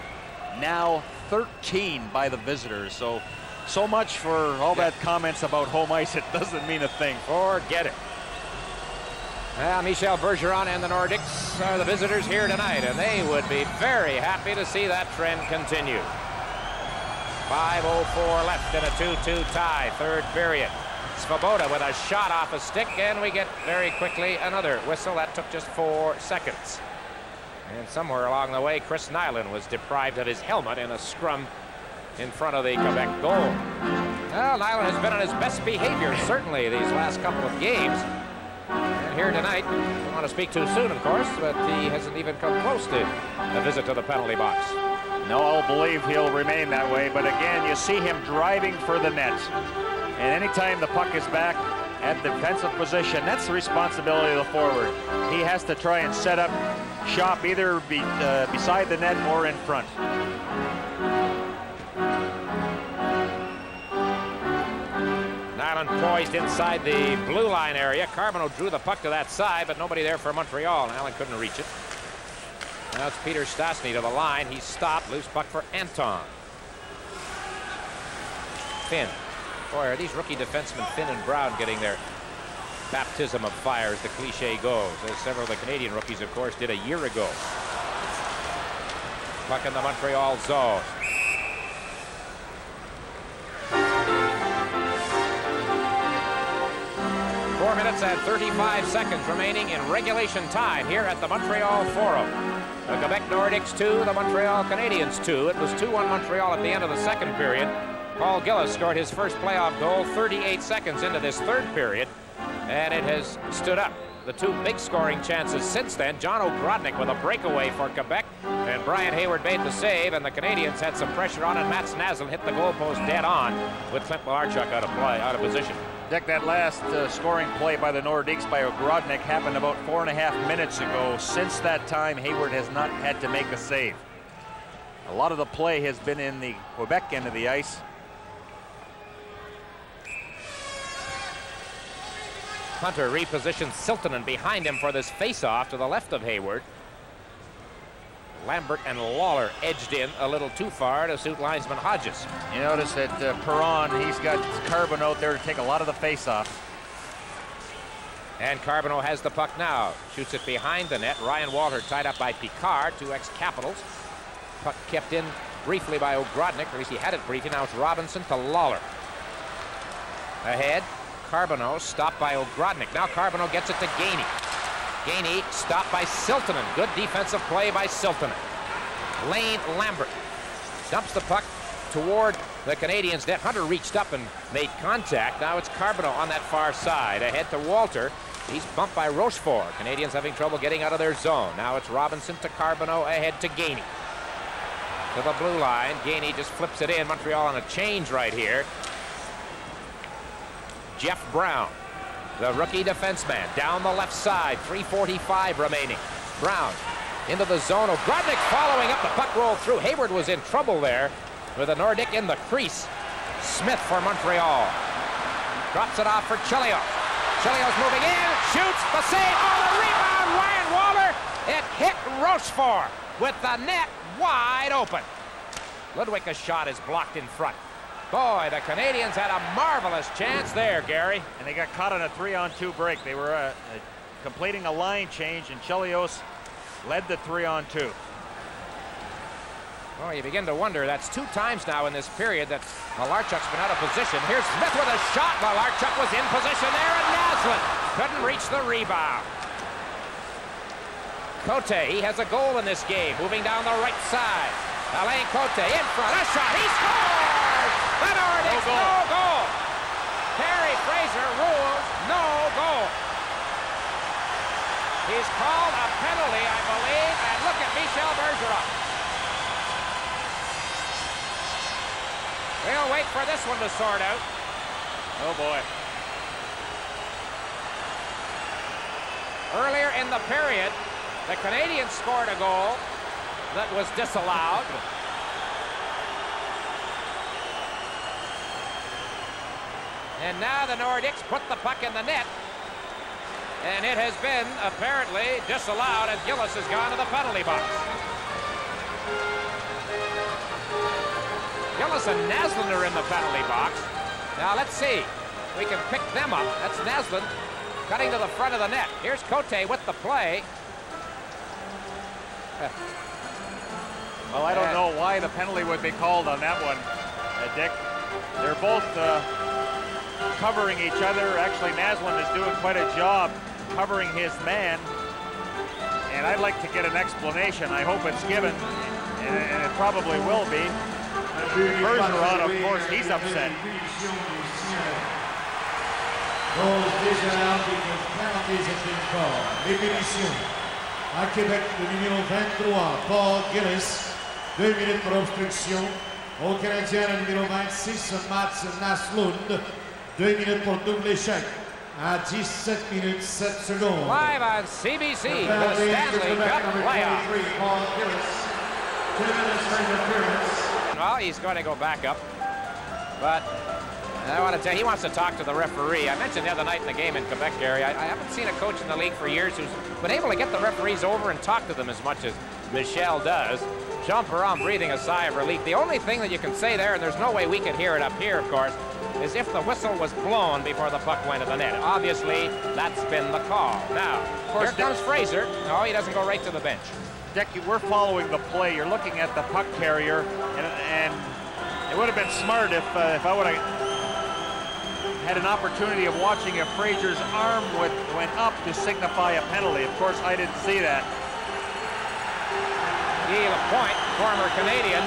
Now 13 by the visitors. So much for all that comments about home ice. It doesn't mean a thing. Forget it. Well, Michel Bergeron and the Nordiques are the visitors here tonight, and they would be very happy to see that trend continue. 5:04 left in a 2-2 tie, third period. Svoboda with a shot off a stick, and we get very quickly another whistle. That took just 4 seconds. And somewhere along the way, Chris Nyland was deprived of his helmet in a scrum in front of the Quebec goal. Well, Nyland has been on his best behavior, certainly, these last couple of games. And here tonight, I don't want to speak too soon, of course, but he hasn't even come close to a visit to the penalty box. No, I'll believe he'll remain that way. But again, you see him driving for the net. And anytime the puck is back at defensive position, that's the responsibility of the forward. He has to try and set up shop either beside the net or in front. Nyland poised inside the blue line area. Carbonneau drew the puck to that side, but nobody there for Montreal. Nyland couldn't reach it. Now it's Peter Stastny to the line. He's stopped. Loose puck for Anton. Finn. Boy, are these rookie defensemen, Finn and Brown, getting their baptism of fire, as the cliche goes, as several of the Canadian rookies, of course, did a year ago. Puck in the Montreal zone. Four minutes and 35 seconds remaining in regulation time here at the Montreal Forum. The Quebec Nordiques 2, the Montreal Canadiens 2. It was 2-1 Montreal at the end of the second period. Paul Gillis scored his first playoff goal 38 seconds into this third period, and it has stood up. The 2 big scoring chances since then. John O'Grodnik with a breakaway for Quebec, and Brian Hayward made the save, and the Canadiens had some pressure on, and Matt Snazel hit the goalpost dead on with Clint Malarchuk out of position. Dick, that last scoring play by the Nordiques by O'Grodnik happened about 4.5 minutes ago. Since that time, Hayward has not had to make a save. A lot of the play has been in the Quebec end of the ice. Hunter repositions Siltanen behind him for this face-off to the left of Hayward. Lambert and Lawler edged in a little too far to suit linesman Hodges. You notice that Perron, he's got Carbonneau there to take a lot of the face-off. And Carbonneau has the puck now. Shoots it behind the net. Ryan Walter tied up by Picard, 2 ex-Capitals. Puck kept in briefly by O'Grodnik, or at least he had it briefly. Now it's Robinson to Lawler. Ahead, Carbonneau stopped by O'Grodnik. Now Carbonneau gets it to Gainey. Gainey stopped by Siltanen. Good defensive play by Siltanen. Lane Lambert dumps the puck toward the Canadiens' net. Hunter reached up and made contact. Now it's Carbonneau on that far side. Ahead to Walter. He's bumped by Rochefort. Canadiens having trouble getting out of their zone. Now it's Robinson to Carbonneau. Ahead to Gainey. To the blue line. Gainey just flips it in. Montreal on a change right here. Jeff Brown, the rookie defenseman, down the left side. 3:45 remaining. Brown into the zone. O'Grodnik following up. The puck rolled through. Hayward was in trouble there with a Nordique in the crease. Smith for Montreal. Drops it off for Chelios. Chelios moving in. Shoots. The save. Oh, the rebound. Ryan Waller. It hit Rochefort with the net wide open. Ludwig's shot is blocked in front. Boy, the Canadiens had a marvelous chance there, Gary. And they got caught on a 3-on-2 break. They were completing a line change, and Chelios led the 3-on-2. Oh, you begin to wonder. That's 2 times now in this period that Malarchuk's been out of position. Here's Smith with a shot. Malarchuk was in position there, and Naslund couldn't reach the rebound. Cote, he has a goal in this game, moving down the right side. Alain Cote in front. A shot. He scores! The Nordiques, no goal. Terry Fraser rules no goal. He's called a penalty, I believe, and look at Michel Bergeron. We'll wait for this one to sort out. Oh, boy. Earlier in the period, the Canadiens scored a goal that was disallowed. And now the Nordiques put the puck in the net. And it has been apparently disallowed as Gillis has gone to the penalty box. Gillis and Naslund are in the penalty box. Now let's see. We can pick them up. That's Naslund cutting to the front of the net. Here's Cote with the play. Well, I don't know why the penalty would be called on that one, Dick. They're both covering each other. Actually, Naslund is doing quite a job covering his man. And I'd like to get an explanation. I hope it's given, and it probably will be. Bergeron, of course, he's upset. Goals disallowed because penalties have been called. Les punitions. À Québec, le numéro 23, Paul Gillis. 2 minutes pour obstruction. Au Canadien, le numéro 26, Mats Naslund. 2 minutes pour double échec. À 17 minutes 7 secondes. Live on CBC, the Stanley Cup playoff. Paul Gillis. 2 minutes for interference. Well, he's going to go back up, but I want to tell you, he wants to talk to the referee. I mentioned the other night in the game in Quebec area, I haven't seen a coach in the league for years who's been able to get the referees over and talk to them as much as Michel does. Jean Perron breathing a sigh of relief. The only thing that you can say there, and there's no way we could hear it up here, of course, is if the whistle was blown before the puck went to the net. Obviously, that's been the call. Now, here comes Fraser. No, he doesn't go right to the bench. Dick, we're following the play. You're looking at the puck carrier, and it would have been smart if I would have had an opportunity of watching if Fraser's arm went up to signify a penalty. Of course, I didn't see that. Guy Lapointe, former Canadian,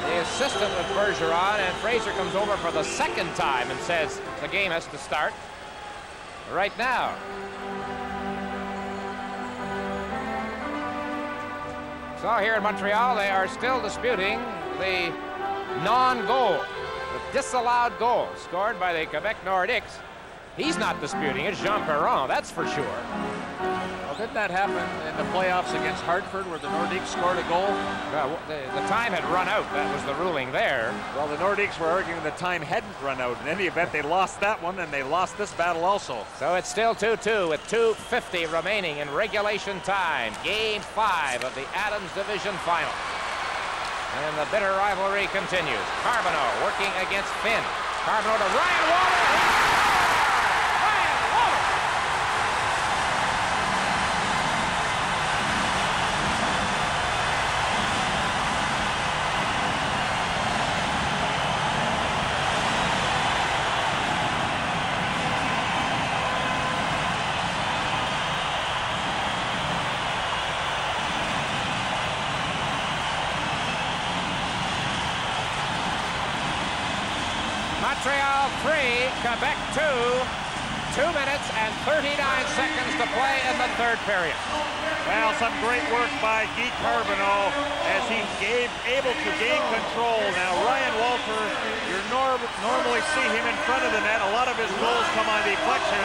the assistant with Bergeron, and Fraser comes over for the second time and says the game has to start right now. So here in Montreal, they are still disputing the non-goal, the disallowed goal scored by the Quebec Nordiques. He's not disputing it, Jean Perron, that's for sure. Well, didn't that happen in the playoffs against Hartford where the Nordiques scored a goal? The time had run out, that was the ruling there. Well, the Nordiques were arguing the time hadn't run out. In any event, they lost that one, and they lost this battle also. So it's still 2-2 with 2:50 remaining in regulation time. Game 5 of the Adams Division Final. And the bitter rivalry continues. Carbonneau working against Finn. Carbonneau to Ryan Walter. Montreal 3, Quebec 2. 2 minutes and 39 seconds to play in the third period. Well, some great work by Guy Carbonneau as he able to gain control. Now, Ryan Walter, you normally see him in front of the net. A lot of his goals come on deflection.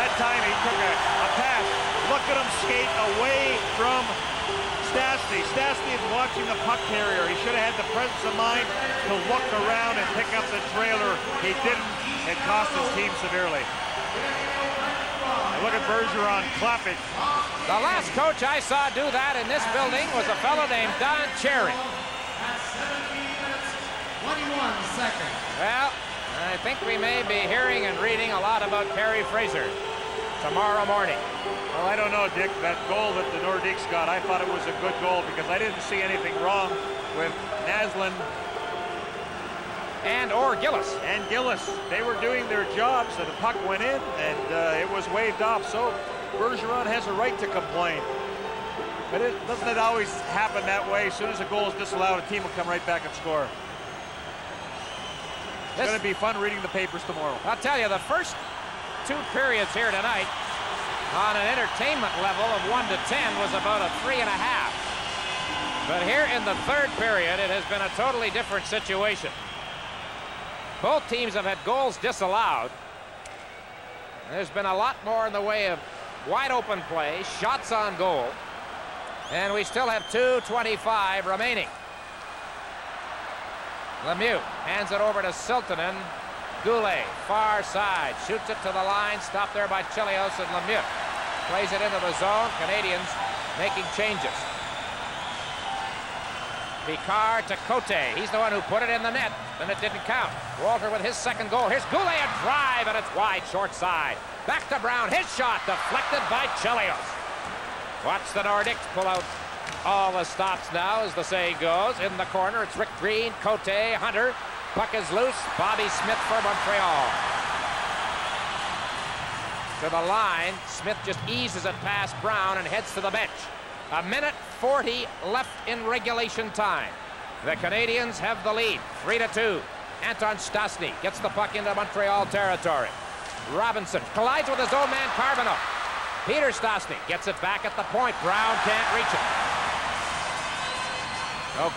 That time he took a pass. Look at him skate away from Stastny. Stastny is watching the puck carrier. He should have had the presence of mind to look around and pick up the trailer. He didn't. It cost his team severely. And look at Bergeron clapping. The last coach I saw do that in this building was a fellow named Don Cherry. 21 seconds. Well, I think we may be hearing and reading a lot about Carey Fraser tomorrow morning. Well, I don't know, Dick. That goal that the Nordiques got, I thought it was a good goal because I didn't see anything wrong with Naslund or Gillis. And Gillis. They were doing their job, so the puck went in, and it was waved off. So Bergeron has a right to complain. But doesn't it always happen that way? As soon as a goal is disallowed, a team will come right back and score. It's going to be fun reading the papers tomorrow. I'll tell you, the first 2 periods here tonight on an entertainment level of 1 to 10 was about a 3.5. But here in the third period, it has been a totally different situation. Both teams have had goals disallowed. There's been a lot more in the way of wide open play, shots on goal, and we still have 2:25 remaining. Lemieux hands it over to Siltanen. Goulet, far side, shoots it to the line, stopped there by Chelios, and Lemieux plays it into the zone. Canadians making changes. Picard to Cote. He's the one who put it in the net, and it didn't count. Walter with his second goal. Here's Goulet, a drive, and it's wide, short side. Back to Brown. His shot deflected by Chelios. Watch the Nordiques pull out all the stops now, as the saying goes. In the corner, it's Rick Green, Cote, Hunter. Puck is loose. Bobby Smith for Montreal. To the line. Smith just eases it past Brown and heads to the bench. 1:40 left in regulation time. The Canadians have the lead, 3-2. Anton Stastny gets the puck into Montreal territory. Robinson collides with his own man, Carbonneau. Peter Stastny gets it back at the point. Brown can't reach it.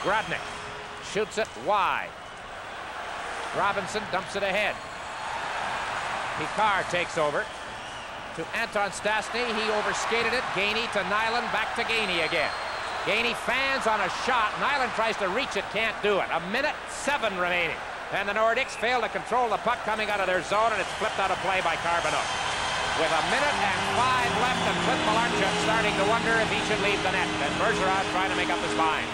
Grodnik shoots it wide. Robinson dumps it ahead. Picard takes over to Anton Stastny. He overskated it. Gainey to Nyland. Back to Gainey again. Gainey fans on a shot. Nyland tries to reach it. Can't do it. 1:07 remaining. And the Nordiques fail to control the puck coming out of their zone, and it's flipped out of play by Carbonneau. With 1:05 left, and Clint Malarchuk starting to wonder if he should leave the net. And Bergeron trying to make up his mind.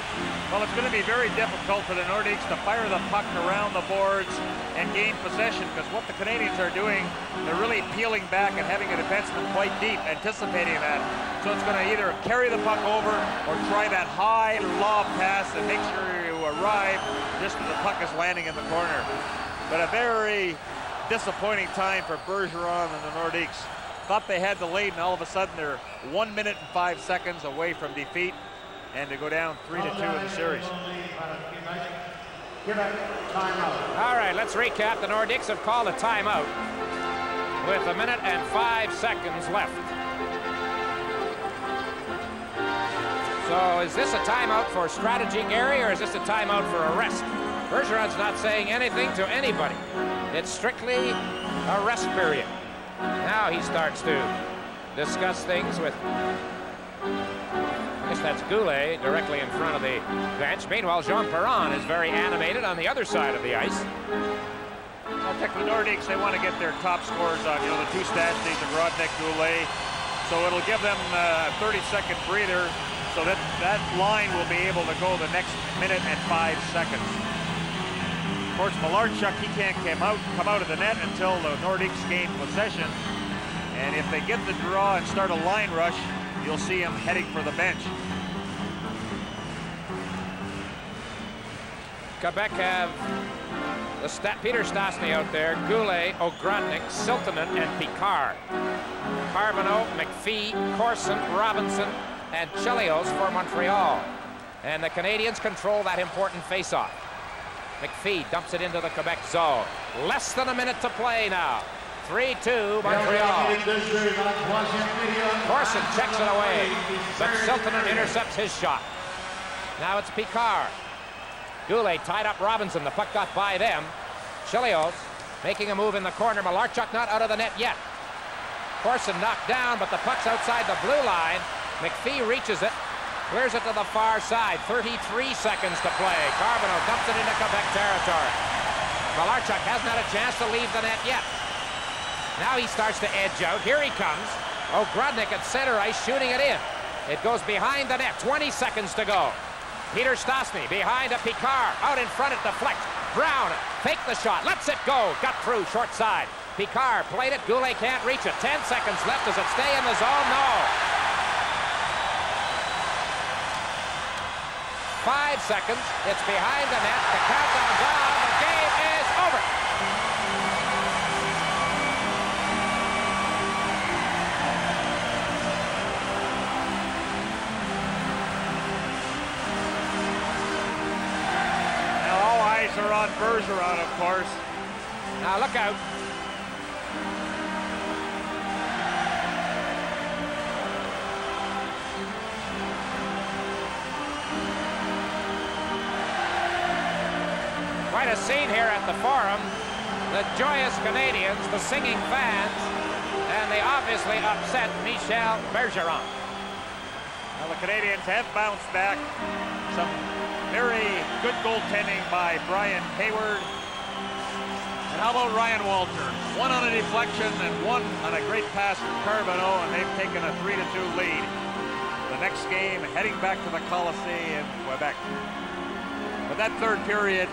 Well, it's going to be very difficult for the Nordiques to fire the puck around the boards and gain possession, because what the Canadians are doing, they're really peeling back and having a defenseman quite deep, anticipating that. So it's going to either carry the puck over or try that high lob pass and make sure you arrive just as the puck is landing in the corner. But a very disappointing time for Bergeron and the Nordiques. Thought they had the lead, and all of a sudden they're 1:05 away from defeat, and to go down 3-2 in the series. All right, let's recap. The Nordiques have called a timeout with 1:05 left. So is this a timeout for strategy, Gary, or is this a timeout for a rest? Bergeron's not saying anything to anybody. It's strictly a rest period. Now he starts to discuss things with, I guess that's Goulet directly in front of the bench. Meanwhile, Jean Perron is very animated on the other side of the ice. I think the Nordiques, they want to get their top scores on, the two Stastnys, the Grodnik, Goulet. So it'll give them a 30-second breather, so that line will be able to go the next 1:05. Of course, Malarchuk, he can't come out of the net until the Nordiques gain possession. And if they get the draw and start a line rush, you'll see him heading for the bench. Quebec have Peter Stastny out there, Goulet, O'Grodnik, Siltanen, and Picard. Carbonneau, McPhee, Corson, Robinson, and Chelios for Montreal. And the Canadians control that important face-off. McPhee dumps it into the Quebec zone. Less than a minute to play now. 3-2 Montreal. Corson checks it away, but Siltanen intercepts his shot. Now it's Picard. Goulet tied up Robinson. The puck got by them. Chelios making a move in the corner. Malarchuk not out of the net yet. Corson knocked down, but the puck's outside the blue line. McPhee reaches it. Clears it to the far side. 33 seconds to play. Carbonneau dumps it into Quebec territory. Malarchuk hasn't had a chance to leave the net yet. Now he starts to edge out. Here he comes. O'Grodnik at center ice shooting it in. It goes behind the net. 20 seconds to go. Peter Stastny behind a Picard. Out in front, it deflects. Brown faked the shot. Lets it go. Got through. Short side. Picard played it. Goulet can't reach it. 10 seconds left. Does it stay in the zone? No. 5 seconds. It's behind the net. The countdown's on. The game is over. Now all eyes are on Bergeron, of course. Now look out. Quite a scene here at the Forum. The joyous Canadians, the singing fans, and they obviously upset Michel Bergeron. Well, the Canadiens have bounced back. Some very good goaltending by Brian Hayward. And how about Ryan Walter? One on a deflection and one on a great pass from Carbonneau, and they've taken a 3-2 lead. The next game heading back to the Coliseum in Quebec. But that third period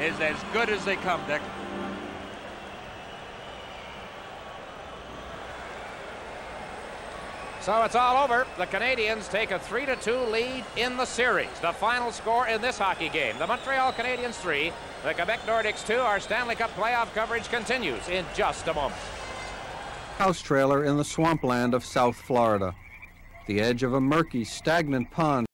is as good as they come, Dick. So it's all over. The Canadiens take a 3-2 lead in the series. The final score in this hockey game. The Montreal Canadiens 3, the Quebec Nordiques 2. Our Stanley Cup playoff coverage continues in just a moment. House trailer in the swampland of South Florida. The edge of a murky, stagnant pond.